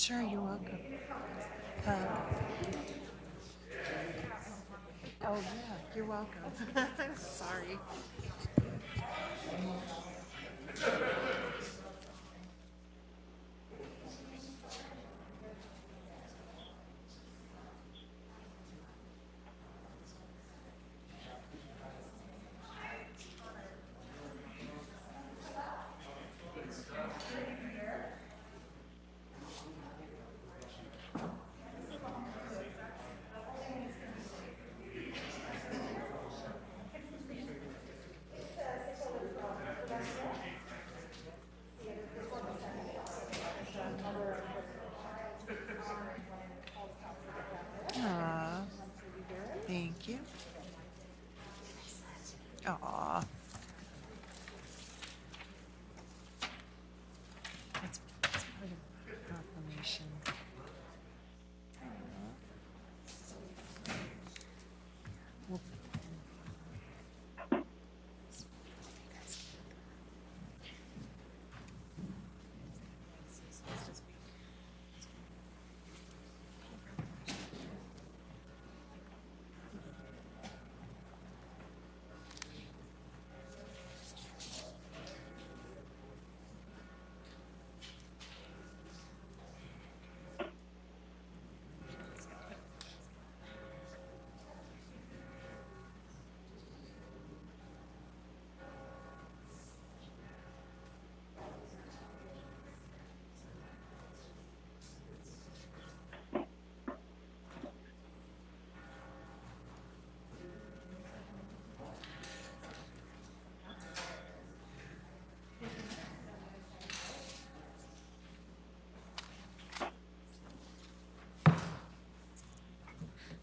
Sure, you're welcome. Oh, yeah, you're welcome. Sorry. Aw, thank you. Aw. That's part of Proclamation. Well,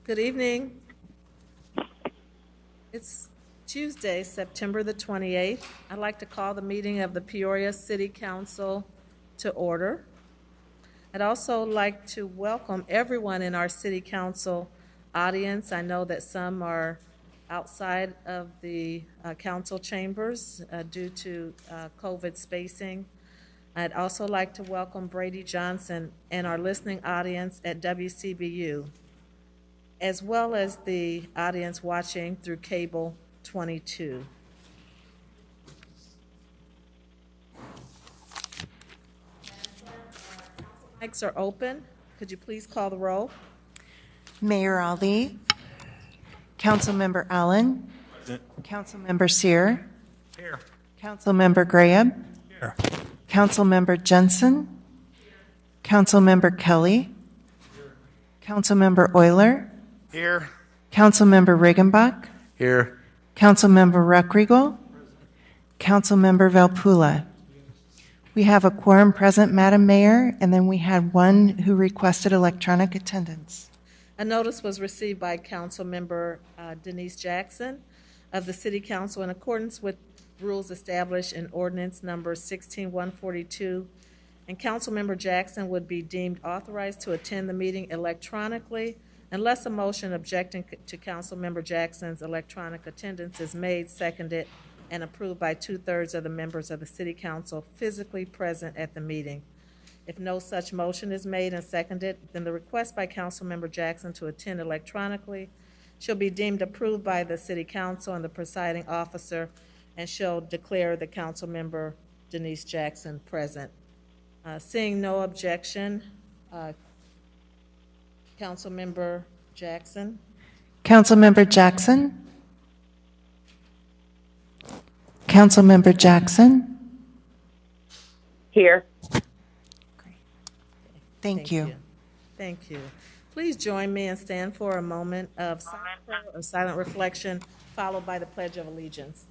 Good evening. It's Tuesday, September the 28th. I'd like to call the meeting of the Peoria City Council to order. I'd also like to welcome everyone in our City Council audience. I know that some are outside of the council chambers due to COVID spacing. I'd also like to welcome Brady Johnson and our listening audience at WCBU, as well as the audience watching through Cable 22. Mics are open. Could you please call the roll? Mayor Ali, Councilmember Allen, Councilmember Sear, Here. Councilmember Graham, Here. Councilmember Jensen, Councilmember Kelly, Councilmember Euler, Here. Councilmember Regenbach, Here. Councilmember Ruckriegel, Councilmember Valpula. We have a quorum present, Madam Mayor, and then we had one who requested electronic attendance. A notice was received by Councilmember Denise Jackson of the City Council in accordance with rules established in ordinance number 16142, and Councilmember Jackson would be deemed authorized to attend the meeting electronically unless a motion objecting to Councilmember Jackson's electronic attendance is made, seconded, and approved by 2/3 of the members of the City Council physically present at the meeting. If no such motion is made and seconded, then the request by Councilmember Jackson to attend electronically shall be deemed approved by the City Council and the presiding officer, and shall declare the Councilmember Denise Jackson present. Seeing no objection, Councilmember Jackson. Councilmember Jackson? Councilmember Jackson? Here. Thank you. Thank you. Please join me and stand for a moment of silent reflection, followed by the Pledge of Allegiance.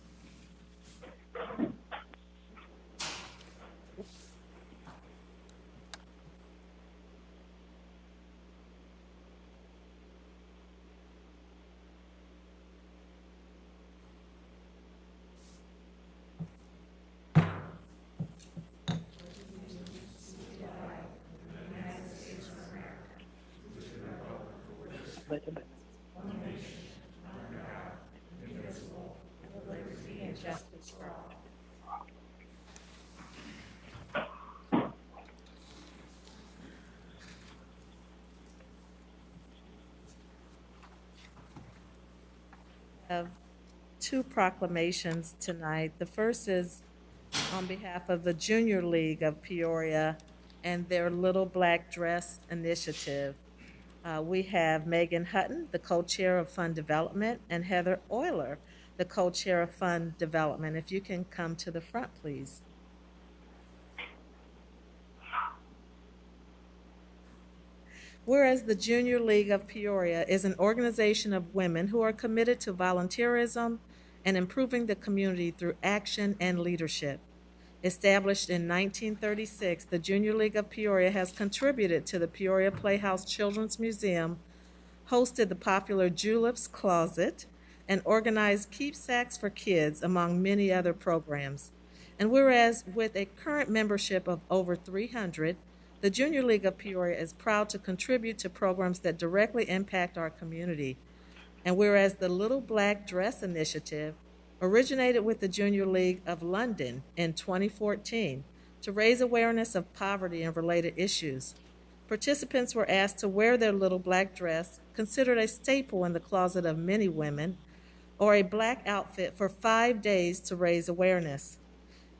have two proclamations tonight. The first is on behalf of the Junior League of Peoria and their Little Black Dress Initiative. We have Megan Hutton, the co-chair of Fund Development, and Heather Euler, the co-chair of Fund Development. If you can come to the front, please. Whereas the Junior League of Peoria is an organization of women who are committed to volunteerism and improving the community through action and leadership. Established in 1936, the Junior League of Peoria has contributed to the Peoria Playhouse Children's Museum, hosted the popular Julep's Closet, and organized Keepsacks for Kids, among many other programs. And whereas with a current membership of over 300, the Junior League of Peoria is proud to contribute to programs that directly impact our community. And whereas the Little Black Dress Initiative originated with the Junior League of London in 2014 to raise awareness of poverty and related issues. Participants were asked to wear their little black dress, considered a staple in the closet of many women, or a black outfit for 5 days to raise awareness.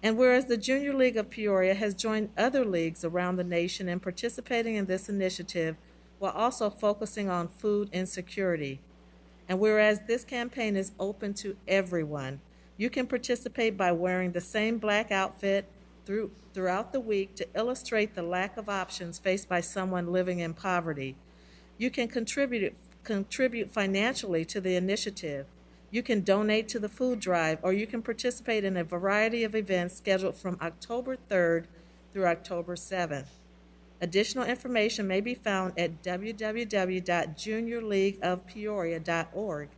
And whereas the Junior League of Peoria has joined other leagues around the nation in participating in this initiative while also focusing on food insecurity. And whereas this campaign is open to everyone, you can participate by wearing the same black outfit throughout the week to illustrate the lack of options faced by someone living in poverty. You can contribute financially to the initiative. You can donate to the food drive, or you can participate in a variety of events scheduled from October 3rd through October 7th. Additional information may be found at www.juniorleagueofpeoria.org.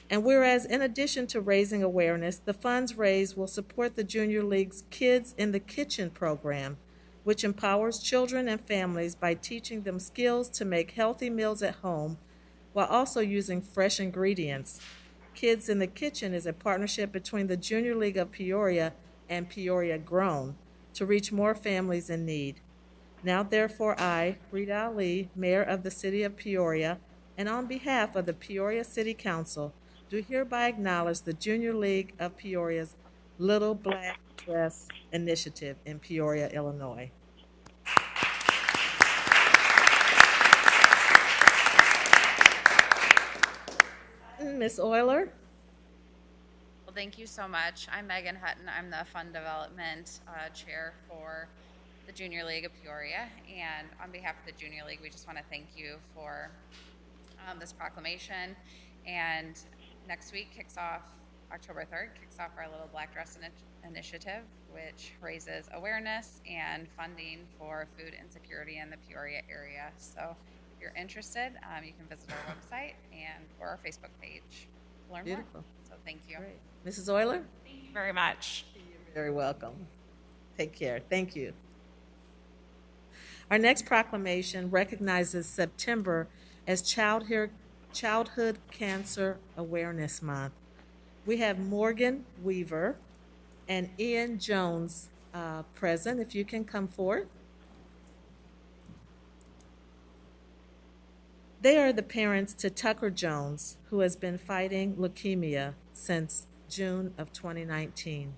And whereas in addition to raising awareness, the funds raised will support the Junior League's Kids in the Kitchen program, which empowers children and families by teaching them skills to make healthy meals at home while also using fresh ingredients. Kids in the Kitchen is a partnership between the Junior League of Peoria and Peoria Grown to reach more families in need. Now, therefore, I, Rita Ali, Mayor of the City of Peoria, and on behalf of the Peoria City Council, do hereby acknowledge the Junior League of Peoria's Little Black Dress Initiative in Peoria, Illinois. Ms. Euler? Well, thank you so much. I'm Megan Hutton. I'm the Fund Development Chair for the Junior League of Peoria. And on behalf of the Junior League, we just want to thank you for this proclamation. And next week kicks off, October 3rd, kicks off our Little Black Dress Initiative, which raises awareness and funding for food insecurity in the Peoria area. So if you're interested, you can visit our website or our Facebook page to learn Beautiful. more. So thank you. Great. Mrs. Euler? Thank you very much. You're very welcome. Take care. Thank you. Our next proclamation recognizes September as Childhood Cancer Awareness Month. We have Morgan Weaver and Ian Jones present. If you can come forward. They are the parents to Tucker Jones, who has been fighting leukemia since June of 2019.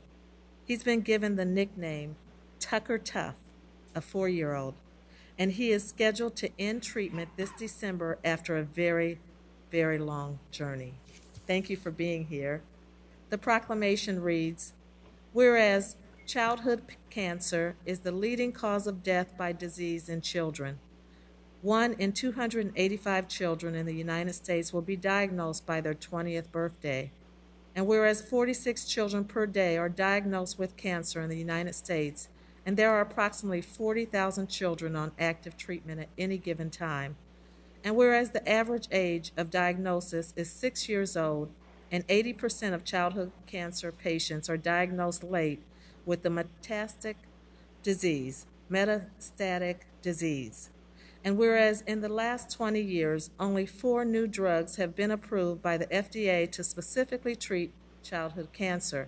He's been given the nickname Tucker Tough, a 4-year-old, and he is scheduled to end treatment this December after a very, very long journey. Thank you for being here. The proclamation reads, whereas childhood cancer is the leading cause of death by disease in children, 1 in 285 children in the United States will be diagnosed by their 20th birthday. And whereas 46 children per day are diagnosed with cancer in the United States, and there are approximately 40,000 children on active treatment at any given time, and whereas the average age of diagnosis is 6 years old, and 80% of childhood cancer patients are diagnosed late with the metastatic disease, And whereas in the last 20 years, only 4 new drugs have been approved by the FDA to specifically treat childhood cancer.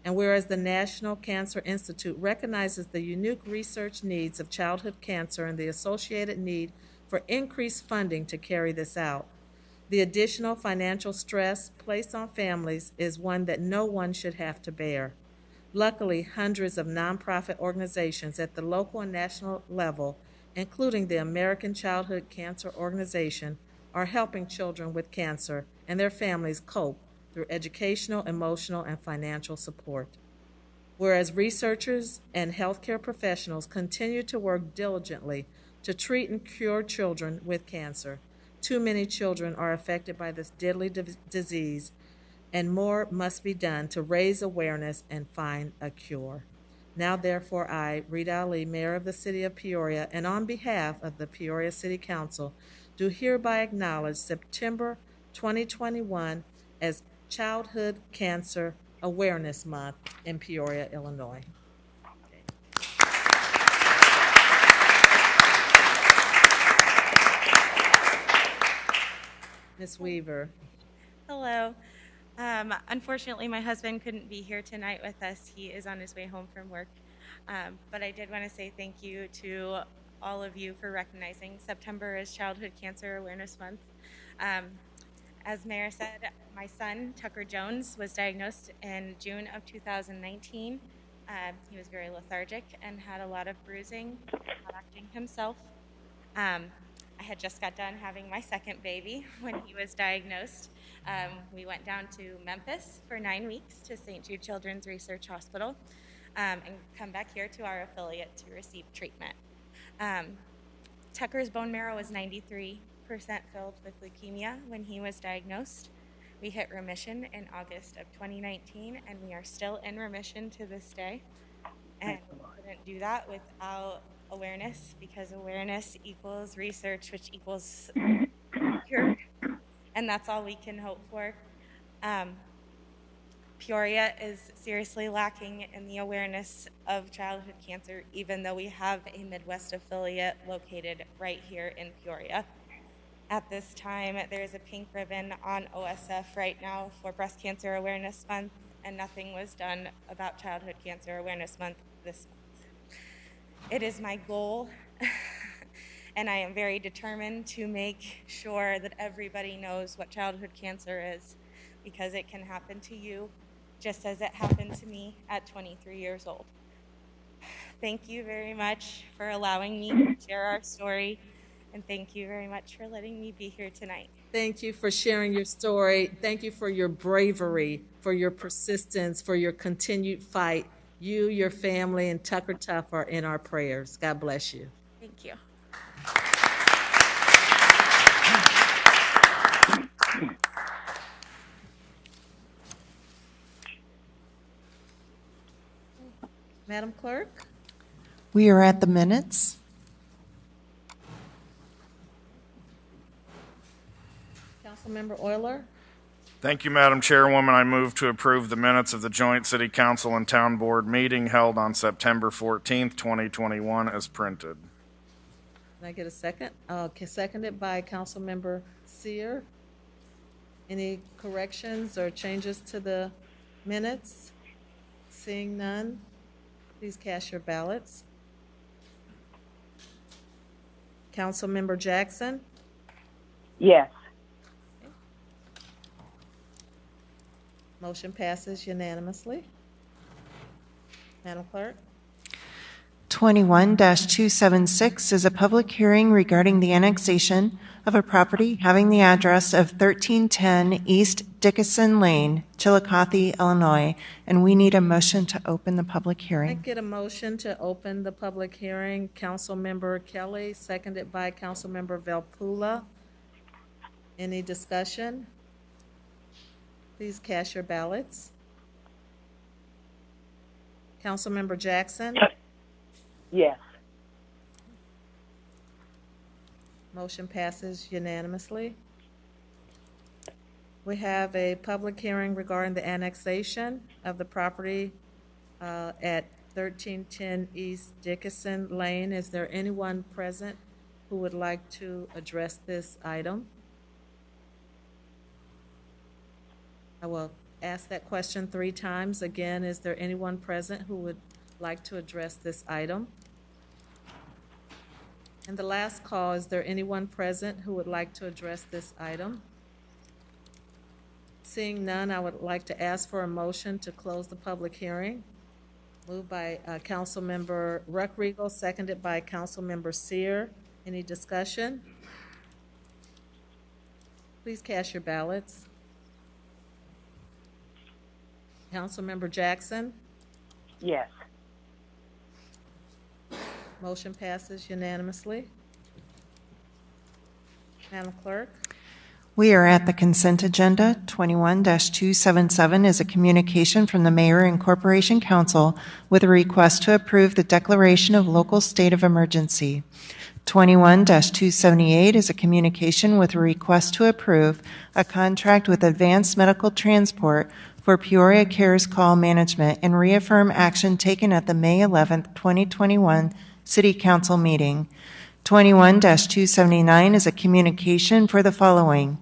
And whereas the National Cancer Institute recognizes the unique research needs of childhood cancer and the associated need for increased funding to carry this out. The additional financial stress placed on families is one that no one should have to bear. Luckily, hundreds of nonprofit organizations at the local and national level, including the American Childhood Cancer Organization, are helping children with cancer and their families cope through educational, emotional, and financial support. Whereas researchers and healthcare professionals continue to work diligently to treat and cure children with cancer, too many children are affected by this deadly disease, and more must be done to raise awareness and find a cure. Now, therefore, I, Rita Ali, Mayor of the City of Peoria, and on behalf of the Peoria City Council, do hereby acknowledge September 2021 as Childhood Cancer Awareness Month in Peoria, Illinois. Ms. Weaver. Hello. Unfortunately, my husband couldn't be here tonight with us. He is on his way home from work. But I did want to say thank you to all of you for recognizing September as Childhood Cancer Awareness Month. As Mayor said, my son, Tucker Jones, was diagnosed in June of 2019. He was very lethargic and had a lot of bruising, not acting himself. I had just got done having my second baby when he was diagnosed. We went down to Memphis for 9 weeks to St. Jude Children's Research Hospital and come back here to our affiliate to receive treatment. Tucker's bone marrow was 93% filled with leukemia when he was diagnosed. We hit remission in August of 2019, and we are still in remission to this day. And we couldn't do that without awareness, because awareness equals research, which equals cure, and that's all we can hope for. Peoria is seriously lacking in the awareness of childhood cancer, even though we have a Midwest affiliate located right here in Peoria. At this time, there's a pink ribbon on OSF right now for Breast Cancer Awareness Month, and nothing was done about Childhood Cancer Awareness Month this month. It is my goal, and I am very determined to make sure that everybody knows what childhood cancer is, because it can happen to you just as it happened to me at 23 years old. Thank you very much for allowing me to share our story, and thank you very much for letting me be here tonight. Thank you for sharing your story. Thank you for your bravery, for your persistence, for your continued fight. You, your family, and Tucker Tough are in our prayers. God bless you. Thank you. Madam Clerk? We are at the minutes. Councilmember Euler? Thank you, Madam Chairwoman. I move to approve the minutes of the joint City Council and Town Board meeting held on September 14th, 2021 as printed. Can I get a second? Okay, seconded by Councilmember Seer. Any corrections or changes to the minutes? Seeing none, please cast your ballots. Councilmember Jackson? Yes. Motion passes unanimously. Madam Clerk? 21-276 is a public hearing regarding the annexation of a property having the address of 1310 East Dickerson Lane, Chillicothe, Illinois, and we need a motion to open the public Can I hearing. get a motion to open the public hearing? Councilmember Kelly, seconded by Councilmember Velpula. Any discussion? Please cast your ballots. Councilmember Jackson? Yes. Motion passes unanimously. We have a public hearing regarding the annexation of the property at 1310 East Dickerson Lane. Is there anyone present who would like to address this item? I will ask that question 3 times. Again, is there anyone present who would like to address this item? And the last call, is there anyone present who would like to address this item? Seeing none, I would like to ask for a motion to close the public hearing. Moved by Councilmember Ruckriegel, seconded by Councilmember Seer. Any discussion? Please cast your ballots. Councilmember Jackson? Yes. Motion passes unanimously. Madam Clerk? We are at the consent agenda. 21-277 is a communication from the Mayor and Corporation Council with a request to approve the declaration of local state of emergency. 21-278 is a communication with a request to approve a contract with Advanced Medical Transport for Peoria Cares Call Management and reaffirm action taken at the May 11, 2021 City Council meeting. 21-279 is a communication for the following.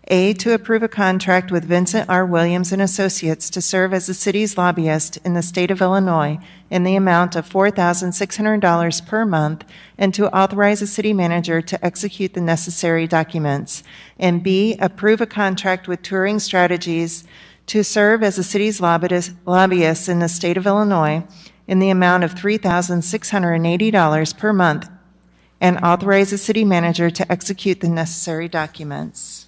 A, to approve a contract with Vincent R. Williams and Associates to serve as the city's lobbyist in the state of Illinois in the amount of $4,600 per month, and to authorize the city manager to execute the necessary documents. And B, approve a contract with Touring Strategies to serve as the city's lobbyist in the state of Illinois in the amount of $3,680 per month, and authorize the city manager to execute the necessary documents.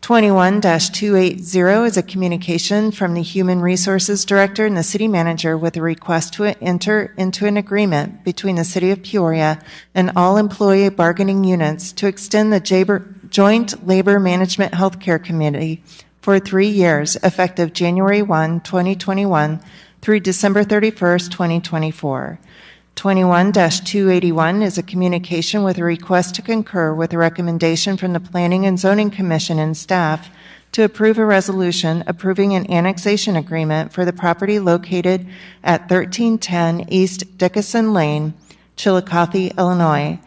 21-280 is a communication from the Human Resources Director and the city manager with a request to enter into an agreement between the city of Peoria and all employee bargaining units to extend the Joint Labor Management Healthcare Committee for 3 years, effective January 1, 2021, through December 31st, 2024. 21-281 is a communication with a request to concur with a recommendation from the Planning and Zoning Commission and staff to approve a resolution approving an annexation agreement for the property located at 1310 East Dickerson Lane, Chillicothe, Illinois.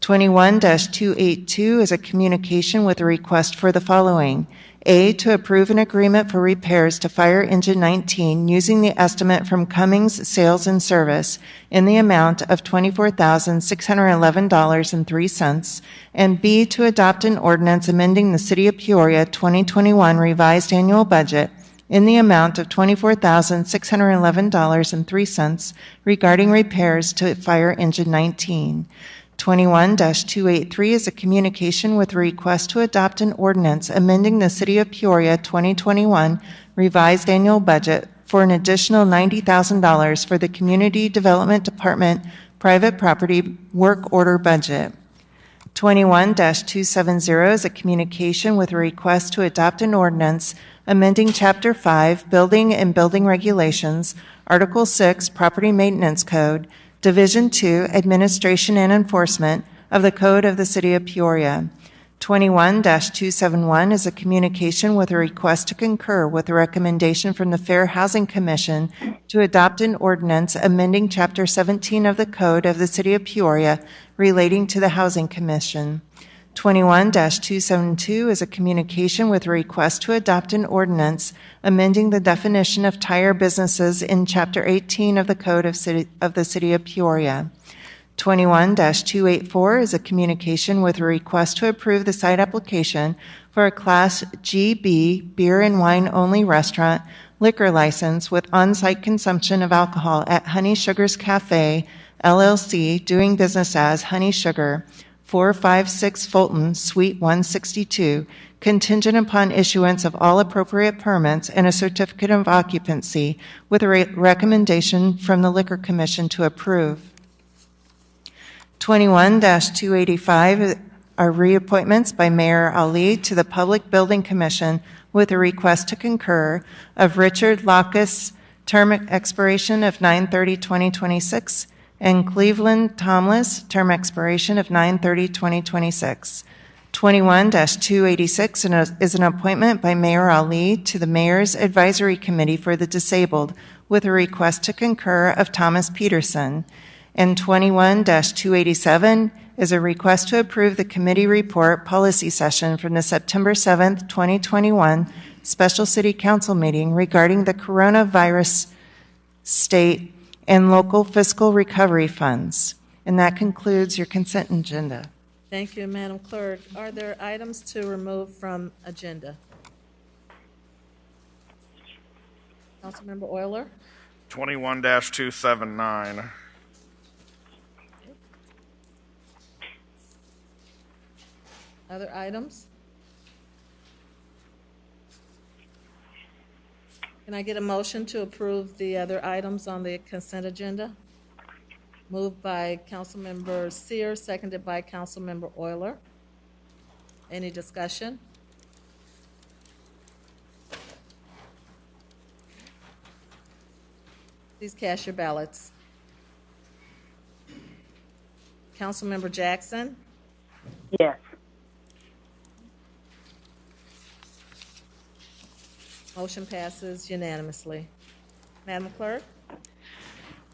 21-282 is a communication with a request for the following. A, to approve an agreement for repairs to Fire Engine 19 using the estimate from Cummings Sales and Service in the amount of $24,611.03, and B, to adopt an ordinance amending the City of Peoria 2021 revised annual budget in the amount of $24,611.03 regarding repairs to Fire Engine 19. 21-283 is a communication with a request to adopt an ordinance amending the City of Peoria 2021 revised annual budget for an additional $90,000 for the Community Development Department private property work order budget. 21-270 is a communication with a request to adopt an ordinance amending Chapter 5, Building and Building Regulations, Article 6, Property Maintenance Code, Division 2, Administration and Enforcement of the Code of the City of Peoria. 21-271 is a communication with a request to concur with a recommendation from the Fair Housing Commission to adopt an ordinance amending Chapter 17 of the Code of the City of Peoria relating to the Housing Commission. 21-272 is a communication with a request to adopt an ordinance amending the definition of tire businesses in Chapter 18 of the Code of the City of Peoria. 21-284 is a communication with a request to approve the site application for a Class GB beer and wine only restaurant liquor license with on-site consumption of alcohol at Honey Sugar's Cafe, LLC, doing business as Honey Sugar, 456 Fulton, Suite 162, contingent upon issuance of all appropriate permits and a certificate of occupancy with a recommendation from the Liquor Commission to approve. 21-285 are reappointments by Mayor Ali to the Public Building Commission with a request to concur of Richard Lockus, term expiration of 9/30/2026, and Cleveland Tomlis, term expiration of 9/30/2026. 21-286 is an appointment by Mayor Ali to the Mayor's Advisory Committee for the Disabled with a request to concur of Thomas Peterson. And 21-287 is a request to approve the committee report policy session from the September 7th, 2021 special city council meeting regarding the coronavirus state and local fiscal recovery funds. And that concludes your consent agenda. Thank you, Madam Clerk. Are there items to remove from agenda? Councilmember Euler? 21-279. Other items? Can I get a motion to approve the other items on the consent agenda? Moved by Councilmember Seer, seconded by Councilmember Euler. Any discussion? Please cast your ballots. Councilmember Jackson? Yes. Motion passes unanimously. Madam Clerk?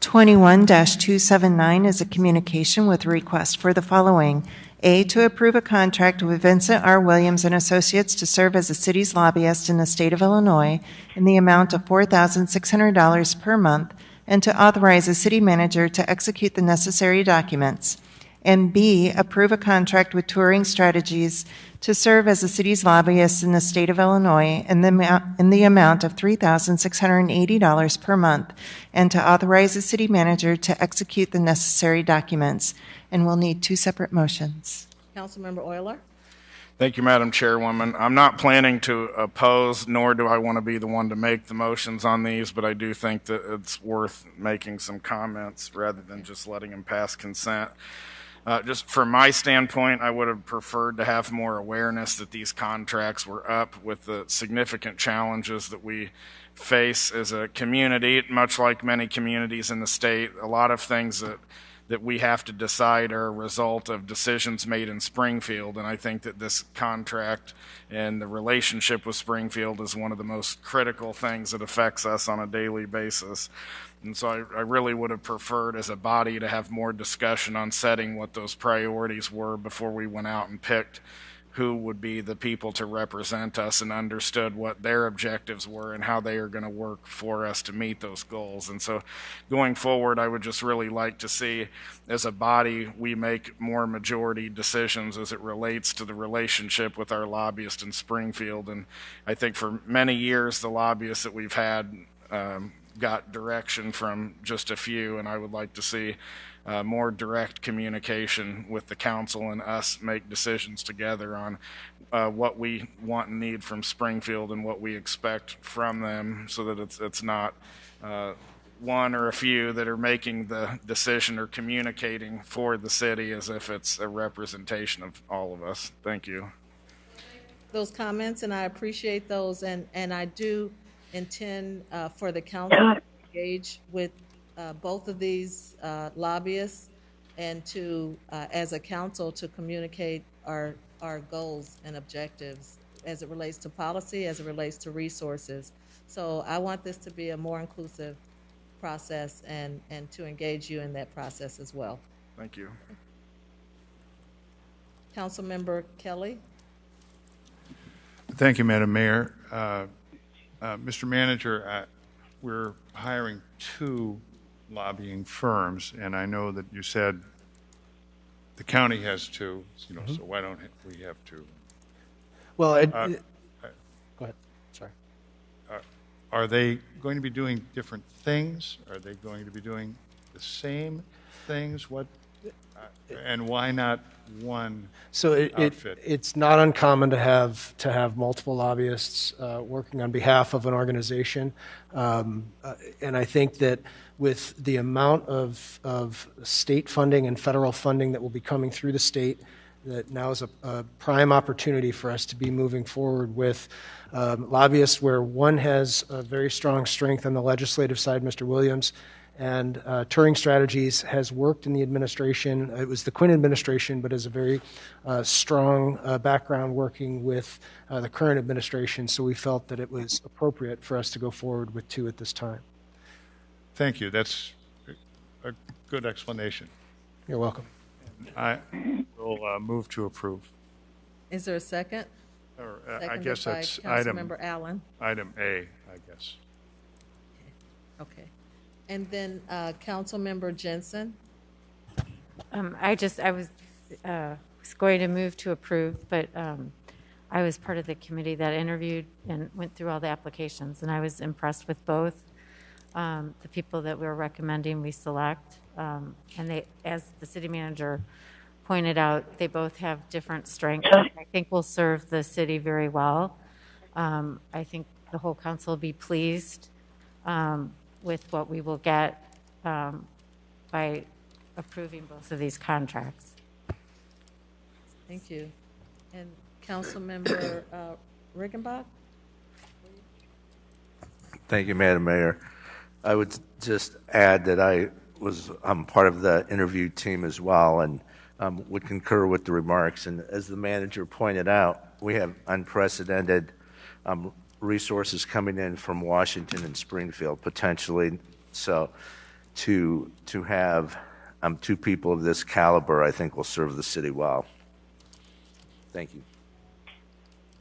21-279 is a communication with a request for the following. A, to approve a contract with Vincent R. Williams and Associates to serve as the city's lobbyist in the state of Illinois in the amount of $4,600 per month, and to authorize the city manager to execute the necessary documents. And B, approve a contract with Touring Strategies to serve as the city's lobbyist in the state of Illinois in the amount of $3,680 per month, and to authorize the city manager to execute the necessary documents. And we'll need two separate motions. Councilmember Euler? Thank you, Madam Chairwoman. I'm not planning to oppose, nor do I want to be the one to make the motions on these, but I do think that it's worth making some comments rather than just letting them pass consent. Just from my standpoint, I would have preferred to have more awareness that these contracts were up with the significant challenges that we face as a community, much like many communities in the state. A lot of things that we have to decide are a result of decisions made in Springfield, and I think that this contract and the relationship with Springfield is one of the most critical things that affects us on a daily basis. And so I really would have preferred as a body to have more discussion on setting what those priorities were before we went out and picked who would be the people to represent us and understood what their objectives were and how they are going to work for us to meet those goals. And so going forward, I would just really like to see as a body we make more majority decisions as it relates to the relationship with our lobbyist in Springfield. And I think for many years the lobbyists that we've had got direction from just a few, and I would like to see more direct communication with the council and us make decisions together on what we want and need from Springfield and what we expect from them, so that it's not one or a few that are making the decision or communicating for the city as if it's a representation of all of us. Thank you. Those comments, and I appreciate those, and I do intend for the council to engage with both of these lobbyists and to, as a council, to communicate our goals and objectives as it relates to policy, as it relates to resources. So I want this to be a more inclusive process and to engage you in that process as well. Thank you. Councilmember Kelly? Thank you, Madam Mayor. Mr. Manager, we're hiring two lobbying firms, and I know that you said the county has two, so why don't we have two? Well, go ahead. Sorry. Are they going to be doing different things? Are they going to be doing the same things? What? And why not one So outfit? it's not uncommon to have multiple lobbyists working on behalf of an organization, and I think that with the amount of state funding and federal funding that will be coming through the state, that now is a prime opportunity for us to be moving forward with lobbyists where one has a very strong strength on the legislative side, Mr. Williams, and Touring Strategies has worked in the administration. It was the Quinn administration, but has a very strong background working with the current administration, so we felt that it was appropriate for us to go forward with two at this time. Thank you. That's a good explanation. You're welcome. I will move to approve. Is there a second? Or, I Seconded guess by that's Councilmember Allen. item A, I guess. Okay. And then Councilmember Jensen? I was was going to move to approve, but I was part of the committee that interviewed and went through all the applications, and I was impressed with both the people that we were recommending we select. And they, as the city manager pointed out, they both have different strengths. I think will serve the city very well. I think the whole council will be pleased with what we will get by approving both of these contracts. Thank you. And Councilmember Riggenbach? Thank you, Madam Mayor. I would just add that I'm part of the interview team as well, and would concur with the remarks. And as the manager pointed out, we have unprecedented resources coming in from Washington and Springfield, potentially. So to have two people of this caliber, I think will serve the city well. Thank you.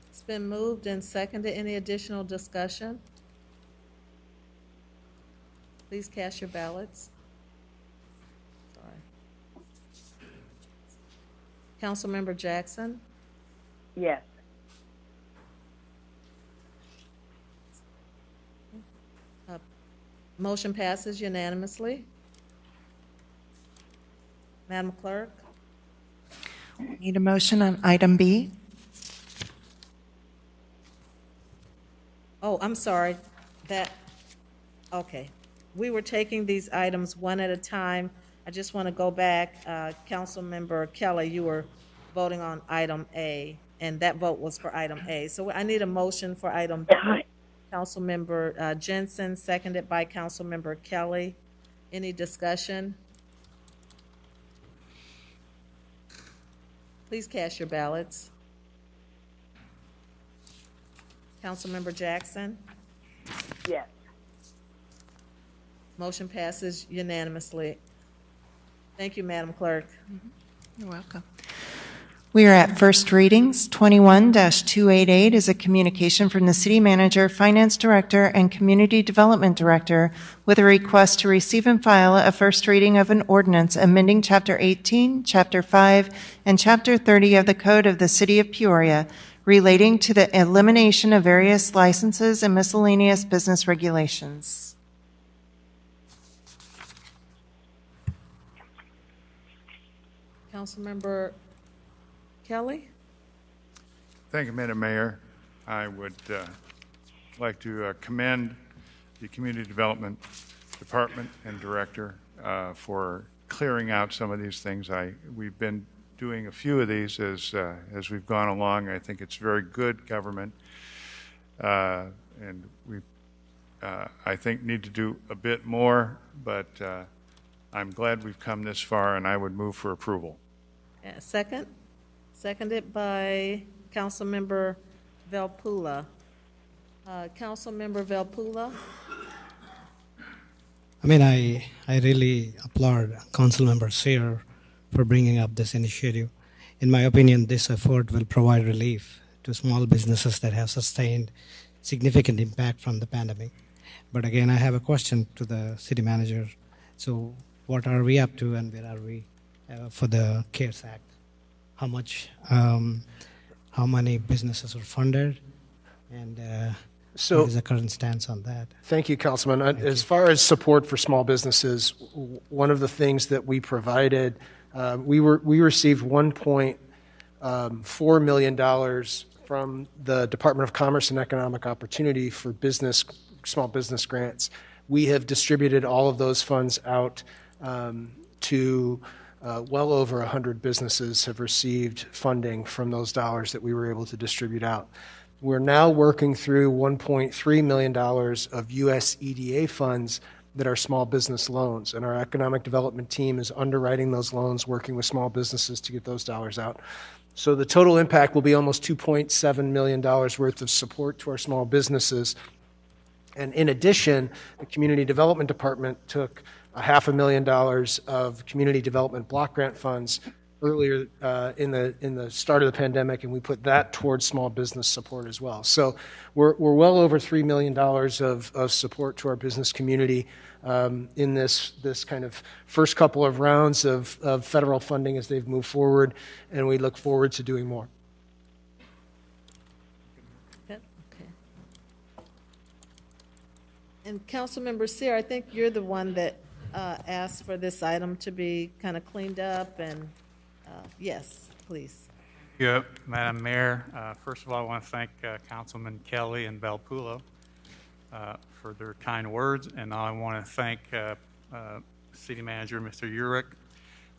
It's been moved and seconded. Any additional discussion? Please cast your ballots. Sorry. Councilmember Jackson? Yes. Motion passes unanimously. Madam Clerk? Need a motion on item B? Oh, I'm sorry. Okay. We were taking these items one at a time. I just want to go back. Councilmember Kelly, you were voting on item A, and that vote was for item A. So I need a motion for item B. Councilmember Jensen, seconded by Councilmember Kelly. Any discussion? Please cast your ballots. Councilmember Jackson? Yes. Motion passes unanimously. Thank you, Madam Clerk. You're welcome. We are at first readings. 21-288 is a communication from the City Manager, Finance Director, and Community Development Director with a request to receive and file a first reading of an ordinance amending Chapter 18, Chapter 5, and Chapter 30 of the Code of the City of Peoria relating to the elimination of various licenses and miscellaneous business regulations. Councilmember Kelly? Thank you, Madam Mayor. I would like to commend the Community Development Department and Director for clearing out some of these things. We've been doing a few of these as we've gone along. I think it's very good government, and we I think need to do a bit more, but I'm glad we've come this far, and I would move for approval. Second? Seconded by Councilmember Velpula. Councilmember Velpula? I mean, I really applaud Councilmember Sear for bringing up this initiative. In my opinion, this effort will provide relief to small businesses that have sustained significant impact from the pandemic. But again, I have a question to the city manager. So what are we up to and where are we for the CARES Act? How much, how many businesses are funded? And So- what is the current stance on that? Thank you, Councilman. As far as support for small businesses, one of the things that we provided, we received $1.4 million from the Department of Commerce and Economic Opportunity for small business grants. We have distributed all of those funds out to well over 100 businesses have received funding from those dollars that we were able to distribute out. We're now working through $1.3 million of U.S. EDA funds that are small business loans, and our economic development team is underwriting those loans, working with small businesses to get those dollars out. So the total impact will be almost $2.7 million worth of support to our small businesses. And in addition, the Community Development Department took $500,000 of community development block grant funds earlier in the start of the pandemic, and we put that towards small business support as well. So we're well over $3 million of support to our business community in this kind of first couple of rounds of federal funding as they've moved forward, and we look forward to doing more. Yep, okay. And Councilmember Sear, I think you're the one that asked for this item to be kind of cleaned up, and yes, please. Yep, Madam Mayor. First of all, I want to thank Councilman Kelly and Valpulo for their kind words, and I want to thank City Manager Mr. Urick.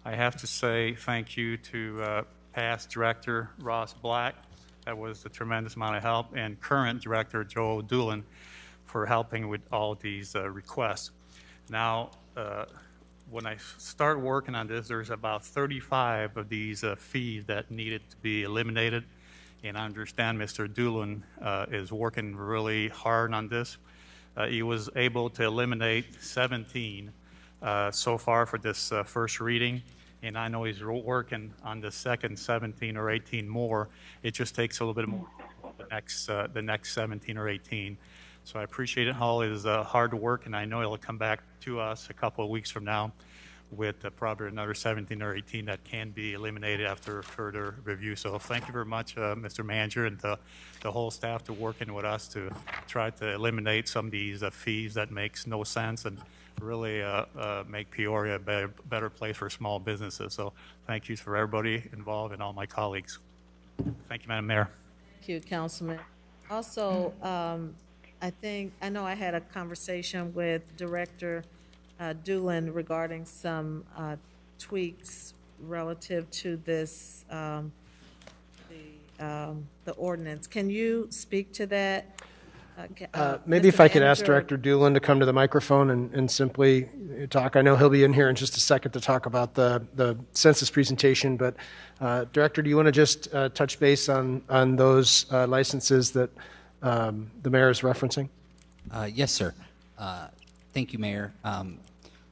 I have to say thank you to past Director Ross Black. That was a tremendous amount of help, and current Director Joel Doolin for helping with all these requests. Now, when I start working on this, there's about 35 of these fees that needed to be eliminated, and I understand Mr. Doolin is working really hard on this. He was able to eliminate 17 so far for this first reading, and I know he's working on the second 17 or 18 more. It just takes a little bit more the next 17 or 18. So I appreciate all his hard work, and I know he'll come back to us a couple of weeks from now with probably another 17 or 18 that can be eliminated after further review. So thank you very much, Mr. Manager, and the whole staff to working with us to try to eliminate some of these fees that makes no sense and really make Peoria a better place for small businesses. So thank you for everybody involved and all my colleagues. Thank you, Madam Mayor. Thank you, Councilman. Also, I know I had a conversation with Director Doolin regarding some tweaks relative to this, the ordinance. Can you speak to that? Maybe Mr. if I could ask Manager? Director Doolin to come to the microphone and simply talk. I know he'll be in here in just a second to talk about the census presentation, but Director, do you want to just touch base on those licenses that the mayor is referencing? Yes, sir. Thank you, Mayor.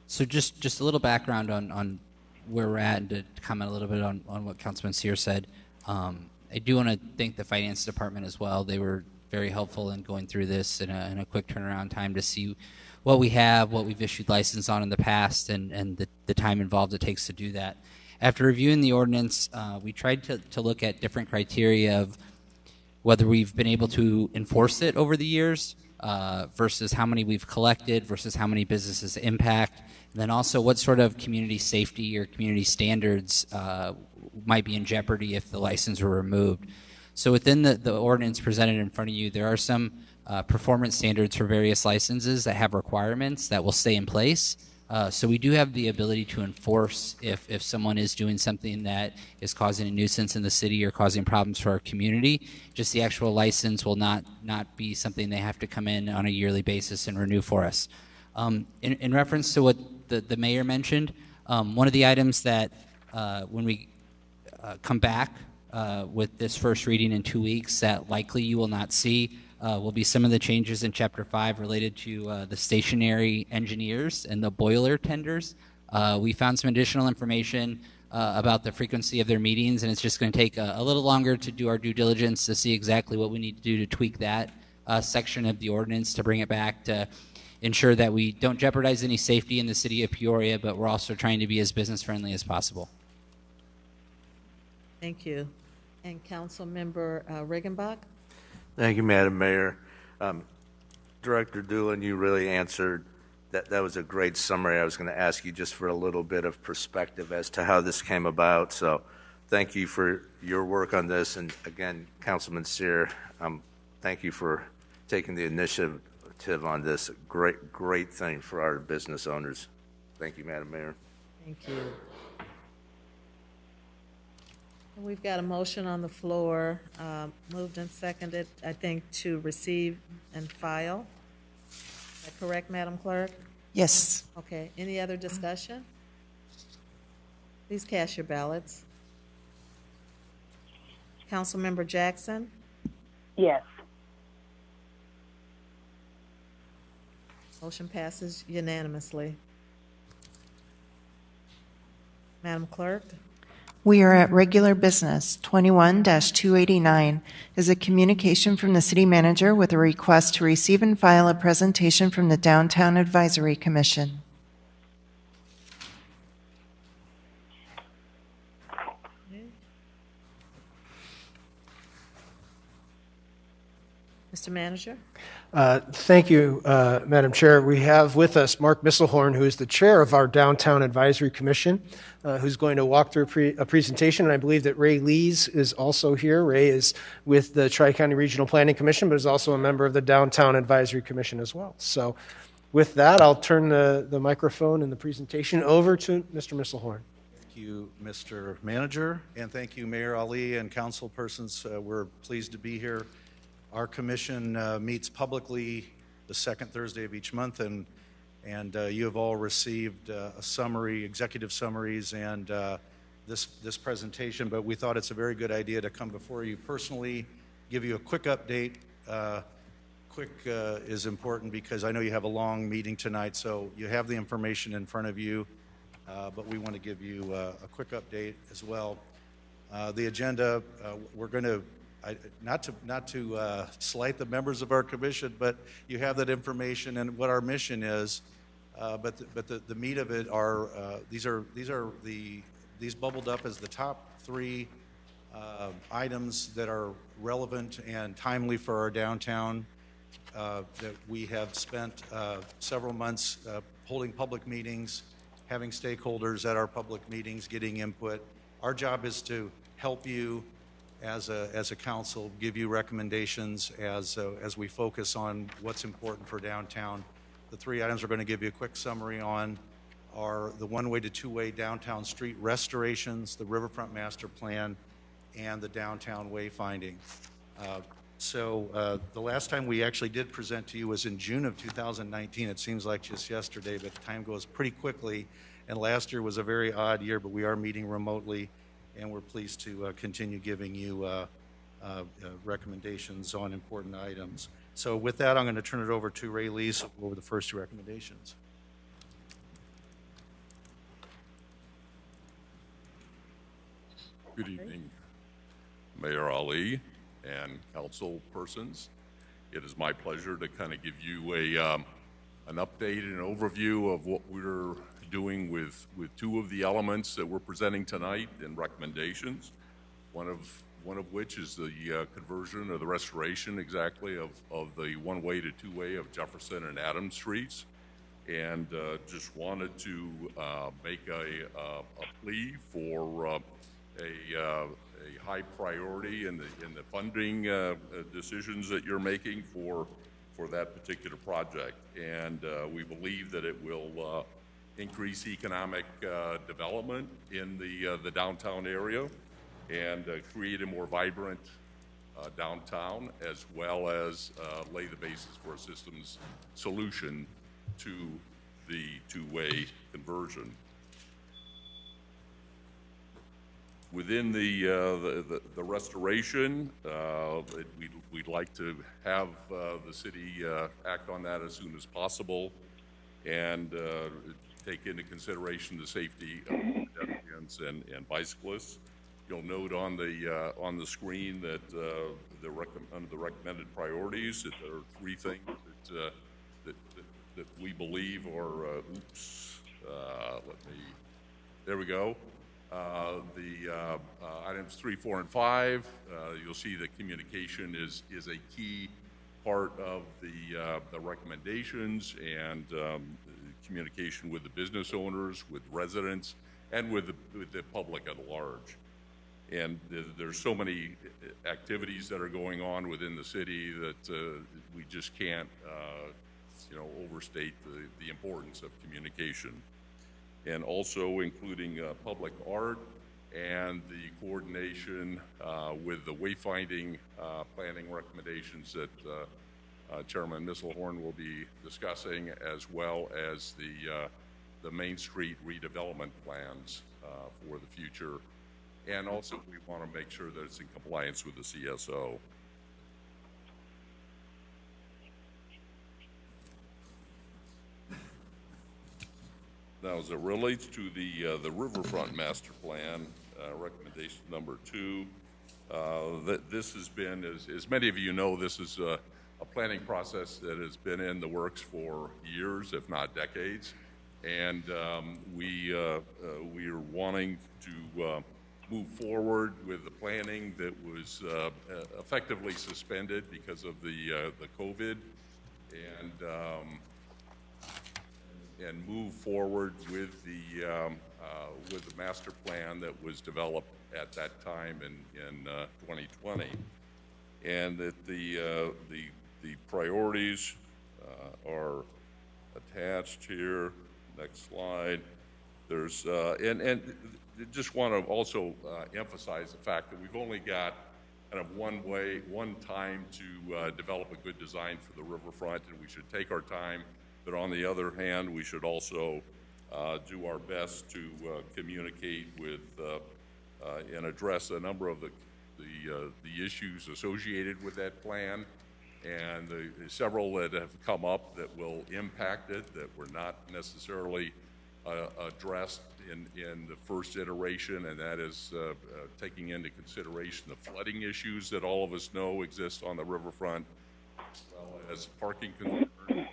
So just a little background on where we're at and to comment a little bit on what Councilman Sear said. I do want to thank the Finance Department as well. They were very helpful in going through this in a quick turnaround time to see what we have, what we've issued license on in the past, and the time involved it takes to do that. After reviewing the ordinance, we tried to look at different criteria of whether we've been able to enforce it over the years, versus how many we've collected versus how many businesses impact, and then also what sort of community safety or community standards might be in jeopardy if the license were removed. So within the ordinance presented in front of you, there are some performance standards for various licenses that have requirements that will stay in place. So we do have the ability to enforce if someone is doing something that is causing a nuisance in the city or causing problems for our community. Just the actual license will not be something they have to come in on a yearly basis and renew for us. In reference to what the mayor mentioned, one of the items that when we come back with this first reading in 2 weeks that likely you will not see will be some of the changes in Chapter 5 related to the stationary engineers and the boiler tenders. We found some additional information about the frequency of their meetings, and it's just going to take a little longer to do our due diligence to see exactly what we need to do to tweak that section of the ordinance to bring it back to ensure that we don't jeopardize any safety in the city of Peoria, but we're also trying to be as business friendly as possible. Thank you. And Councilmember Regenbach? Thank you, Madam Mayor. Director Doolin, you really answered that. That was a great summary. I was going to ask you just for a little bit of perspective as to how this came about. So thank you for your work on this. And again, Councilman Sear, thank you for taking the initiative on this. Great thing for our business owners. Thank you, Madam Mayor. Thank you. We've got a motion on the floor, moved and seconded, I think, to receive and file. Is that correct, Madam Clerk? Yes. Okay, any other discussion? Please cast your ballots. Councilmember Jackson? Yes. Motion passes unanimously. Madam Clerk? We are at regular business. 21-289 is a communication from the city manager with a request to receive and file a presentation from the Downtown Advisory Commission. Mr. Manager? Thank you, Madam Chair. We have with us Mark Misselhorn, who is the chair of our Downtown Advisory Commission, who's going to walk through a presentation. And I believe that Ray Lees is also here. Ray is with the Tri-County Regional Planning Commission, but is also a member of the Downtown Advisory Commission as well. So with that, I'll turn the microphone and the presentation over to Mr. Misselhorn. Thank you, Mr. Manager, and thank you, Mayor Ali and council persons. We're pleased to be here. Our commission meets publicly the second Thursday of each month, and you have all received a summary, executive summaries, and this presentation. But we thought it's a very good idea to come before you personally, give you a quick update. Quick is important because I know you have a long meeting tonight, so you have the information in front of you. But we want to give you a quick update as well. The agenda, we're going to. Not to slight the members of our commission, but you have that information and what our mission is. But the meat of it are these bubbled up as the top 3 items that are relevant and timely for our downtown. That we have spent several months holding public meetings, having stakeholders at our public meetings, getting input. Our job is to help you as a council, give you recommendations as we focus on what's important for downtown. The 3 items we're going to give you a quick summary on are the one-way to two-way downtown street restorations, the Riverfront Master Plan, and the downtown wayfinding. So the last time we actually did present to you was in June of 2019. It seems like just yesterday, but time goes pretty quickly. And last year was a very odd year, but we are meeting remotely. And we're pleased to continue giving you recommendations on important items. So with that, I'm going to turn it over to Ray Lees over the first 2 recommendations. Good evening, Mayor Ali and council persons. It is my pleasure to kind of give you an update and an overview of what we're doing with 2 of the elements that we're presenting tonight and recommendations. One of which is the conversion or the restoration exactly of the one-way to two-way of Jefferson and Adams Streets. And just wanted to make a plea for a high priority in the funding decisions that you're making for that particular project. And we believe that it will increase economic development in the downtown area and create a more vibrant downtown, as well as lay the basis for a systems solution to the two-way conversion. Within the restoration, we'd like to have the city act on that as soon as possible and take into consideration the safety of pedestrians and bicyclists. You'll note on the screen that under the recommended priorities that there are 3 things that we believe are. There we go. The items 3, 4, and 5. You'll see that communication is a key part of the recommendations, and communication with the business owners, with residents, and with the public at large. And there's so many activities that are going on within the city that we just can't, overstate the importance of communication. And also including public art and the coordination with the wayfinding planning recommendations that Chairman Misselhorn will be discussing, as well as the Main Street redevelopment plans for the future. And also we want to make sure that it's in compliance with the CSO. Now, as it relates to the Riverfront Master Plan, recommendation number 2. This has been, as many of you know, this is a planning process that has been in the works for years, if not decades. And we are wanting to move forward with the planning that was effectively suspended because of the COVID, and move forward with the master plan that was developed at that time in 2020, and that the priorities are attached here. Next slide. There's and just want to also emphasize the fact that we've only got kind of one time to develop a good design for the riverfront, and we should take our time. But on the other hand, we should also do our best to communicate with and address a number of the issues associated with that plan, and several that have come up that will impact it that were not necessarily addressed in the first iteration, and that is taking into consideration the flooding issues that all of us know exist on the riverfront, as well as parking concerns,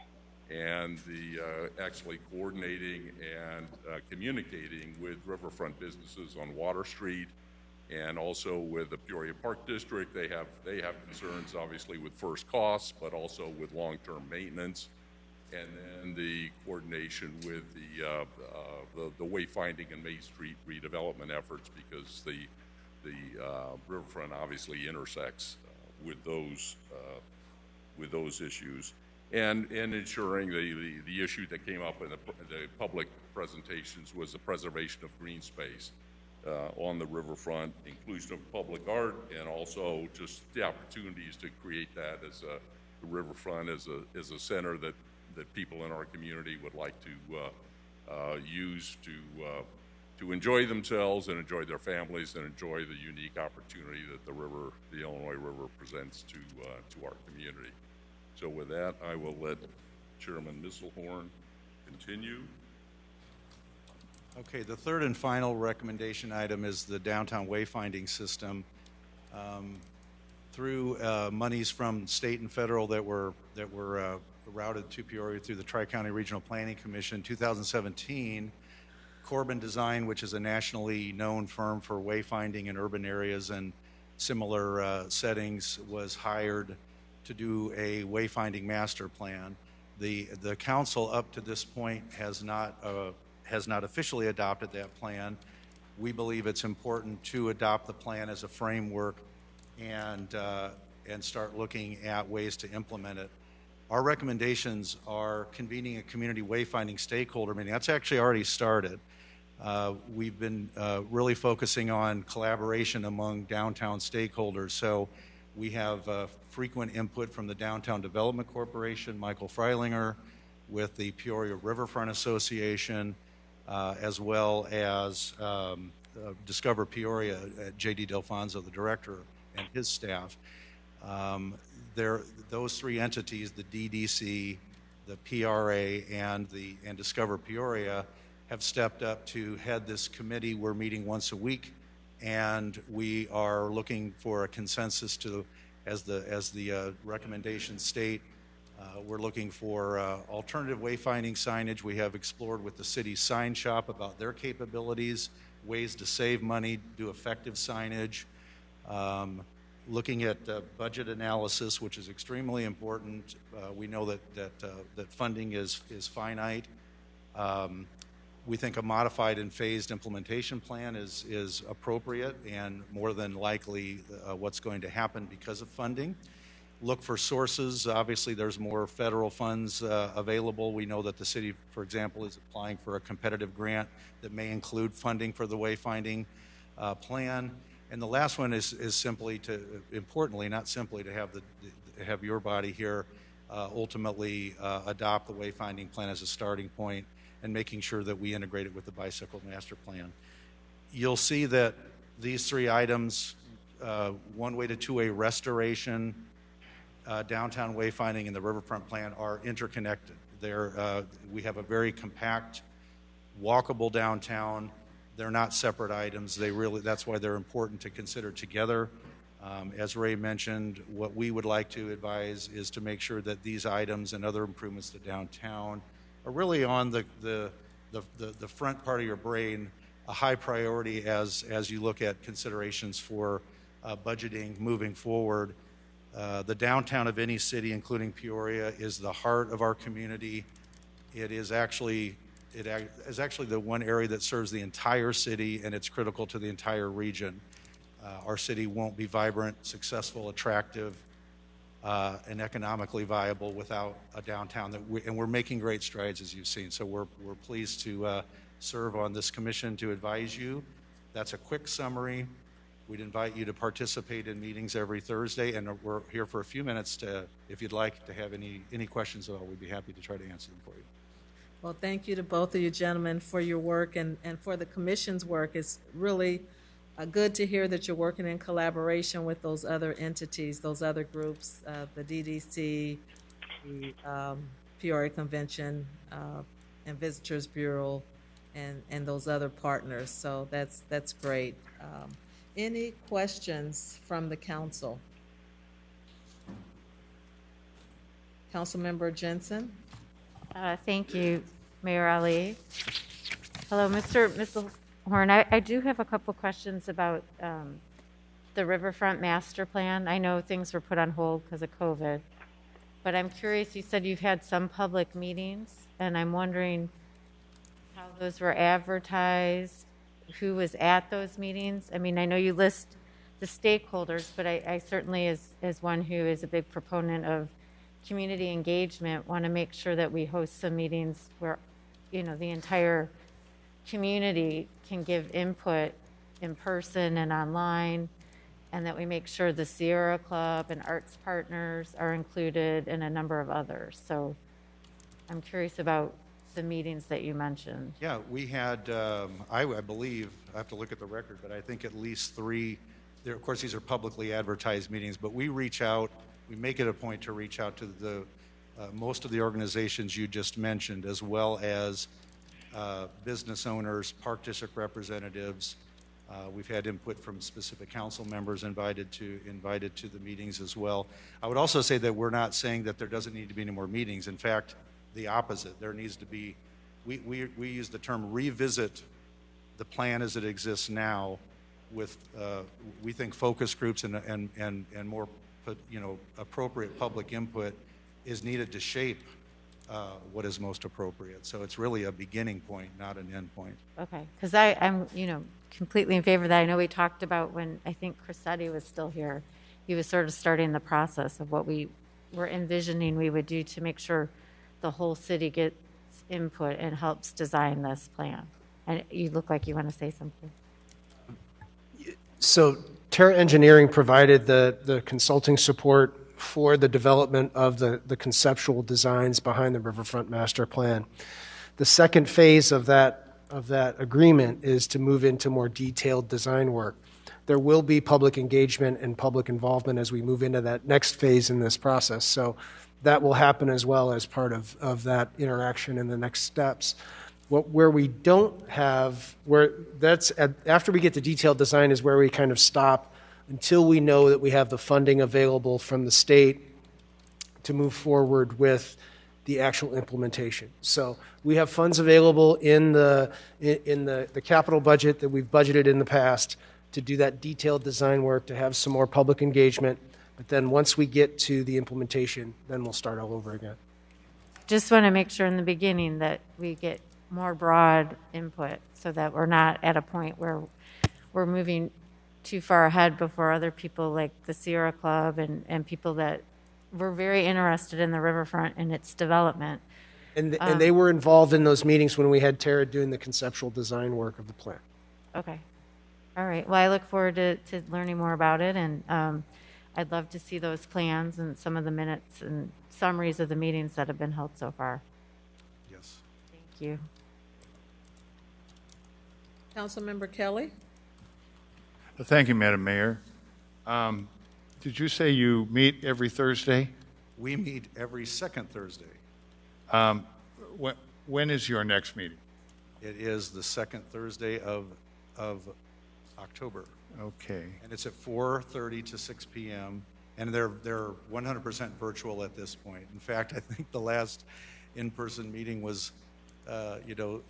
and the actually coordinating and communicating with riverfront businesses on Water Street, and also with the Peoria Park District. They have concerns, obviously, with first costs, but also with long-term maintenance, and then the coordination with the wayfinding and Main Street redevelopment efforts, because the riverfront obviously intersects with those issues. And ensuring the issue that came up in the public presentations was the preservation of green space on the riverfront, inclusion of public art, and also just the opportunities to create that as the riverfront as a center that people in our community would like to use to enjoy themselves and enjoy their families and enjoy the unique opportunity that the Illinois River presents to our community. So with that, I will let Chairman Misselhorn continue. Okay, the third and final recommendation item is the downtown wayfinding system. Through monies from state and federal that were routed to Peoria through the Tri-County Regional Planning Commission, 2017, Corbin Design, which is a nationally known firm for wayfinding in urban areas and similar settings, was hired to do a wayfinding master plan. The council up to this point has not officially adopted that plan. We believe it's important to adopt the plan as a framework and start looking at ways to implement it. Our recommendations are convening a community wayfinding stakeholder meeting. That's actually already started. We've been really focusing on collaboration among downtown stakeholders. So we have frequent input from the Downtown Development Corporation, Michael Freilinger, with the Peoria Riverfront Association, as well as Discover Peoria, J.D. Delfonso, the director, and his staff. Those three entities, the DDC, the PRA, and Discover Peoria, have stepped up to head this committee. We're meeting once a week, and we are looking for a consensus to, as the recommendations state, we're looking for alternative wayfinding signage. We have explored with the city's sign shop about their capabilities, ways to save money, do effective signage, looking at budget analysis, which is extremely important. We know that funding is finite. We think a modified and phased implementation plan is appropriate and more than likely what's going to happen because of funding. Look for sources. Obviously, there's more federal funds available. We know that the city, for example, is applying for a competitive grant that may include funding for the wayfinding plan. And the last one is simply to, importantly, not simply to have your body here ultimately adopt the wayfinding plan as a starting point, and making sure that we integrate it with the bicycle master plan. You'll see that these three items, one-way to two-way restoration, downtown wayfinding, and the riverfront plan, are interconnected. We have a very compact, walkable downtown They're not separate items. That's why they're important to consider together. As Ray mentioned, what we would like to advise is to make sure that these items and other improvements to downtown are really on the front part of your brain, a high priority as you look at considerations for budgeting moving forward. The downtown of any city, including Peoria, is the heart of our community. It is actually the one area that serves the entire city, and it's critical to the entire region. Our city won't be vibrant, successful, attractive, and economically viable without a downtown. And we're making great strides, as you've seen. So we're pleased to serve on this commission to advise you. That's a quick summary. We'd invite you to participate in meetings every Thursday, and we're here for a few minutes if you'd like to have any questions at all, we'd be happy to try to answer them for you. Well, thank you to both of you gentlemen for your work and for the commission's work. It's really good to hear that you're working in collaboration with those other entities, those other groups, the DDC, the Peoria Convention, and Visitors Bureau, and those other partners. So that's great. Any questions from the council? Councilmember Jensen? Thank you, Mayor Ali. Hello, Mr. Horn. I do have a couple questions about the Riverfront Master Plan. I know things were put on hold because of COVID, but I'm curious, you said you've had some public meetings, and I'm wondering how those were advertised, who was at those meetings. I mean, I know you list the stakeholders, but I certainly, as one who is a big proponent of community engagement, want to make sure that we host some meetings where, the entire community can give input in person and online, and that we make sure the Sierra Club and arts partners are included, and a number of others. So I'm curious about the meetings that you mentioned. Yeah, we had, I believe, I have to look at the record, but I think at least 3. Of course, these are publicly advertised meetings, but we make it a point to reach out to the most of the organizations you just mentioned, as well as business owners, park district representatives. We've had input from specific council members invited to the meetings as well. I would also say that we're not saying that there doesn't need to be any more meetings. In fact, the opposite. There needs to be, we use the term revisit the plan as it exists now with, we think, focus groups and more, appropriate public input is needed to shape what is most appropriate. So it's really a beginning point, not an end point. Okay, because I'm, completely in favor of that. I know we talked about when I think Crissetti was still here. He was sort of starting the process of what we were envisioning we would do to make sure the whole city gets input and helps design this plan. And you look like you want to say something. So Terra Engineering provided the consulting support for the development of the conceptual designs behind the Riverfront Master Plan. The second phase of that agreement is to move into more detailed design work. There will be public engagement and public involvement as we move into that next phase in this process. So that will happen as well as part of that interaction in the next steps. Where we don't have, after we get the detailed design is where we kind of stop until we know that we have the funding available from the state to move forward with the actual implementation. So we have funds available in the capital budget that we've budgeted in the past to do that detailed design work, to have some more public engagement. But then once we get to the implementation, then we'll start all over again. Just want to make sure in the beginning that we get more broad input so that we're not at a point where we're moving too far ahead before other people like the Sierra Club and people that were very interested in the riverfront and its development. And they were involved in those meetings when we had Tara doing the conceptual design work of the plan. Okay. All right. Well, I look forward to learning more about it, and I'd love to see those plans and some of the minutes and summaries of the meetings that have been held so far. Yes. Thank you. Councilmember Kelly? Thank you, Madam Mayor. Did you say you meet every Thursday? We meet every second Thursday. When is your next meeting? It is the second Thursday of of October. Okay. And it's at 4:30 to 6 p.m. And they're 100% virtual at this point. In fact, I think the last in-person meeting was, the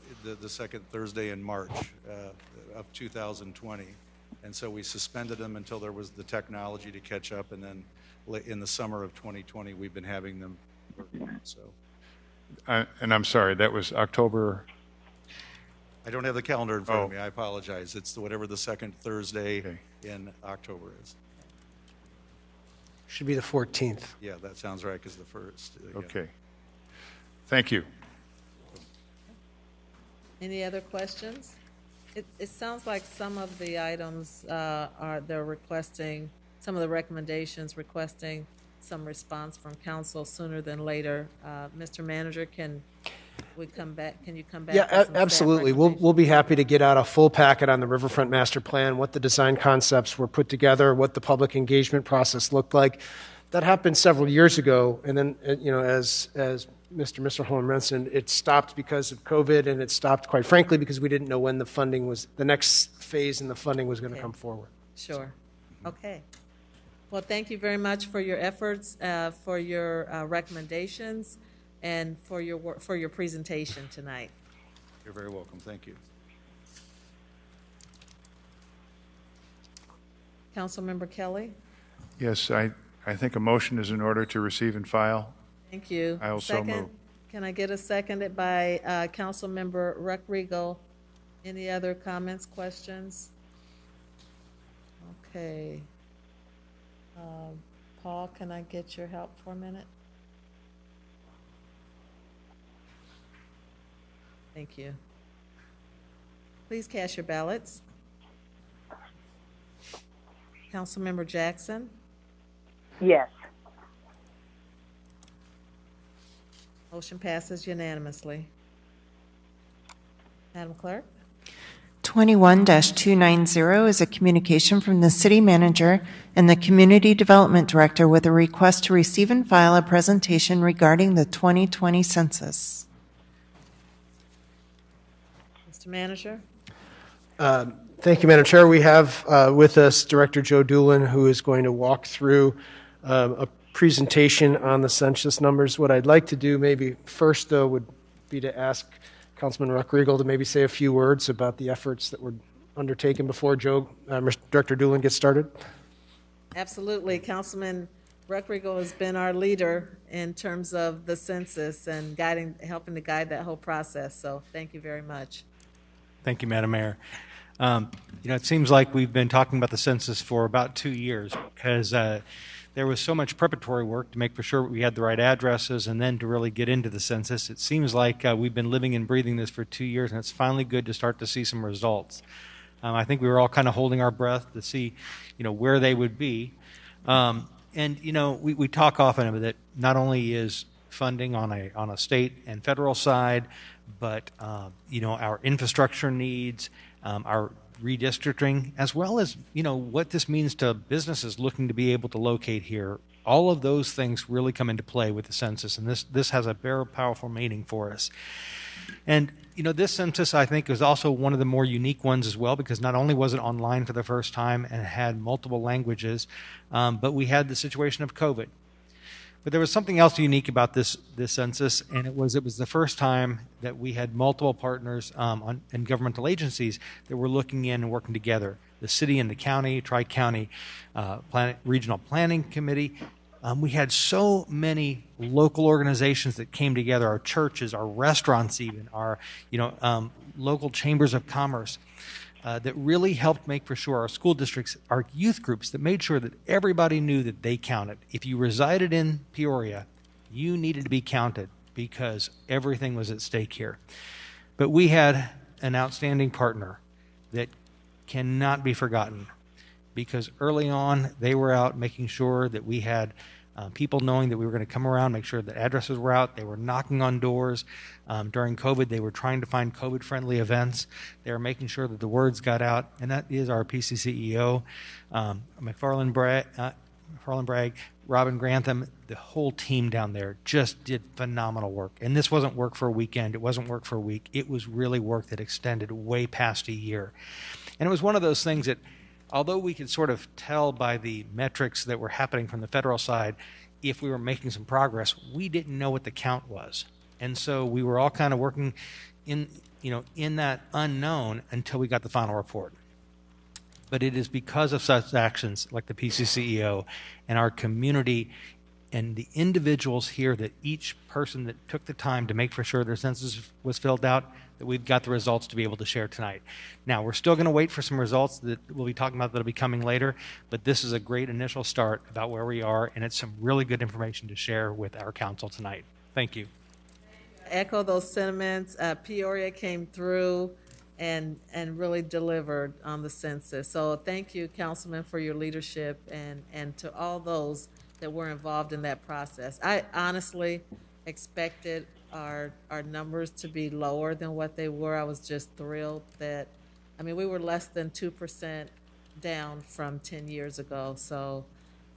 second Thursday in March of 2020. And so we suspended them until there was the technology to catch up. And then in the summer of 2020, we've been having them virtual. So And I'm sorry, that was October? I don't have the calendar in front of me. I apologize. It's whatever the second Thursday in October is. Should be the 14th. Yeah, that sounds right, because the first. Okay. Thank you. Any other questions? It sounds like some of the items they're requesting, some of the recommendations requesting some response from council sooner than later. Mr. Manager, can you come back? Yeah, with some staff absolutely. We'll be happy to get out a full packet on the Riverfront Master Plan, what the design concepts were put together, what the public engagement process looked like. That happened several years ago, and then, as Mr. Holm mentioned, it stopped because of COVID, and it stopped, quite frankly, because we didn't know when the next phase in the funding was going to come forward. Sure. Okay. Well, thank you very much for your efforts, for your recommendations, and for your work, for your presentation tonight. You're very welcome. Thank you. Councilmember Kelly? Yes, I think a motion is in order to receive and file. Thank you. I also Second, move. can I get a seconded by Councilmember Reckriegel? Any other comments, questions? Okay. Paul, can I get your help for a minute? Thank you. Please cast your ballots. Councilmember Jackson? Yes. Motion passes unanimously. Madam Clerk? 21-290 is a communication from the City Manager and the Community Development Director with a request to receive and file a presentation regarding the 2020 census. Mr. Manager? Thank you, Madam Chair. We have with us Director Joe Doolin, who is going to walk through a presentation on the census numbers. What I'd like to do maybe first, though, would be to ask Councilman Reckriegel to maybe say a few words about the efforts that were undertaken before Director Doolin gets started. Absolutely. Councilman Reckriegel has been our leader in terms of the census and helping to guide that whole process. So thank you very much. Thank you, Madam Mayor. It seems like we've been talking about the census for about 2 years because there was so much preparatory work to make for sure we had the right addresses and then to really get into the census. It seems like we've been living and breathing this for 2 years, and it's finally good to start to see some results. I think we were all kind of holding our breath to see, where they would be. We talk often that not only is funding on a state and federal side, but our infrastructure needs, our redistricting, as well as what this means to businesses looking to be able to locate here. All of those things really come into play with the census, and this has a very powerful meaning for us. And this census, I think, is also one of the more unique ones as well, because not only was it online for the first time and it had multiple languages, but we had the situation of COVID. But there was something else unique about this census, and it was the first time that we had multiple partners and governmental agencies that were looking in and working together. The city and the county, Tri-County Regional Planning Committee. We had so many local organizations that came together, our churches, our restaurants even, our local chambers of commerce. That really helped make for sure our school districts, our youth groups, that made sure that everybody knew that they counted. If you resided in Peoria, you needed to be counted because everything was at stake here. But we had an outstanding partner that cannot be forgotten because early on they were out making sure that we had people knowing that we were going to come around, make sure that addresses were out. They were knocking on doors. During COVID, they were trying to find COVID-friendly events. They were making sure that the words got out, and that is our PCCEO, McFarland Bragg, Robin Grantham, the whole team down there just did phenomenal work. And this wasn't work for a weekend. It wasn't work for a week. It was really work that extended way past a year. And it was one of those things that, although we could sort of tell by the metrics that were happening from the federal side, if we were making some progress, we didn't know what the count was. And so we were all kind of working in that unknown until we got the final report. But it is because of such actions like the PCCEO and our community and the individuals here, that each person that took the time to make for sure their census was filled out, that we've got the results to be able to share tonight. Now, we're still going to wait for some results that we'll be talking about that'll be coming later, but this is a great initial start about where we are, and it's some really good information to share with our council tonight. Thank you. Echo those sentiments. Peoria came through and really delivered on the census. So thank you, Councilman, for your leadership, and to all those that were involved in that process. I honestly expected our numbers to be lower than what they were. I was just thrilled that, we were less than 2% down from 10 years ago. So,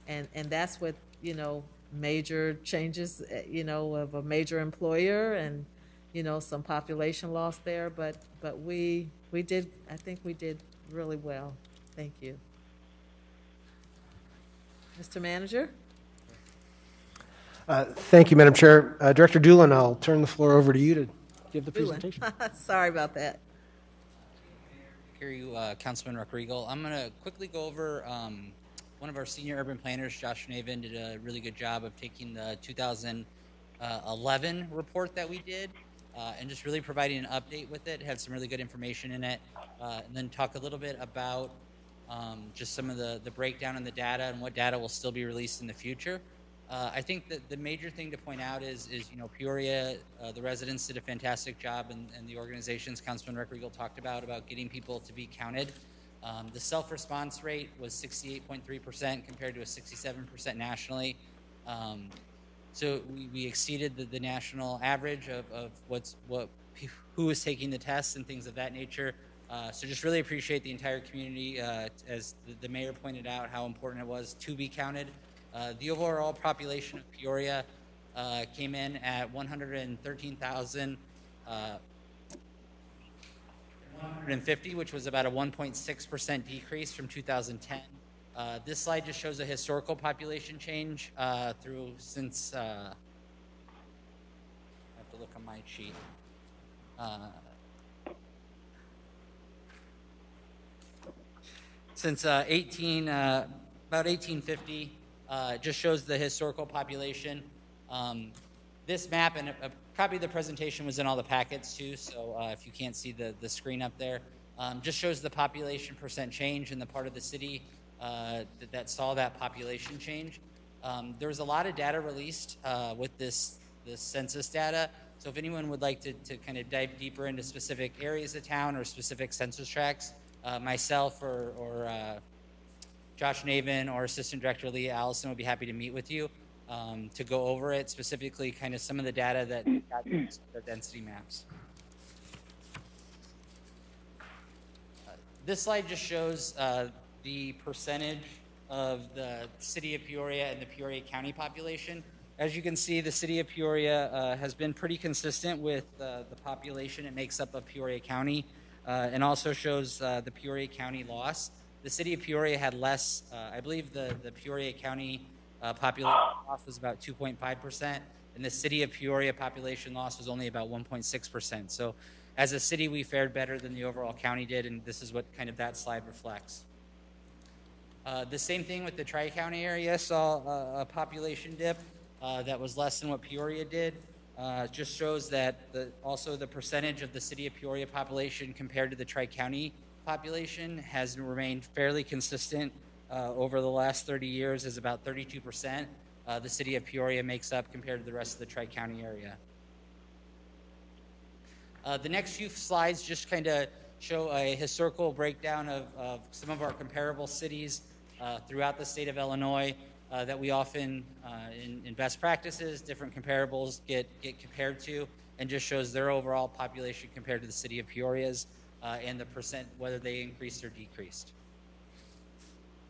and that's with, major changes, of a major employer and, some population loss there. But we did, I think we did really well. Thank you. Mr. Manager? Thank you, Madam Chair. Director Doolin, I'll turn the floor over to you to give the presentation. Sorry about that. Hear you, Councilman Ruckriegel. I'm going to quickly go over one of our senior urban planners, Josh Navin, did a really good job of taking the 2011 report that we did and just really providing an update with it. It had some really good information in it. And then talk a little bit about just some of the breakdown in the data and what data will still be released in the future. I think that the major thing to point out is Peoria, the residents did a fantastic job, and the organizations Councilman Ruckriegel talked about getting people to be counted. The self-response rate was 68.3% compared to a 67% nationally. So we exceeded the national average of who was taking the tests and things of that nature. So just really appreciate the entire community, as the mayor pointed out, how important it was to be counted. The overall population of Peoria came in at 113,150, which was about a 1.6% decrease from 2010. This slide just shows a historical population change since, I have to look on my sheet. Since about 1850, just shows the historical population. This map, and a copy of the presentation was in all the packets too, so if you can't see the screen up there, just shows the population percent change in the part of the city that saw that population change. There was a lot of data released with this census data, so if anyone would like to kind of dive deeper into specific areas of town or specific census tracts, myself or Josh Navin or Assistant Director Leah Allison would be happy to meet with you to go over it, specifically kind of some of the data that got the density maps. This slide just shows the percentage of the city of Peoria and the Peoria County population. As you can see, the city of Peoria has been pretty consistent with the population it makes up of Peoria County, and also shows the Peoria County loss. The city of Peoria had less, I believe the Peoria County population loss was about 2.5%, and the city of Peoria population loss was only about 1.6%. So as a city, we fared better than the overall county did, and this is what kind of that slide reflects. The same thing with the Tri-County area, saw a population dip that was less than what Peoria did. Just shows that also the percentage of the city of Peoria population compared to the Tri-County population has remained fairly consistent over the last 30 years, is about 32% the city of Peoria makes up compared to the rest of the Tri-County area. The next few slides just kind of show a historical breakdown of some of our comparable cities throughout the state of Illinois that we often, in best practices, different comparables get compared to, and just shows their overall population compared to the city of Peoria's and the percent, whether they increased or decreased.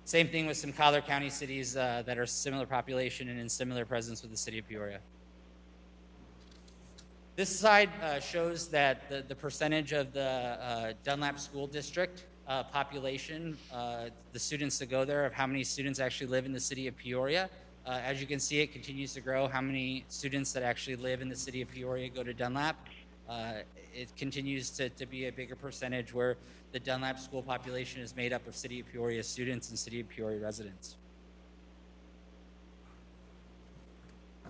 Same thing with some Collier County cities that are similar population and in similar presence with the city of Peoria. This slide shows that the percentage of the Dunlap School District population, the students that go there, of how many students actually live in the city of Peoria. As you can see, it continues to grow. How many students that actually live in the city of Peoria go to Dunlap? It continues to be a bigger percentage where the Dunlap school population is made up of city of Peoria students and city of Peoria residents.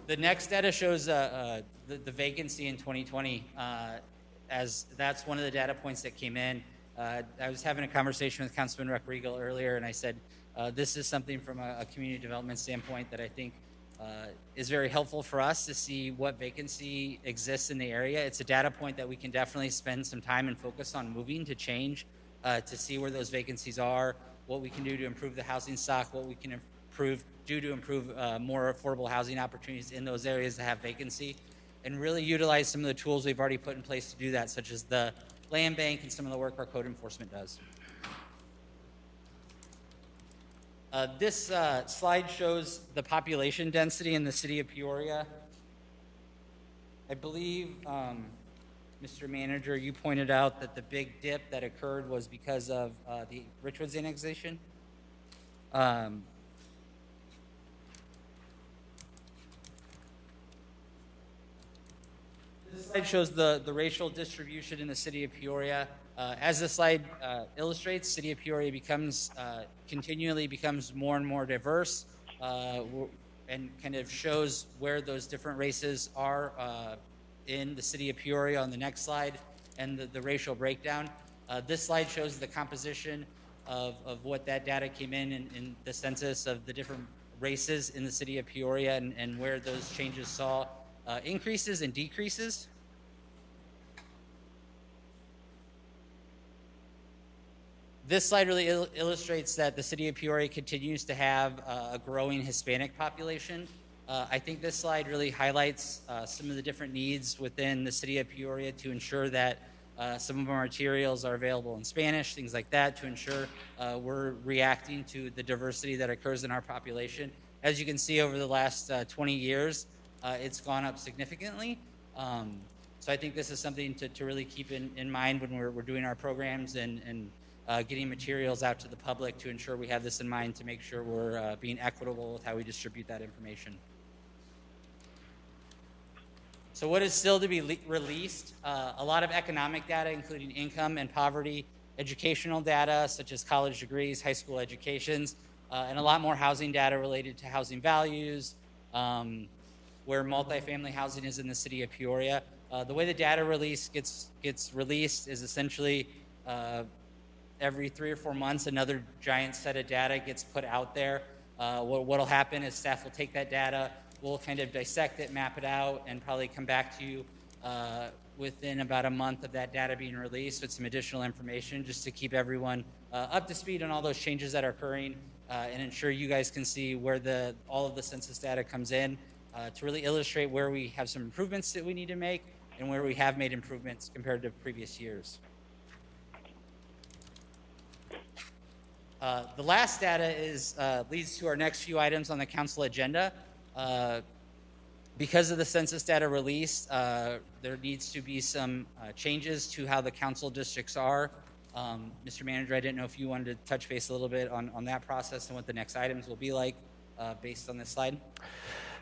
The next data shows the vacancy in 2020, as that's one of the data points that came in. I was having a conversation with Councilman Reck-Regal earlier, and I said, this is something from a community development standpoint that I think is very helpful for us to see what vacancy exists in the area. It's a data point that we can definitely spend some time and focus on moving to change, to see where those vacancies are, what we can do to improve the housing stock, what we can do to improve more affordable housing opportunities in those areas that have vacancy, and really utilize some of the tools we've already put in place to do that, such as the land bank and some of the work our code enforcement does. This slide shows the population density in the city of Peoria. I believe, Mr. Manager, you pointed out that the big dip that occurred was because of the Richwoods annexation. This slide shows the racial distribution in the city of Peoria. As the slide illustrates, city of Peoria continually becomes more and more diverse, and kind of shows where those different races are in the city of Peoria on the next slide, and the racial breakdown. This slide shows the composition of what that data came in the census of the different races in the city of Peoria, and where those changes saw increases and decreases. This slide really illustrates that the city of Peoria continues to have a growing Hispanic population. I think this slide really highlights some of the different needs within the city of Peoria to ensure that some of our materials are available in Spanish, things like that, to ensure we're reacting to the diversity that occurs in our population. As you can see, over the last 20 years, it's gone up significantly. So I think this is something to really keep in mind when we're doing our programs and getting materials out to the public, to ensure we have this in mind, to make sure we're being equitable with how we distribute that information. So what is still to be released? A lot of economic data, including income and poverty, educational data, such as college degrees, high school educations, and a lot more housing data related to housing values, where multifamily housing is in the city of Peoria. The way the data release gets released is essentially every 3 or 4 months, another giant set of data gets put out there. What'll happen is staff will take that data, we'll kind of dissect it, map it out, and probably come back to you within about a month of that data being released with some additional information, just to keep everyone up to speed on all those changes that are occurring, and ensure you guys can see where all of the census data comes in, to really illustrate where we have some improvements that we need to make and where we have made improvements compared to previous years. The last data leads to our next few items on the council agenda. Because of the census data release, there needs to be some changes to how the council districts are. Mr. Manager, I didn't know if you wanted to touch base a little bit on that process and what the next items will be like based on this slide.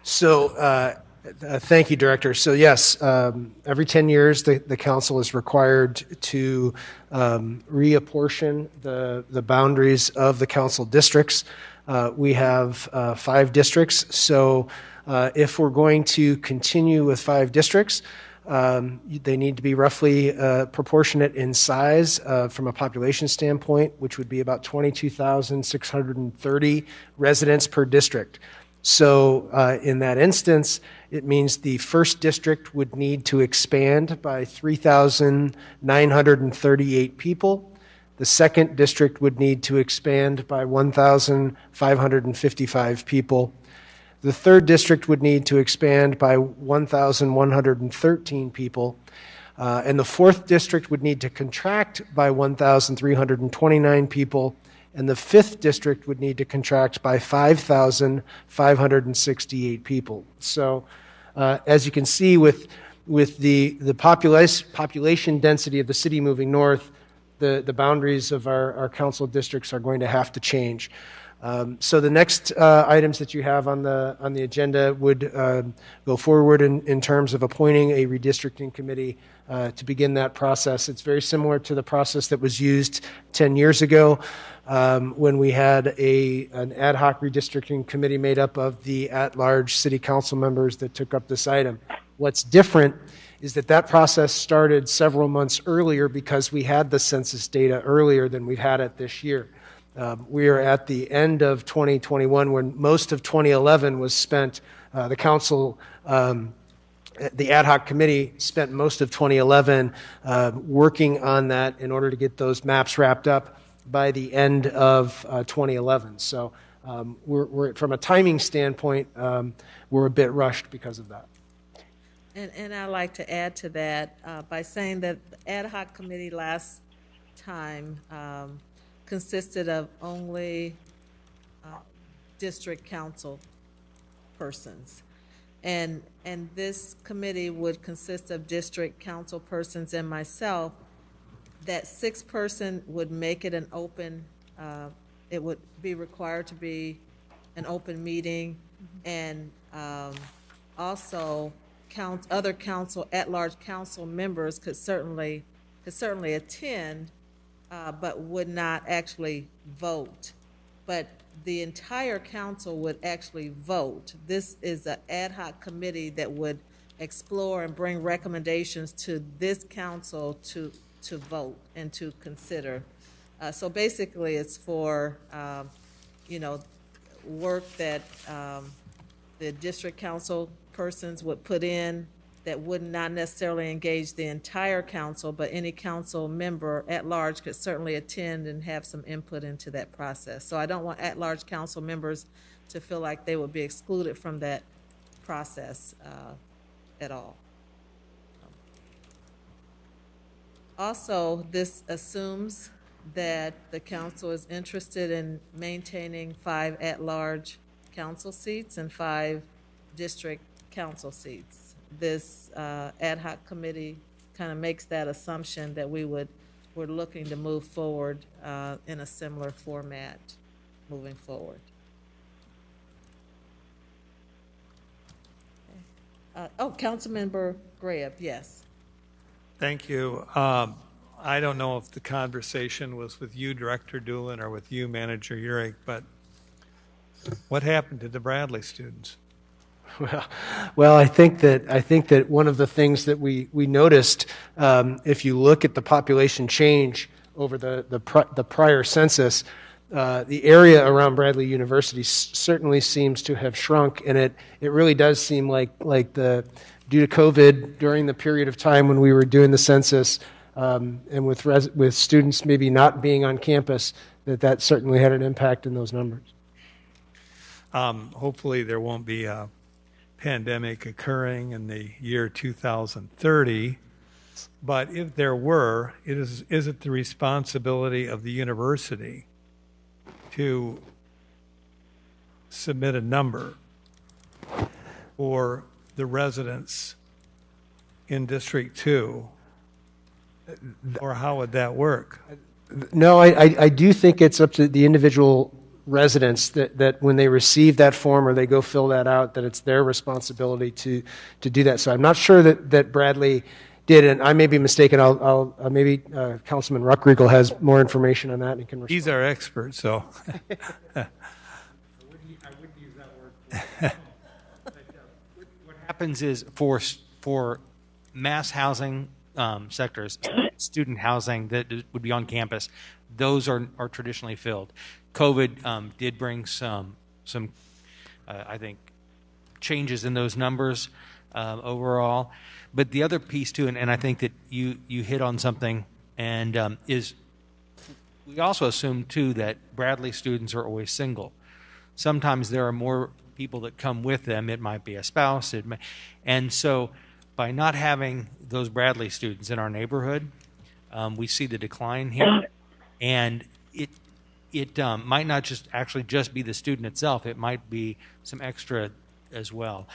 So, thank you, Director. So yes, every 10 years, the council is required to reapportion the boundaries of the council districts. We have 5 districts, so if we're going to continue with 5 districts, they need to be roughly proportionate in size from a population standpoint, which would be about 22,630 residents per district. So in that instance, it means the first district would need to expand by 3,938 people. The second district would need to expand by 1,555 people. The third district would need to expand by 1,113 people. And the fourth district would need to contract by 1,329 people. And the fifth district would need to contract by 5,568 people. So as you can see with the population density of the city moving north, the boundaries of our council districts are going to have to change. So the next items that you have on the agenda would go forward in terms of appointing a redistricting committee to begin that process. It's very similar to the process that was used 10 years ago when we had an ad hoc redistricting committee made up of the at-large city council members that took up this item. What's different is that process started several months earlier because we had the census data earlier than we've had it this year. We are at the end of 2021 when most of 2011 was spent. The council, the ad hoc committee spent most of 2011 working on that in order to get those maps wrapped up by the end of 2011. So we're from a timing standpoint, we're a bit rushed because of that. And I'd like to add to that by saying that the ad hoc committee last time consisted of only district council persons. And this committee would consist of district council persons and myself. That sixth person would make it an open, it would be required to be an open meeting, and also other council, at-large council members could certainly attend, but would not actually vote. But the entire council would actually vote. This is an ad hoc committee that would explore and bring recommendations to this council to vote and to consider. So basically, it's for work that the district council persons would put in that would not necessarily engage the entire council, but any council member at large could certainly attend and have some input into that process. So I don't want at-large council members to feel like they would be excluded from that process at all. Also, this assumes that the council is interested in maintaining 5 at-large council seats and 5 district council seats. This ad hoc committee kind of makes that assumption that we're looking to move forward in a similar format moving forward. Councilmember Graham, yes. Thank you. I don't know if the conversation was with you, Director Doolin, or with you, Manager Urick, but what happened to the Bradley students? Well, I think that one of the things that we noticed, if you look at the population change over the prior census, the area around Bradley University certainly seems to have shrunk, and it really does seem like due to COVID during the period of time when we were doing the census, and with students maybe not being on campus, that certainly had an impact in those numbers. Hopefully, there won't be a pandemic occurring in the year 2030, but if there were, is it the responsibility of the university to submit a number for the residents in District 2, or how would that work? No, I do think it's up to the individual residents that when they receive that form or they go fill that out, that it's their responsibility to do that. So I'm not sure that Bradley did, and I may be mistaken. I'll maybe Councilman Ruckriegel has more information on that and can respond. He's our expert, so. I wouldn't use that word. What happens is for mass housing sectors, student housing that would be on campus, those are traditionally filled. COVID did bring some I think, changes in those numbers overall. But the other piece too, and I think that you hit on something, and is we also assume too that Bradley students are always single. Sometimes there are more people that come with them. It might be a spouse, and so by not having those Bradley students in our neighborhood, we see the decline here, and it might not just be the student itself. It might be some extra as well.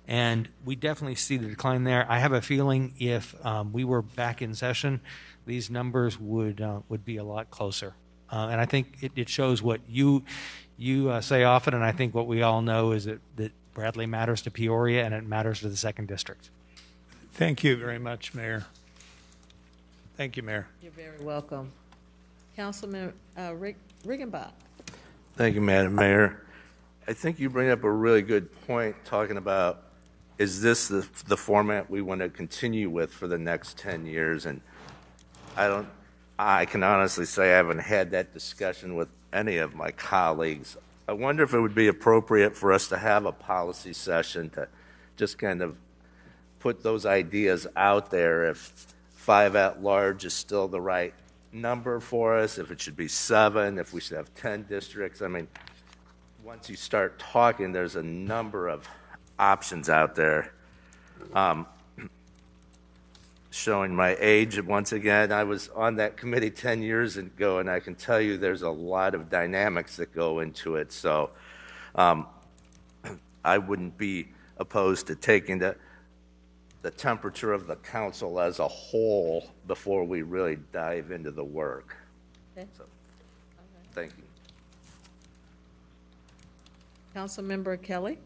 And we definitely see the decline there. I have a feeling if we were back in session, these numbers would be a lot closer. And I think it shows what you say often, and I think what we all know is that Bradley matters to Peoria and it matters to the 2nd District. Thank you very much, Mayor. Thank you, Mayor. You're very welcome. Councilman Riggenbach. Thank you, Madam Mayor. I think you bring up a really good point talking about, is this the format we want to continue with for the next 10 years? And I can honestly say I haven't had that discussion with any of my colleagues. I wonder if it would be appropriate for us to have a policy session to just kind of put those ideas out there, if 5 at large is still the right number for us, if it should be 7, if we should have 10 districts. I mean, once you start talking, there's a number of options out there. Showing my age once again, I was on that committee 10 years ago, and I can tell you there's a lot of dynamics that go into it. So I wouldn't be opposed to taking the temperature of the council as a whole before we really dive into the work. Okay. So, thank you. Councilmember Kelly.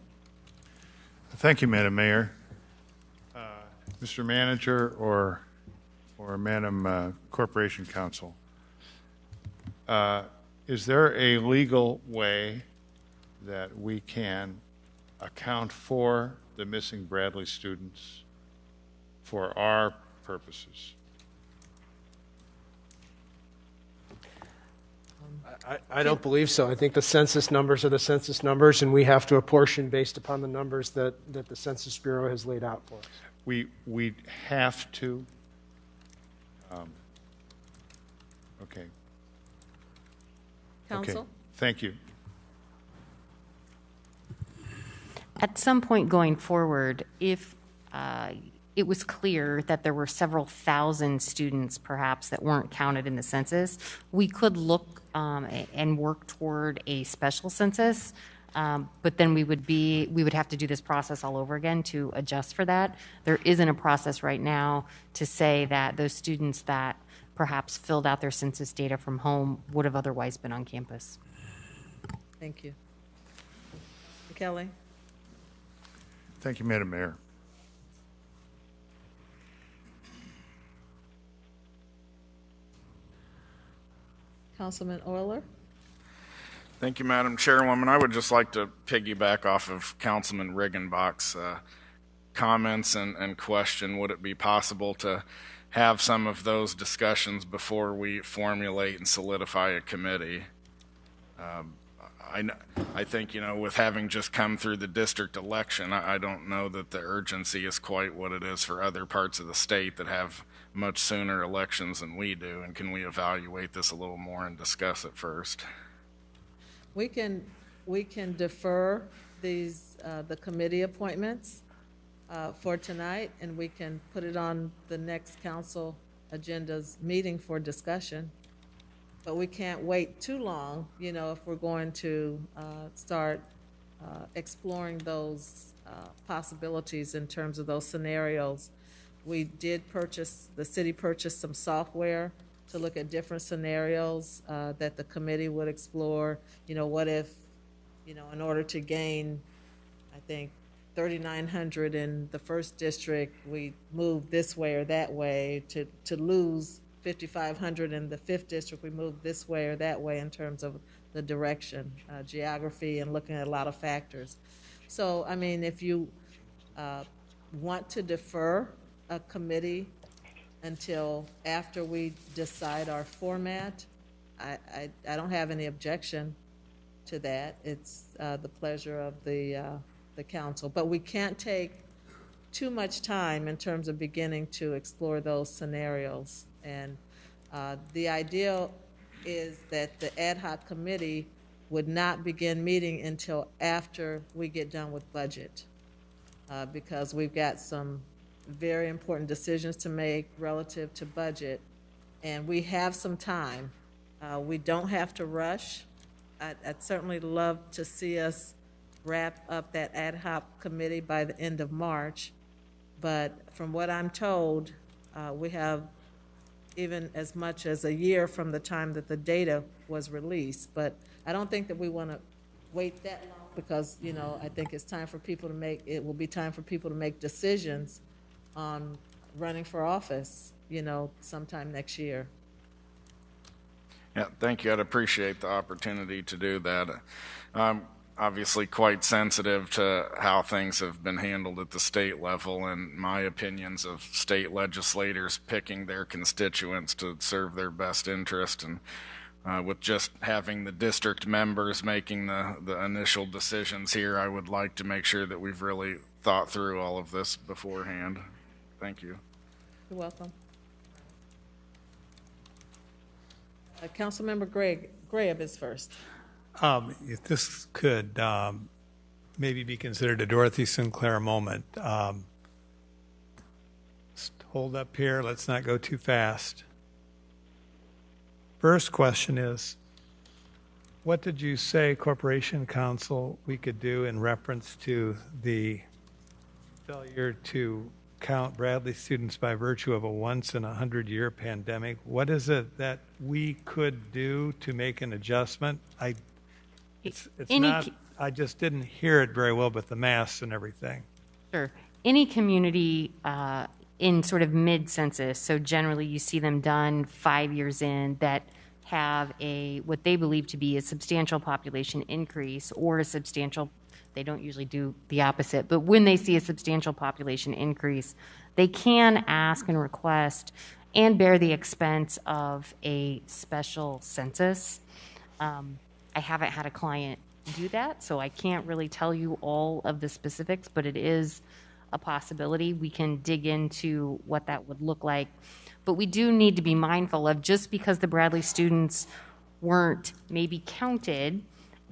Thank you, Madam Mayor. Mr. Manager or Madam Corporation Counsel, is there a legal way that we can account for the missing Bradley students for our purposes? I don't believe so. I think the census numbers are the census numbers, and we have to apportion based upon the numbers that the Census Bureau has laid out for us. We have to. Okay. Council. Okay. Thank you. At some point going forward, if it was clear that there were several thousand students perhaps that weren't counted in the census, we could look and work toward a special census. But then we would have to do this process all over again to adjust for that. There isn't a process right now to say that those students that perhaps filled out their census data from home would have otherwise been on campus. Thank you. Kelly. Thank you, Madam Mayor. Councilman Euler. Thank you, Madam Chairwoman. I would just like to piggyback off of Councilman Riggenbach's comments and question, would it be possible to have some of those discussions before we formulate and solidify a committee? I think, with having just come through the district election, I don't know that the urgency is quite what it is for other parts of the state that have much sooner elections than we do. And can we evaluate this a little more and discuss it first? We can defer these the committee appointments for tonight, and we can put it on the next council agenda's meeting for discussion. But we can't wait too long, if we're going to start exploring those possibilities in terms of those scenarios. The city purchased some software to look at different scenarios that the committee would explore. What if, in order to gain, I think, 3,900 in the 1st district, we move this way or that way. To lose 5,500 in the 5th district, we move this way or that way in terms of the direction, geography, and looking at a lot of factors. So, if you want to defer a committee until after we decide our format, I don't have any objection to that. It's the pleasure of the council. But we can't take too much time in terms of beginning to explore those scenarios. And the idea is that the ad hoc committee would not begin meeting until after we get done with budget, because we've got some very important decisions to make relative to budget, and we have some time. We don't have to rush. I'd certainly love to see us wrap up that ad hoc committee by the end of March. But from what I'm told, we have even as much as a year from the time that the data was released. But I don't think that we want to wait that long because, you know, I think it's time for people to it will be time for people to make decisions on running for office, you know, sometime next year. Yeah, thank you. I'd appreciate the opportunity to do that. I'm obviously quite sensitive to how things have been handled at the state level and my opinions of state legislators picking their constituents to serve their best interest. And with just having the district members making the initial decisions here, I would like to make sure that we've really thought through all of this beforehand. Thank you. You're welcome. Councilmember Graham is first. If this could maybe be considered a Dorothy Sinclair moment, just hold up here. Let's not go too fast. First question is, what did you say, Corporation Counsel, we could do in reference to the failure to count Bradley students by virtue of a once-in-a-100-year pandemic? What is it that we could do to make an adjustment? It's not, I just didn't hear it very well with the masks and everything. Sure. Any community in sort of mid-census, so generally you see them done 5 years in, that have what they believe to be a substantial population increase or a substantial, they don't usually do the opposite, but when they see a substantial population increase, they can ask and request and bear the expense of a special census. I haven't had a client do that, so I can't really tell you all of the specifics, but it is a possibility. We can dig into what that would look like. But we do need to be mindful of, just because the Bradley students weren't maybe counted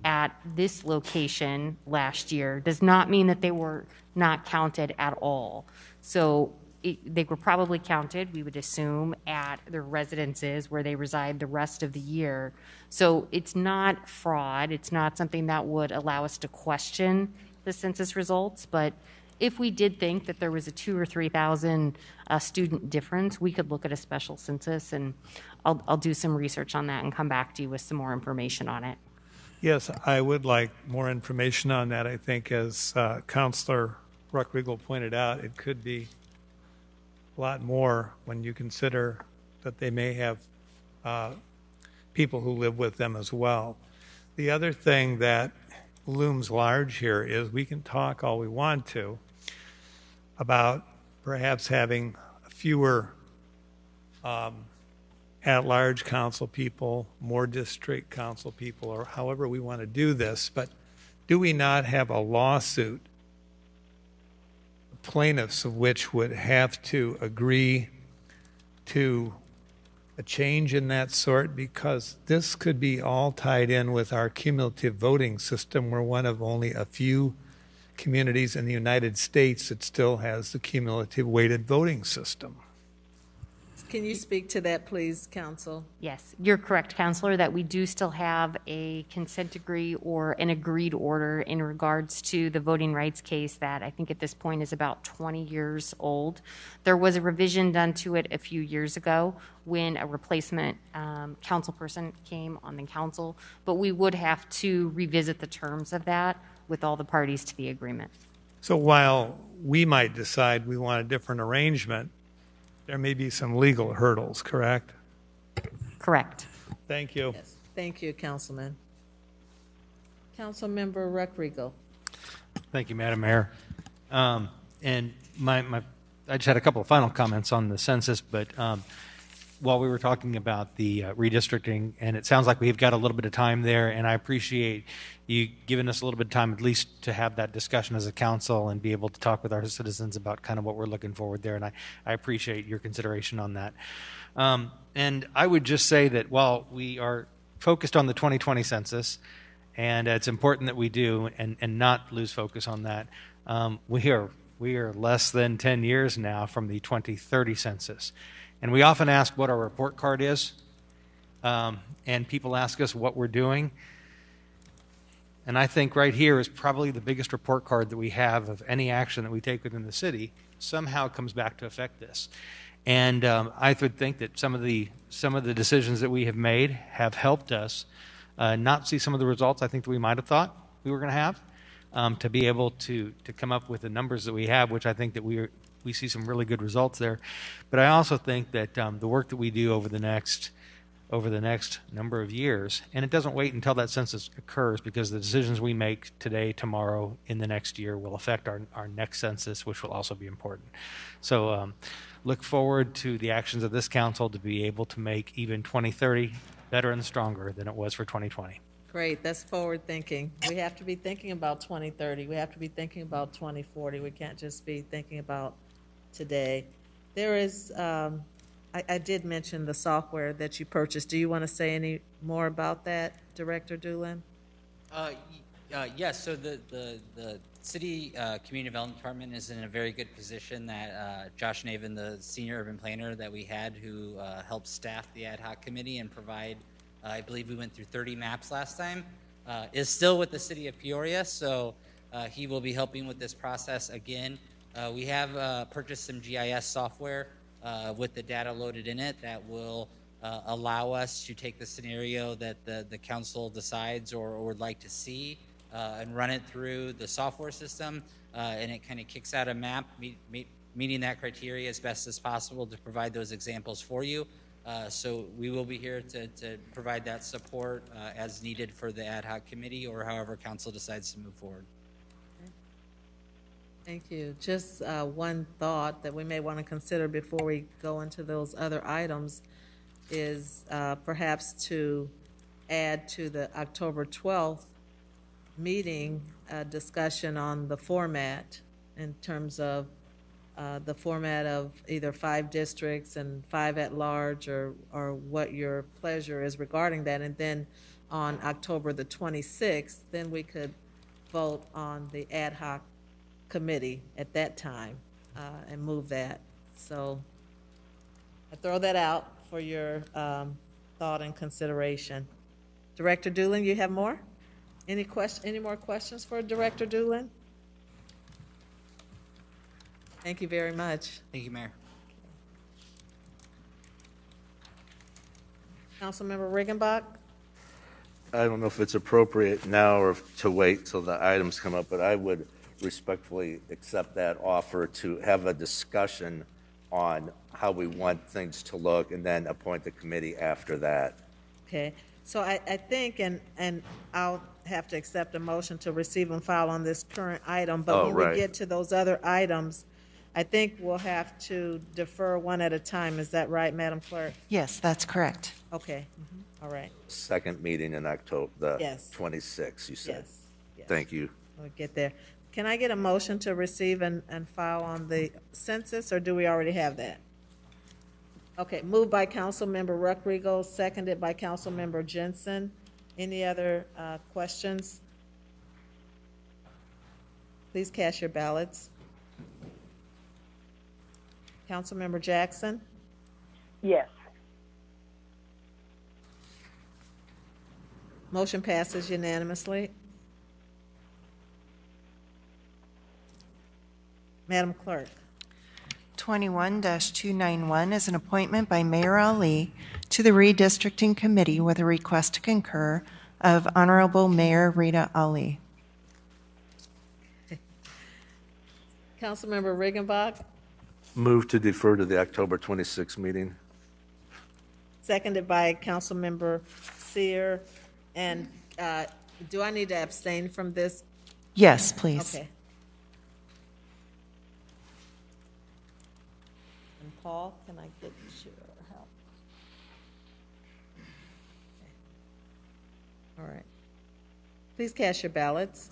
at this location last year does not mean that they were not counted at all. So they were probably counted, we would assume, at their residences where they reside the rest of the year. So it's not fraud. It's not something that would allow us to question the census results. But if we did think that there was a 2,000 or 3,000 student difference, we could look at a special census, and I'll do some research on that and come back to you with some more information on it. Yes, I would like more information on that. I think, as Councilor Ruckriegel pointed out, it could be a lot more when you consider that they may have people who live with them as well. The other thing that looms large here is we can talk all we want to about perhaps having fewer at-large council people, more district council people, or however we want to do this, but do we not have a lawsuit, plaintiffs of which would have to agree to a change in that sort? Because this could be all tied in with our cumulative voting system. We're one of only a few communities in the United States that still has the cumulative weighted voting system. Can you speak to that, please, Council? Yes, you're correct, Counselor, that we do still have a consent decree or an agreed order in regards to the voting rights case that I think at this point is about 20 years old. There was a revision done to it a few years ago when a replacement council person came on the council, but we would have to revisit the terms of that with all the parties to the agreement. So while we might decide we want a different arrangement, there may be some legal hurdles, correct? Correct. Thank you. Yes. Thank you, Councilman. Councilmember Ruckriegel. Thank you, Madam Mayor. And I just had a couple of final comments on the census, but while we were talking about the redistricting, and it sounds like we've got a little bit of time there, and I appreciate you giving us a little bit of time at least to have that discussion as a council and be able to talk with our citizens about kind of what we're looking forward there, and I appreciate your consideration on that. And I would just say that while we are focused on the 2020 census, and it's important that we do and not lose focus on that, we are less than 10 years now from the 2030 census. And we often ask what our report card is, and people ask us what we're doing. And I think right here is probably the biggest report card that we have of any action that we take within the city somehow comes back to affect this. And I would think that some of the decisions that we have made have helped us not see some of the results I think that we might have thought we were going to have, to be able to come up with the numbers that we have, which I think that we see some really good results there. But I also think that the work that we do over the next number of years, and it doesn't wait until that census occurs, because the decisions we make today, tomorrow, in the next year will affect our next census, which will also be important. So look forward to the actions of this council to be able to make even 2030 better and stronger than it was for 2020. Great, that's forward thinking. We have to be thinking about 2030. We have to be thinking about 2040. We can't just be thinking about today. There is, I did mention the software that you purchased. Do you want to say any more about that, Director Doolin? Yes, so the city community development department is in a very good position. That Josh Navin, the senior urban planner that we had, who helped staff the ad hoc committee and provide, I believe we went through 30 maps last time, is still with the city of Peoria, so he will be helping with this process again. We have purchased some GIS software with the data loaded in it that will allow us to take the scenario that the council decides or would like to see and run it through the software system, and it kind of kicks out a map meeting that criteria as best as possible to provide those examples for you. So we will be here to provide that support as needed for the ad hoc committee or however council decides to move forward. Thank you. Just one thought that we may want to consider before we go into those other items is perhaps to add to the October 12th meeting a discussion on the format in terms of the format of either 5 districts and 5 at large, or what your pleasure is regarding that. And then on October the 26th, then we could vote on the ad hoc committee at that time and move that. So I throw that out for your thought and consideration. Director Doolin, you have more? Any more questions for Director Doolin? Thank you very much. Thank you, Mayor. Councilmember Riggenbach? I don't know if it's appropriate now or to wait till the items come up, but I would respectfully accept that offer to have a discussion on how we want things to look and then appoint the committee after that. Okay, so I think, and I'll have to accept a motion to receive and file on this current item, but when we get to those other items, I think we'll have to defer one at a time. Is that right, Madam Clerk? Yes, that's correct. Okay, all right. Second meeting in October, the Yes. 26th, you said. Yes. Thank you. We'll get there. Can I get a motion to receive and file on the census, or do we already have that? Okay, moved by Councilmember Ruckriegel, seconded by Councilmember Jensen. Any other questions? Please cast your ballots. Councilmember Jackson? Yes. Motion passes unanimously. Madam Clerk. 21-291 is an appointment by Mayor Ali to the Redistricting Committee with a request to concur of Honorable Mayor Rita Ali. Councilmember Riggenbach, Move to defer to the October 26th meeting. seconded by Councilmember Seer. And do I need to abstain from this? Yes, please. Okay. And Paul, can I get your help? Okay. All right. Please cast your ballots.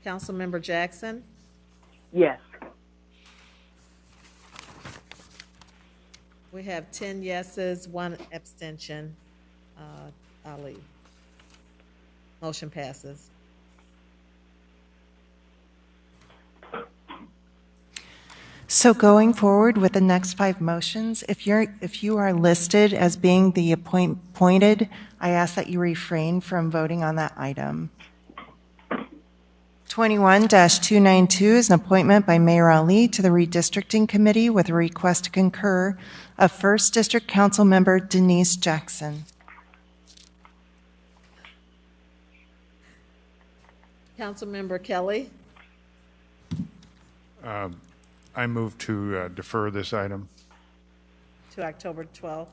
Councilmember Jackson? Yes. We have 10 yeses, 1 abstention. Ali. Motion passes. So going forward with the next 5 motions, if you are listed as being the appointed, I ask that you refrain from voting on that item. 21-292 is an appointment by Mayor Ali to the Redistricting Committee with a request to concur of 1st District Council Member Denise Jackson. Councilmember Kelly. I move to defer this item. To October 12th.